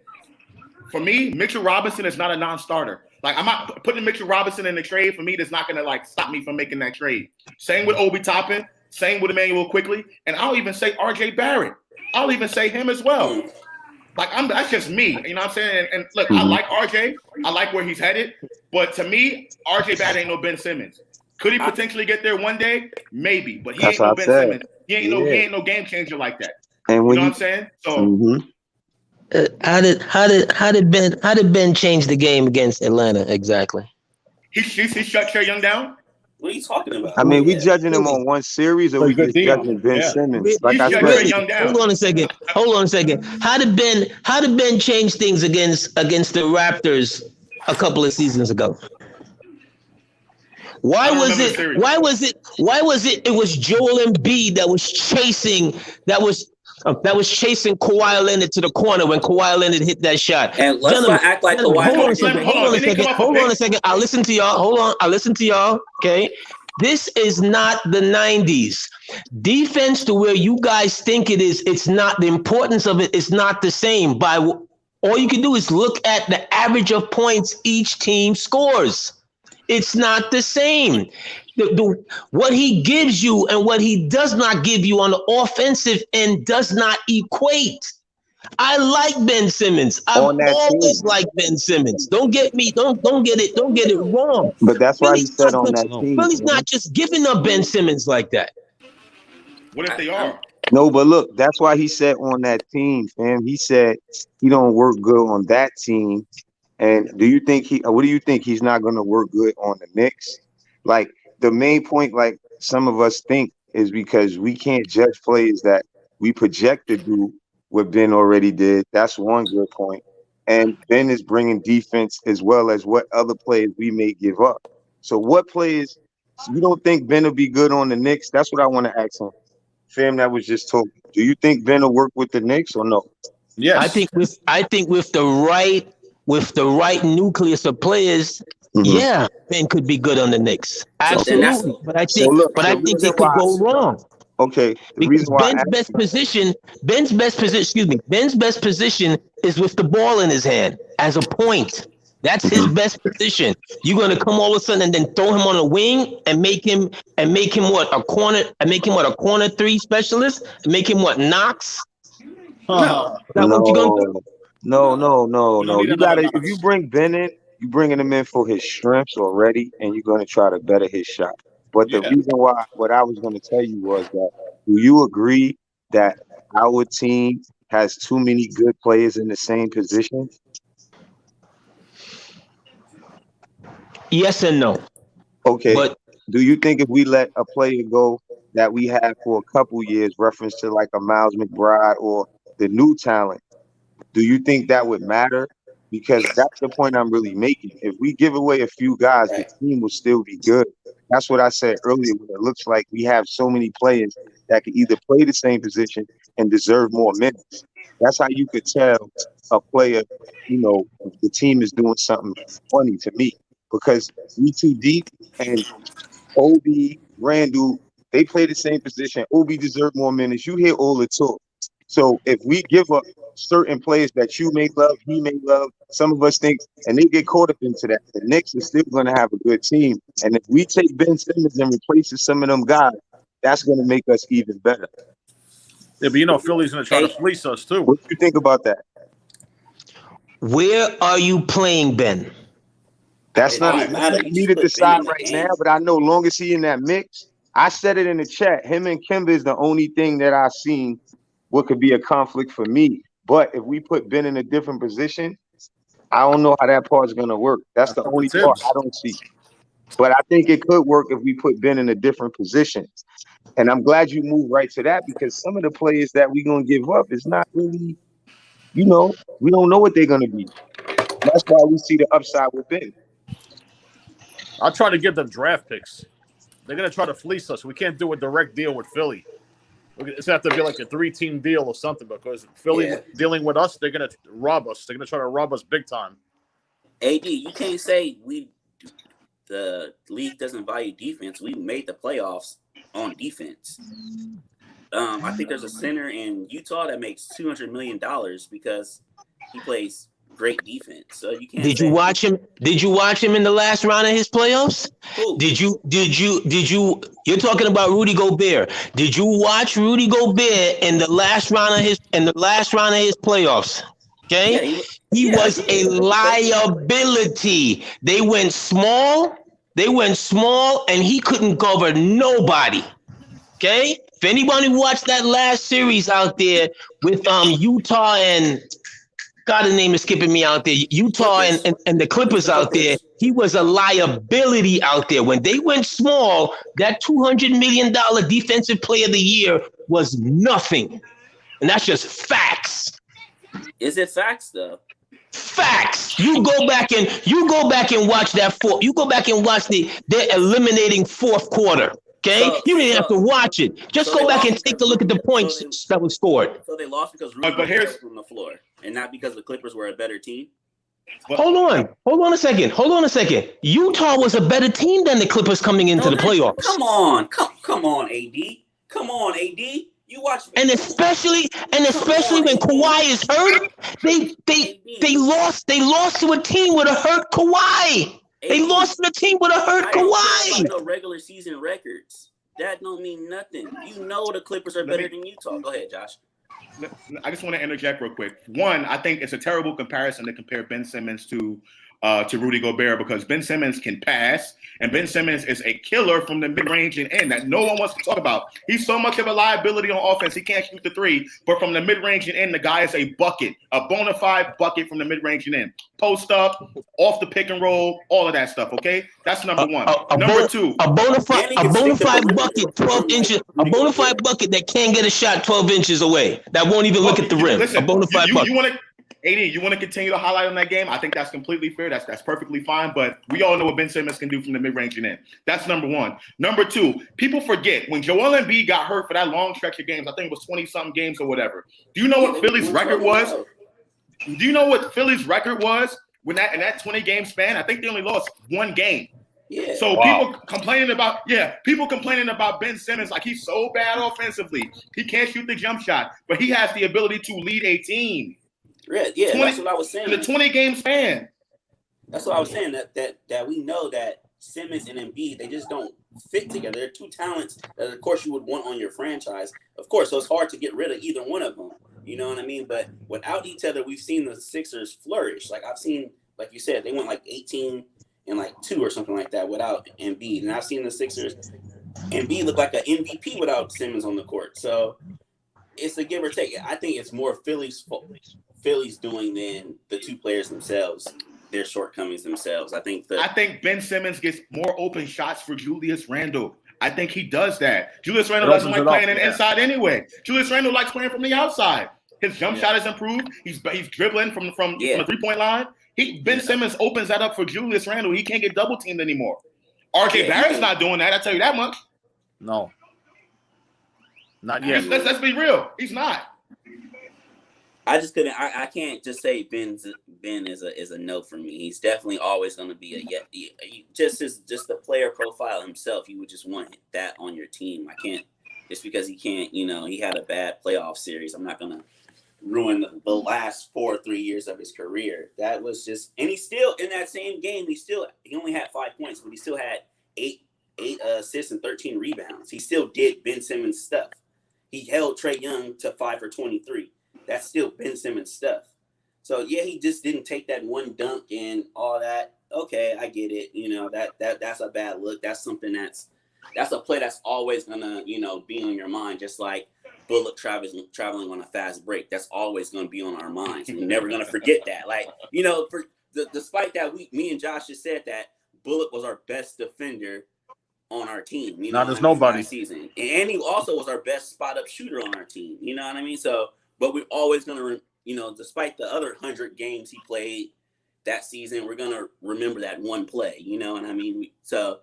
For me, Mitchell Robinson is not a non-starter. Like I'm not putting Mitchell Robinson in the trade. For me, that's not going to stop me from making that trade. Same with Obi Toppin. Same with Emmanuel Quickly, and I'll even say R.J. Barrett. I'll even say him as well. That's just me. You know what I'm saying? And look, I like R.J. I like where he's headed, but to me, R.J. Barrett ain't no Ben Simmons. Could he potentially get there one day? Maybe, but he ain't no Ben Simmons. He ain't no game changer like that. And you know what I'm saying? So. How did Ben change the game against Atlanta exactly? He shut Trae Young down. What are you talking about? I mean, we judging him on one series, or we just judging Ben Simmons? Like I said, hold on a second. How did Ben change things against the Raptors a couple of seasons ago? Why was it? It was Joel Embiid that was chasing Kawhi Leonard to the corner when Kawhi Leonard hit that shot. And let's not act like Kawhi. Hold on a second. I listen to y'all. Okay. This is not the 90s. Defense to where you guys think it is, it's not. The importance of it is not the same. All you can do is look at the average of points each team scores. It's not the same. What he gives you and what he does not give you on the offensive end does not equate. I like Ben Simmons. I've always liked Ben Simmons. Don't get it wrong. But that's why he said on that team. Philly's not just giving up Ben Simmons like that. What if they are? No, but look, that's why he said on that team, fam. He said he don't work good on that team. And what do you think he's not going to work good on the Knicks? Like the main point, like some of us think, is because we can't judge players that we project to do what Ben already did. That's one good point. And Ben is bringing defense as well as what other players we may give up. So what players you don't think Ben will be good on the Knicks? That's what I want to ask him. Fam, that was just talking. Do you think Ben will work with the Knicks or no? Yes. I think with the right nucleus of players, yeah, Ben could be good on the Knicks. Absolutely. But I think it could go wrong. Okay. Because Ben's best position is with the ball in his hand as a point. That's his best position. You're gonna come all of a sudden and then throw him on a wing and make him what, a corner three specialist? And make him what, Knox? No. You gotta, if you bring Ben in, you're bringing him in for his strengths already, and you're going to try to better his shot. But the reason why, what I was going to tell you was that, do you agree that our team has too many good players in the same position? Yes and no. Okay. But do you think if we let a player go that we had for a couple years, reference to like a Miles McBride or the new talent, do you think that would matter? Because that's the point I'm really making. If we give away a few guys, the team will still be good. That's what I said earlier, when it looks like we have so many players that can either play the same position and deserve more minutes. That's how you could tell a player, if the team is doing something funny to me, because we too deep, and Obi, Randall, they play the same position. Obi deserve more minutes. You hear all the talk. So if we give up certain players that you may love, he may love, some of us think, and they get caught up into that, the Knicks are still going to have a good team. And if we take Ben Simmons and replace some of them guys, that's going to make us even better. Yeah, but Philly's going to try to fleece us too. What do you think about that? Where are you playing Ben? That's not me to decide right now, but I know long as he in that mix, I said it in the chat, him and Kemba is the only thing that I've seen what could be a conflict for me. But if we put Ben in a different position, I don't know how that part's going to work. That's the only part I don't see. But I think it could work if we put Ben in a different position. And I'm glad you moved right to that, because some of the players that we're going to give up is not really, we don't know what they're going to be. That's why we see the upside with Ben. I'll try to give them draft picks. They're going to try to fleece us. We can't do a direct deal with Philly. It's going to have to be like a 3-team deal or something, because Philly dealing with us, they're going to rob us. They're going to try to rob us big time. AD, you can't say the league doesn't value defense. We made the playoffs on defense. I think there's a center in Utah that makes $200 million because he plays great defense. So you can't. Did you watch him? Did you watch him in the last round of his playoffs? Who? Did you? You're talking about Rudy Gobert. Did you watch Rudy Gobert in the last round of his playoffs? Okay, Yeah, he was a liability. They went small, and he couldn't cover nobody. Okay, if anybody watched that last series out there with Utah and God, the name is skipping me out there. Utah and the Clippers out there. He was a liability out there. When they went small, that $200 million defensive player of the year was nothing. And that's just facts. Is it facts though? Facts. You go back and watch that you go back and watch they're eliminating fourth quarter. Okay, you didn't have to watch it. Just go back and take a look at the points that was scored. So they lost because Rudy was from the floor, and not because the Clippers were a better team. Hold on a second. Utah was a better team than the Clippers coming into the playoffs. Come on, AD. Come on, AD. You watch, and especially when Kawhi is hurt, they lost to a team with a hurt Kawhi. They lost to a team with a hurt Kawhi. No regular season records. That don't mean nothing. You know the Clippers are better than Utah. Go ahead, Josh. I just want to interject real quick. One, I think it's a terrible comparison to compare Ben Simmons to Rudy Gobert, because Ben Simmons can pass, and Ben Simmons is a killer from the mid-range and in that no one wants to talk about. He's so much of a liability on offense. He can't shoot the three, but from the mid-range and in, the guy is a bucket, a bona fide bucket from the mid-range and in. Post up, off the pick and roll, all of that stuff, okay? That's number one. Number two. A bona fide bucket 12 inches, a bona fide bucket that can't get a shot 12 inches away, that won't even look at the rim. Listen, a bona fide bucket. AD, you want to continue to highlight on that game? I think that's completely fair. That's perfectly fine. But we all know what Ben Simmons can do from the mid-range and in. That's number one. Number two, people forget when Joel Embiid got hurt for that long stretch of games, I think it was 20-something games or whatever. Do you know what Philly's record was? Do you know what Philly's record was when in that 20-game span? I think they only lost one game. Yeah. So people complaining about Ben Simmons like he's so bad offensively. He can't shoot the jump shot, but he has the ability to lead a team. Yeah, that's what I was saying. In the 20-game span. That's what I was saying, that we know that Simmons and Embiid, they just don't fit together. They're two talents that, of course, you would want on your franchise. Of course, so it's hard to get rid of either one of them. You know what I mean? But without each other, we've seen the Sixers flourish. Like, I've seen like you said, they went like 18 and like 2 or something like that without Embiid. And I've seen the Sixers, Embiid look like an MVP without Simmons on the court. So it's a give or take. I think it's more Philly's doing than the two players themselves, their shortcomings themselves. I think Ben Simmons gets more open shots for Julius Randle. I think he does that. Julius Randle doesn't like playing inside anyway. Julius Randle likes playing from the outside. His jump shot is improved. He's dribbling from the 3-point line. Ben Simmons opens that up for Julius Randle. He can't get double teamed anymore. RJ Barrett's not doing that. I tell you that much. No, not yet. Let's be real. He's not. I just couldn't. I can't just say Ben is a no for me. He's definitely always going to be a just the player profile himself. You would just want that on your team. I can't just because he can't. He had a bad playoff series. I'm not going to ruin the last 4 or 3 years of his career. That was just, and he still in that same game. He only had 5 points, but he still had eight assists and 13 rebounds. He still did Ben Simmons stuff. He held Trae Young to 5 for 23. That's still Ben Simmons stuff. So yeah, he just didn't take that one dunk and all that. Okay, I get it. That's a bad look. That's something that's a play that's always gonna, be on your mind. Just like Bullock traveling on a fast break. That's always gonna be on our minds. We're never gonna forget that. Despite that, me and Josh just said that Bullock was our best defender on our team. There's nobody. Season, and he also was our best spot up shooter on our team. You know what I mean? So. But we're always going to, despite the other 100 games he played that season, we're going to remember that one play, you know what I mean? I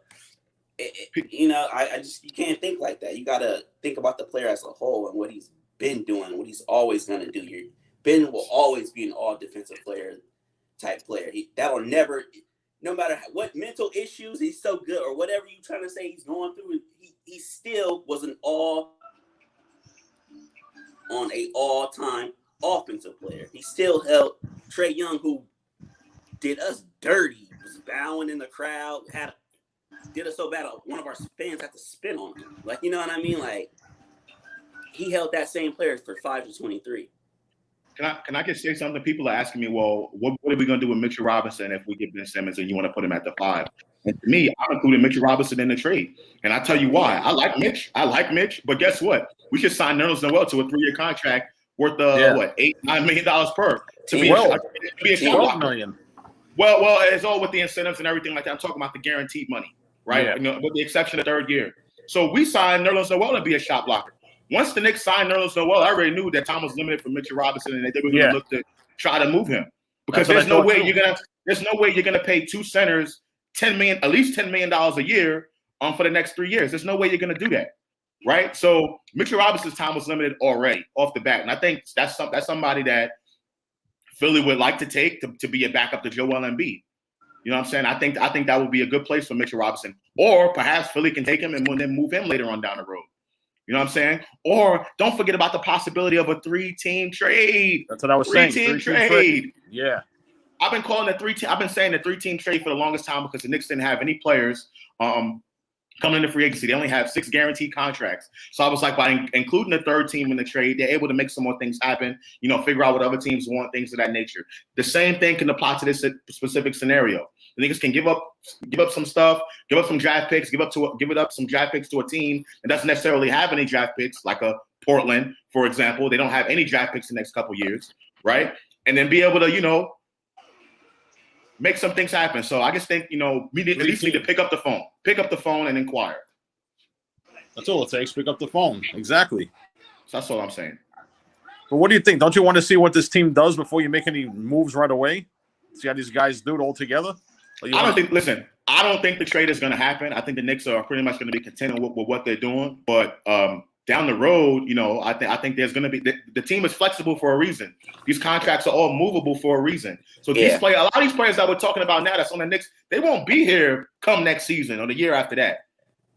just, you can't think like that. You got to think about the player as a whole and what he's been doing, what he's always going to do. Ben will always be an all defensive player type player. That'll never, no matter what mental issues he's so good or whatever you're trying to say he's going through, he still was an all-time offensive player. He still held Trae Young, who did us dirty, was bowing in the crowd, did us so bad one of our fans had to spit on him. You know what I mean? He held that same player for 5 to 23. Can I just say something? People are asking me, well, what are we going to do with Mitchell Robinson if we get Ben Simmons and you want to put him at the 5? And to me, I'm including Mitchell Robinson in the trade. And I tell you why. I like Mitch, but guess what? We should sign Nerlens Noel to a 3-year contract worth $8-9 million per to be a $12 million. Well, it's all with the incentives and everything like that. I'm talking about the guaranteed money, right? Yeah. With the exception of 3rd year. So we signed Nerlens Noel to be a shot blocker. Once the Knicks signed Nerlens Noel, I already knew that time was limited for Mitchell Robinson, and they were going to look to try to move him because there's no way you're gonna pay 2 centers at least $10 million a year for the next 3 years. There's no way you're going to do that, right? So Mitchell Robinson's time was limited already off the bat, and I think that's somebody that Philly would like to take to be a backup to Joel Embiid. You know what I'm saying? I think that would be a good place for Mitchell Robinson, or perhaps Philly can take him and then move him later on down the road. You know what I'm saying? Or don't forget about the possibility of a 3-team trade. That's what I was saying. 3-team trade. Yeah. I've been saying the 3-team trade for the longest time because the Knicks didn't have any players coming into free agency. They only have 6 guaranteed contracts. So I was like, by including the 3rd team in the trade, they're able to make some more things happen, figure out what other teams want, things of that nature. The same thing can apply to this specific scenario. The Knicks can give up some stuff, give up some draft picks, give up some draft picks to a team that doesn't necessarily have any draft picks, like a Portland, for example. They don't have any draft picks the next couple years, right? And then be able to, make some things happen. So I just think, we at least need to pick up the phone and inquire. That's all it takes. Pick up the phone. Exactly. So that's all I'm saying. But what do you think? Don't you want to see what this team does before you make any moves right away? See how these guys do it all together? I don't think the trade is going to happen. I think the Knicks are pretty much going to be content with what they're doing. But down the road, I think there's going to be the team is flexible for a reason. These contracts are all movable for a reason. So a lot of these players that we're talking about now that's on the Knicks, they won't be here come next season or the year after that.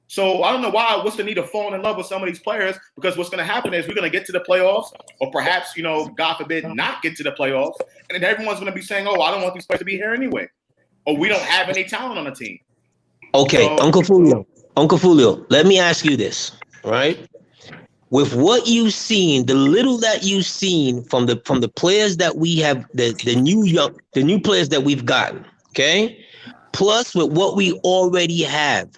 So I don't know what's the need of falling in love with some of these players, because what's going to happen is we're going to get to the playoffs, or perhaps, God forbid, not get to the playoffs. And then everyone's going to be saying, oh, I don't want these players to be here anyway. Or we don't have any talent on the team. Okay, so, Uncle Fulio, let me ask you this, right? with what you've seen, the little that you've seen from the players that we have, the new players that we've gotten, okay, plus with what we already have,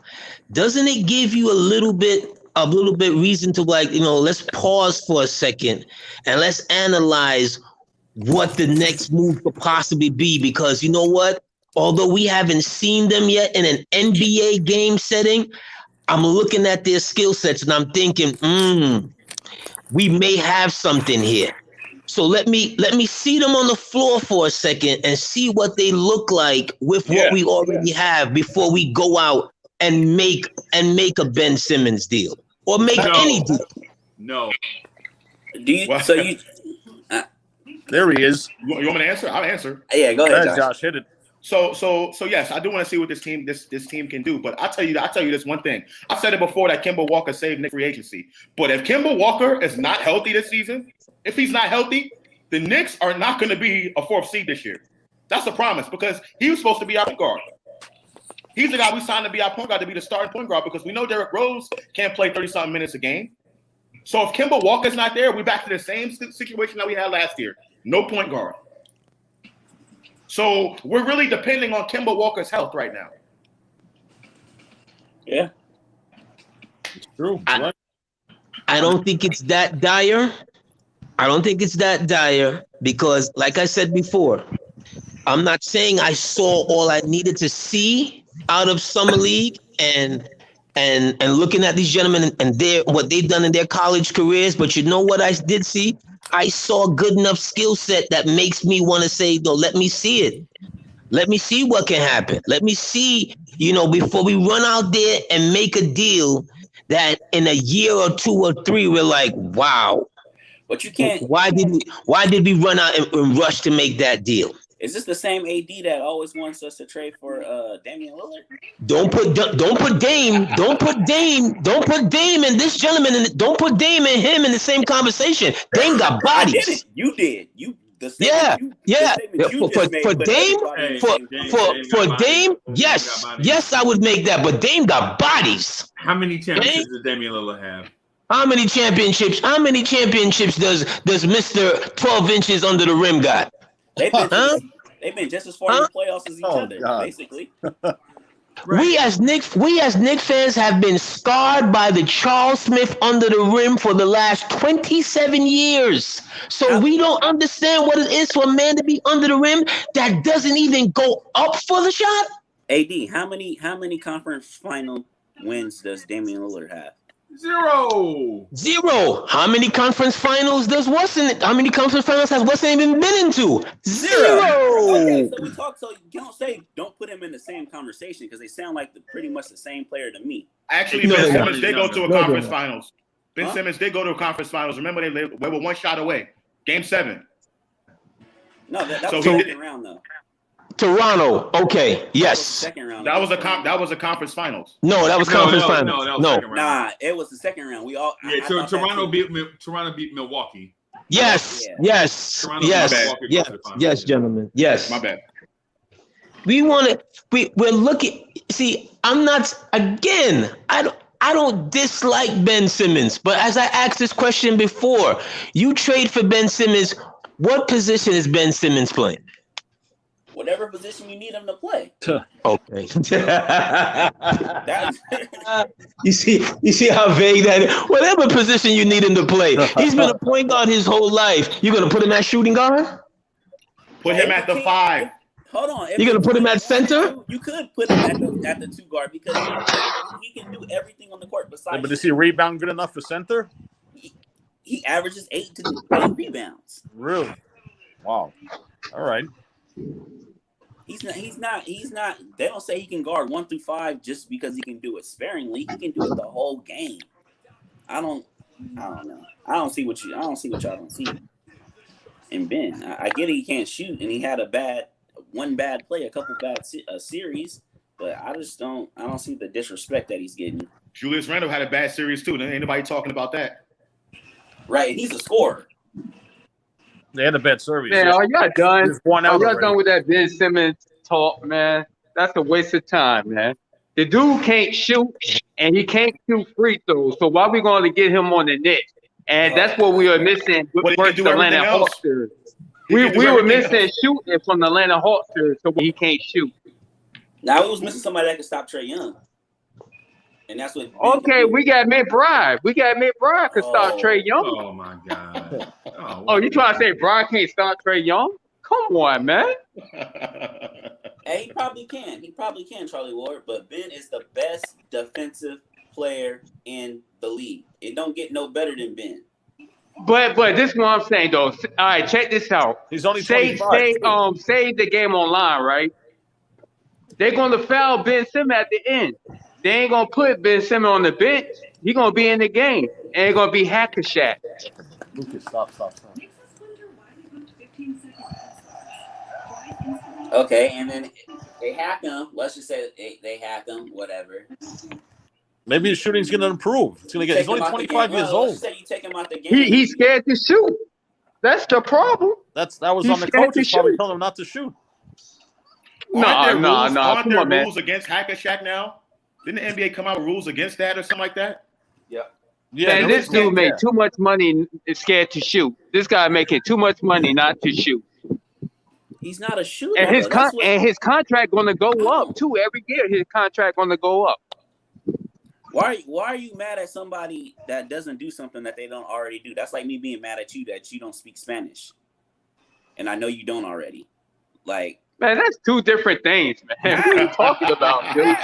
doesn't it give you a little bit reason to, like, let's pause for a second and let's analyze what the next move could possibly be? Because you know what? Although we haven't seen them yet in an NBA game setting, I'm looking at their skill sets and I'm thinking, we may have something here. So let me see them on the floor for a second and see what they look like with what we already have before we go out and make a Ben Simmons deal or make any deal. No. There he is. You want me to answer? I'll answer. Yeah, go ahead, Josh. Hit it. So yes, I do want to see what this team can do. But I'll tell you this one thing. I said it before that Kemba Walker saved Knicks free agency. But if Kemba Walker is not healthy this season, if he's not healthy, the Knicks are not going to be a 4th seed this year. That's a promise, because he was supposed to be our point guard. He's the guy we signed to be our point guard, to be the starting point guard, because we know Derrick Rose can't play 30-something minutes a game. So if Kemba Walker's not there, we're back to the same situation that we had last year. No point guard. So we're really depending on Kemba Walker's health right now. Yeah. It's true. I don't think it's that dire. Because, like I said before, I'm not saying I saw all I needed to see out of Summer League and looking at these gentlemen and what they've done in their college careers. But you know what I did see? I saw a good enough skill set that makes me want to say, no, let me see it. Let me see what can happen. Let me see, before we run out there and make a deal that in a year or 2 or 3, we're like, wow. But you can't. Why did we run out and rush to make that deal? Is this the same AD that always wants us to trade for Damian Lillard? Don't put Dame and this gentleman don't put Dame and him in the same conversation. Dame got bodies. You did. For Dame, yes, I would make that. But Dame got bodies. How many championships does Damian Lillard have? How many championships does Mr. 12 inches under the rim got? They've been just as far in the playoffs as each other, basically. Right. We as Knicks fans have been scarred by the Charles Smith under the rim for the last 27 years. So we don't understand what it is for a man to be under the rim that doesn't even go up for the shot. AD, how many conference final wins does Damian Lillard have? Zero. How many conference finals has Weston even been into? Zero. Okay, so you don't put him in the same conversation because they sound like pretty much the same player to me. Actually, Ben Simmons did go to a conference finals. Ben Simmons did go to a conference finals. Remember, they were 1 shot away. Game 7. No, that was the second round though. Toronto. Okay. Yes. Second round. That was a conference finals. No, that was conference finals. Nah, it was the second round. Toronto beat Milwaukee. Yes. Yes, gentlemen. Yes. My bad. We're looking. See, I'm not. Again, I don't dislike Ben Simmons, but as I asked this question before, you trade for Ben Simmons. What position is Ben Simmons playing? Whatever position you need him to play. Okay. You see how vague that is? Whatever position you need him to play. He's been a point guard his whole life. You're going to put him at shooting guard? Put him at the 5. Hold on. You're going to put him at center? You could put him at the 2 guard because he can do everything on the court besides. But is he rebound good enough for center? He averages 8 to 8 rebounds. Really? Wow. All right. He's not. They don't say he can guard 1 through 5 just because he can do it sparingly. He can do it the whole game. I don't know. I don't see what y'all don't see. And Ben, I get it. He can't shoot, and he had one bad play, a couple bad series, but I don't see the disrespect that he's getting. Julius Randle had a bad series too. Ain't anybody talking about that? Right, and he's a scorer. They had a bad service. Man, are y'all done? Are y'all done with that Ben Simmons talk, man? That's a waste of time, man. The dude can't shoot, and he can't shoot free throws. So why are we going to get him on the Knicks? And that's what we were missing versus the Atlanta Hawks. We were missing shooting from the Atlanta Hawks, so he can't shoot. Now we was missing somebody that could stop Trae Young. And that's what. Okay, we got McBride. We got McBride could stop Trae Young. Oh my God. You trying to say Bride can't stop Trae Young? Come on, man. Hey, he probably can. He probably can, Charlie Ward. But Ben is the best defensive player in the league. It don't get no better than Ben. But this is what I'm saying though. All right, check this out. He's only say 25. Say the game online, right? They're gonna foul Ben Simmons at the end. They ain't gonna put Ben Simmons on the bench. He's gonna be in the game. And it's gonna be Cashapp. Lucas, stop. Okay, and then they hack him. Let's just say they hack him, whatever. Maybe his shooting's gonna improve. He's only 25 years old. Let's say you take him out the game. He's scared to shoot. That's the problem. That was on the coaches probably telling him not to shoot. No. Aren't there rules against Hack-a-Shaq now? Didn't the NBA come out with rules against that or something like that? Yeah. Man, this dude made too much money. Is scared to shoot. This guy making too much money not to shoot. He's not a shooter. And his contract going to go up too every year. His contract going to go up. Why are you mad at somebody that doesn't do something that they don't already do? That's like me being mad at you that you don't speak Spanish, and I know you don't already. Like, man, that's two different things, man. What are you talking about, dude?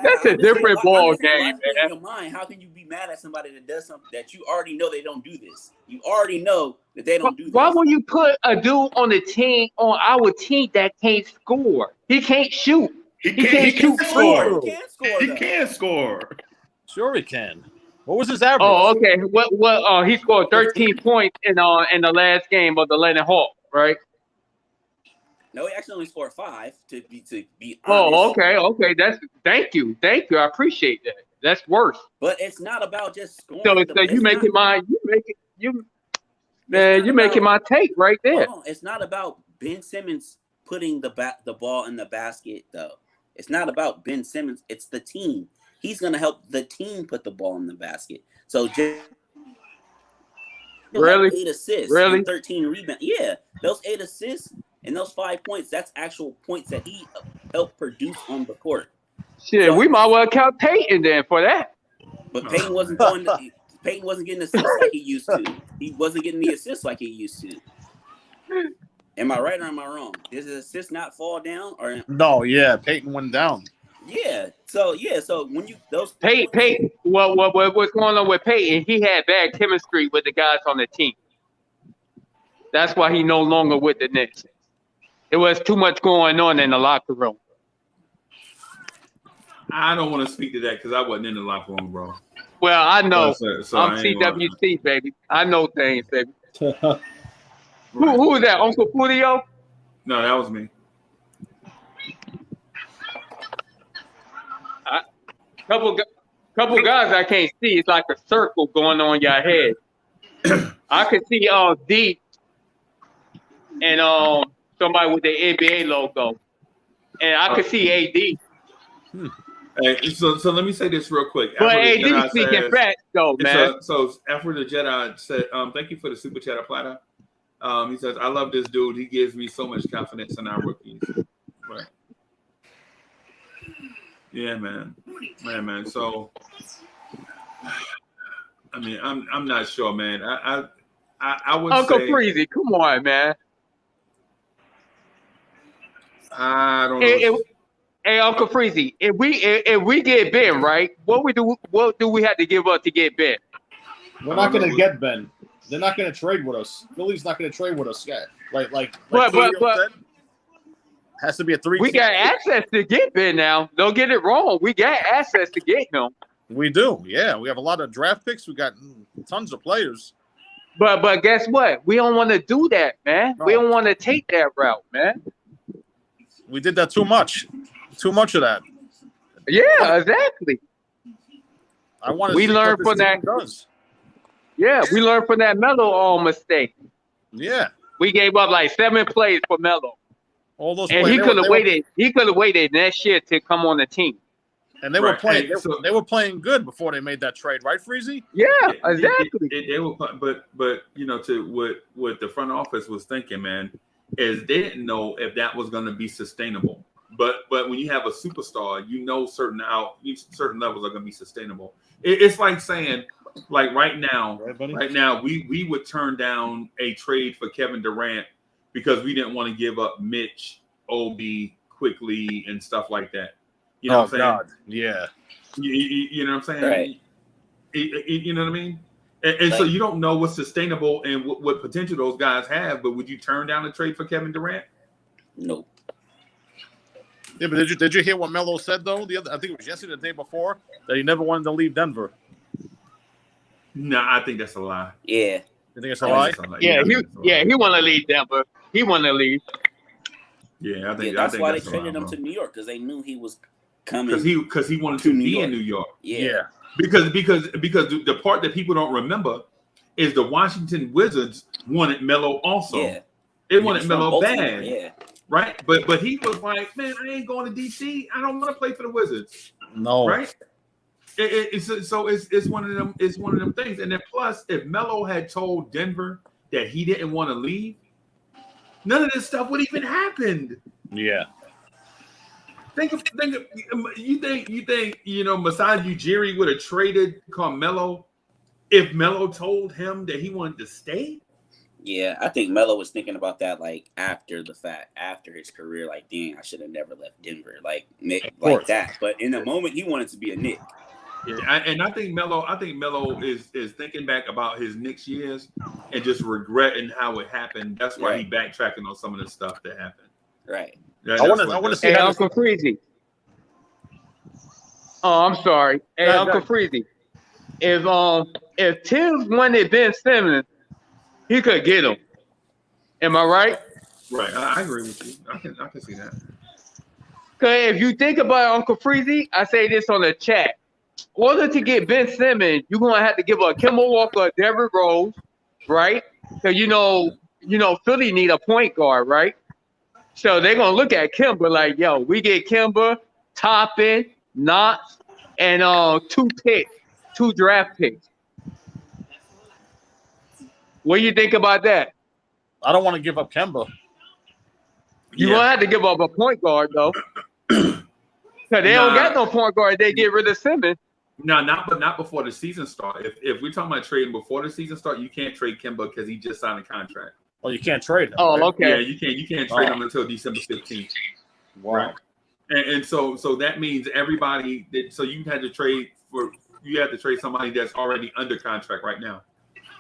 That's a different ball game, man. Your mind. How can you be mad at somebody that does something that you already know they don't do this? You already know that they don't do this. Why would you put a dude on the team, on our team, that can't score? He can't shoot. He can score. He can score. Sure he can. What was his average? Oh, okay. What? He scored 13 points in the last game of the Atlanta Hawks, right? No, he actually only scored 5 to be honest. Oh, okay. Thank you. I appreciate that. That's worse. But it's not about just scoring. So you making my take right there. It's not about Ben Simmons putting the ball in the basket though. It's not about Ben Simmons. It's the team. He's gonna help the team put the ball in the basket. So really, 8 assists, really, and 13 rebounds. Yeah, those 8 assists and those 5 points. That's actual points that he helped produce on the court. Shit, so, we might well count Peyton then for that. But Peyton wasn't Peyton wasn't getting assists like he used to. He wasn't getting the assists like he used to. Am I right or am I wrong? Does the assist not fall down or no? Yeah, Peyton went down. Yeah. So when you Peyton, what's going on with Peyton? He had bad chemistry with the guys on the team. That's why he no longer with the Knicks. It was too much going on in the locker room. I don't want to speak to that because I wasn't in the locker room, bro. Well, I know. So I'm CWC, baby. I know things, baby. Who was that? Uncle Fulio? No, that was me. Couple guys I can't see. It's like a circle going on your head. I can see D and somebody with the NBA logo, and I can see AD. Hey, so let me say this real quick. But AD speaking facts, though, man. So after the Jedi said, "Thank you for the super chat, Plata." He says, "I love this dude. He gives me so much confidence in our rookies." Right. Yeah, man. So, I mean, I'm not sure, man. I would Uncle say, Freezy, come on, man. I don't know. Hey, Uncle Freezy, if we get Ben, right, what do we have to give up to get Ben? We're not going to get Ben. They're not going to trade with us. Philly's not going to trade with us yet. Like but has to be a 3. We got access to get Ben now. Don't get it wrong. We got access to get him. We do. Yeah, we have a lot of draft picks. We got tons of players. But guess what? We don't want to do that, man. No. We don't want to take that route, man. We did that too much. Too much of that. Yeah, exactly. I want to. We learned from that. Yeah, we learned from that Melo mistake. Yeah, we gave up like 7 plays for Melo. All those, and he could have waited. He could have waited next year to come on the team. And they were playing. They were playing good before they made that trade, right, Freezy? Yeah, exactly. They were, but you know, to what the front office was thinking, man, is they didn't know if that was going to be sustainable. But when you have a superstar, you know certain levels are going to be sustainable. It's like saying, like right now, we would turn down a trade for Kevin Durant because we didn't want to give up Mitch, Obi, quickly and stuff like that. You know what I'm saying? God. Yeah. You know what I'm saying? Right. You know what I mean? And so you don't know what's sustainable and what potential those guys have, but would you turn down a trade for Kevin Durant? Nope. Yeah, but did you hear what Melo said though? I think it was yesterday, the day before, that he never wanted to leave Denver. No, I think that's a lie. Yeah. You think it's a lie? Yeah, he want to leave Denver. He want to leave. Yeah, I think that's why they that's traded him to New York, because they knew he was coming. Because he wanted to be in New York. Yeah. Because the part that people don't remember is the Washington Wizards wanted Melo also. Yeah. They wanted Melo bad. Yeah. Right? But he was like, man, I ain't going to DC. I don't want to play for the Wizards. No. Right? It's one of them. It's one of them things. And then plus, if Melo had told Denver that he didn't want to leave, none of this stuff would even happen. Yeah. You think Masai Ujiri would have traded Carmelo if Melo told him that he wanted to stay? Yeah, I think Melo was thinking about that like after the fact, after his career, like, dang, I should have never left Denver, like that. But in the moment, he wanted to be a Knick. Yeah, and I think Melo is thinking back about his Knicks years and just regretting how it happened. That's why he backtracking on some of the stuff that happened. Right. I want to say, hey, Uncle Freezy. Oh, I'm sorry. Hey, Uncle Freezy. If Tibbs wanted Ben Simmons, he could get him. Am I right? Right. I agree with you. I can see that. Because if you think about it, Uncle Freezy, I say this on the chat. In order to get Ben Simmons, you're gonna have to give a Kemba Walker, Derrick Rose, right? Because you know Philly need a point guard, right? So they're gonna look at Kemba like, yo, we get Kemba, Toppin, Knox, and 2 draft picks. What do you think about that? I don't want to give up Kemba. You're gonna have to give up a point guard though. Because they don't got no point guard, they get rid of Simmons. No, not before the season start. If we're talking about trading before the season start, you can't trade Kemba because he just signed a contract. Well, you can't trade him. Oh, right? Okay. Yeah, you can't trade him until December 15th. Wow. Right. And so that means everybody you had to trade somebody that's already under contract right now.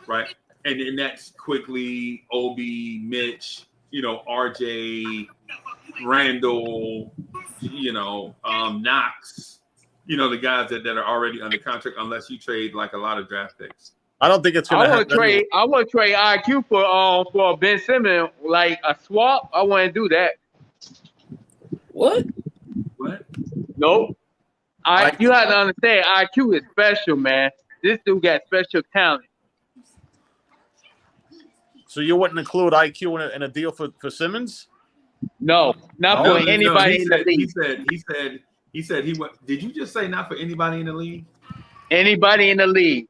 Right. And then that's quickly Obi, Mitch, RJ, Randall, Knox, the guys that are already under contract, unless you trade like a lot of draft picks. I don't think it's gonna happen. I want to trade IQ for Ben Simmons, like a swap. I want to do that. What? Nope. You have to understand, IQ is special, man. This dude got special talent. So you wouldn't include IQ in a deal for Simmons? No, not for anybody in the league. He said he went. Did you just say not for anybody in the league? Anybody in the league.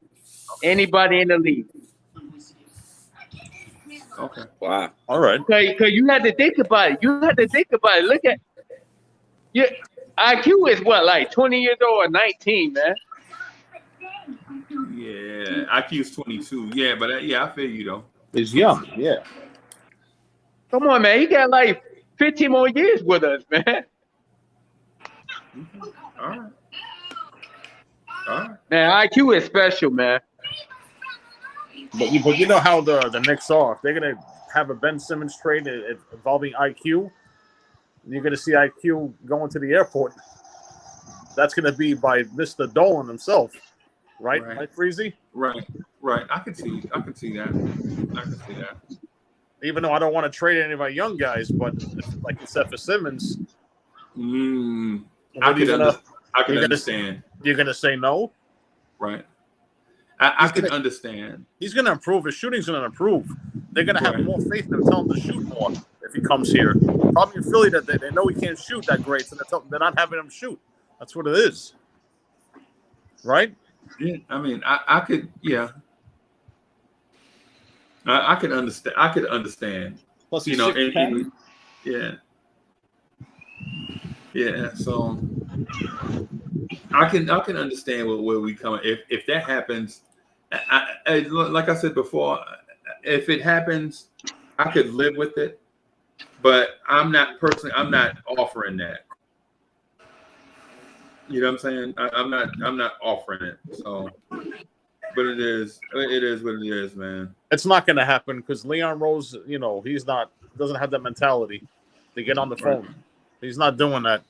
Anybody in the league. Okay. Wow. All right. Because you had to think about it. Look at IQ is what, like 20 years old or 19, man. Yeah, IQ is 22. Yeah, but I feel you though. He's young. Yeah. Come on, man. He got like 15 more years with us, man. All right. Man, IQ is special, man. But you know how the Knicks are. If they're gonna have a Ben Simmons trade involving IQ, you're gonna see IQ going to the airport. That's gonna be by Mr. Dolan himself, right? Right, Freezy? Right. I can see that. Even though I don't want to trade any of our young guys, but like you said for Simmons, I can understand. You're gonna say no, right? I can understand. He's gonna improve. His shooting's gonna improve. They're gonna have more faith in him, tell him to shoot more if he comes here. Probably in Philly that they know he can't shoot that great, so they're not having him shoot. That's what it is. right? Yeah, I mean, I could, yeah. I could understand. I could understand. Plus, you know, and yeah. So I can understand where we come. If that happens, like I said before, if it happens, I could live with it. But I'm not offering that. You know what I'm saying? I'm not offering it. So, but it is what it is, man. It's not going to happen because Leon Rose, you know, doesn't have that mentality to get on the phone. Right. He's not doing that.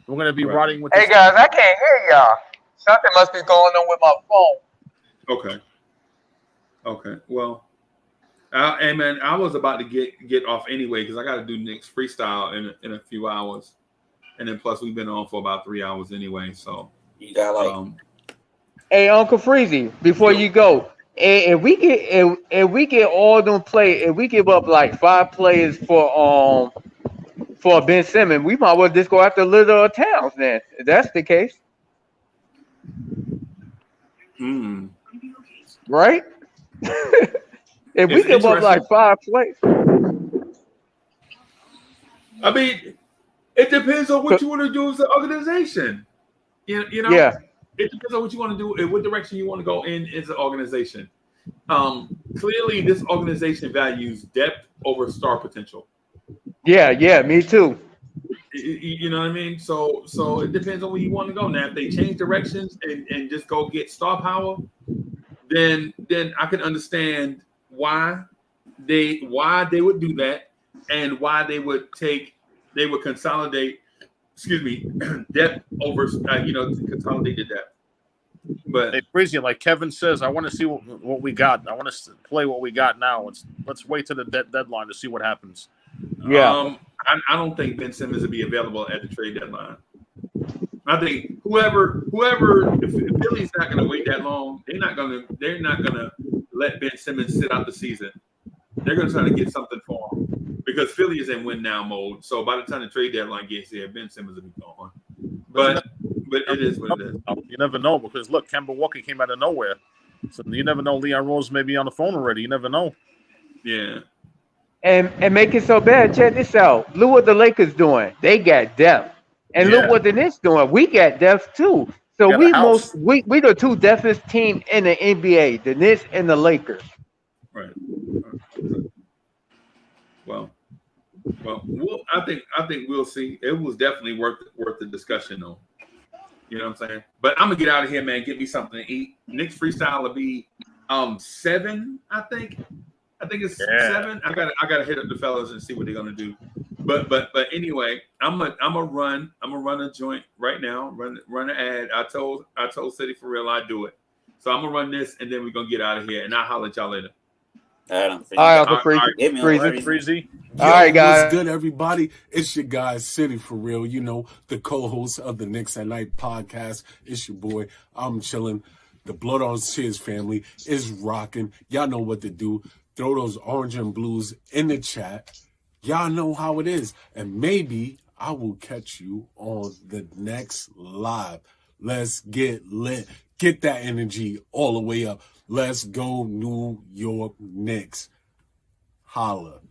We're going to be riding with. Hey guys, I can't hear y'all. Something must be going on with my phone. Okay. Well, hey man, I was about to get off anyway because I got to do Knicks freestyle in a few hours, and then plus we've been on for about 3 hours anyway. So you got Hey, Uncle Freezy, before you go, if we get all them play, if we give up like 5 players for Ben Simmons, we might well just go after Little Towns then. If that's the case. Right? If we give up like 5 plays. I mean, it depends on what you want to do as an organization. You know? Yeah. It depends on what you want to do and what direction you want to go in as an organization. Clearly, this organization values depth over star potential. Yeah, me too. You know what I mean? So it depends on where you want to go. Now, if they change directions and just go get star power, then I can understand why they would do that and why they would consolidate. Excuse me, depth over consolidate the depth. But hey, Freezy, like Kevin says, I want to see what we got. I want to play what we got now. Let's wait to the deadline to see what happens. Yeah, I don't think Ben Simmons will be available at the trade deadline. I think whoever if Philly's not going to wait that long, they're not going to let Ben Simmons sit out the season. They're going to try to get something for him because Philly is in win now mode. So by the time the trade deadline gets here, Ben Simmons will be gone. But it is what it is. You never know because look, Kemba Walker came out of nowhere. So you never know. Leon Rose may be on the phone already. You never know. Yeah. And make it so bad. Check this out. Look what the Lakers doing. They got depth. And look what the Knicks doing. We got depth too. So we the 2 deftest team in the NBA, the Knicks and the Lakers. Right. Well, I think we'll see. It was definitely worth the discussion though. You know what I'm saying? But I'm gonna get out of here, man. Get me something to eat. Knicks freestyle will be 7, I think. I think it's 7. I gotta hit up the fellas and see what they're gonna do. But anyway, I'm gonna run a joint right now. Run an ad. I told City for real I'd do it. So I'm gonna run this and then we're gonna get out of here and I'll holler at y'all later. All right, Uncle Freezy. All right, guys. What's good, everybody? It's your guy, City for real. You know, the co-host of the Knicks at Night podcast. It's your boy. I'm chilling. The Blorangetears family is rocking. Y'all know what to do. Throw those orange and blues in the chat. Y'all know how it is. And maybe I will catch you on the next live. Let's get lit. Get that energy all the way up. Let's go New York Knicks. Holla.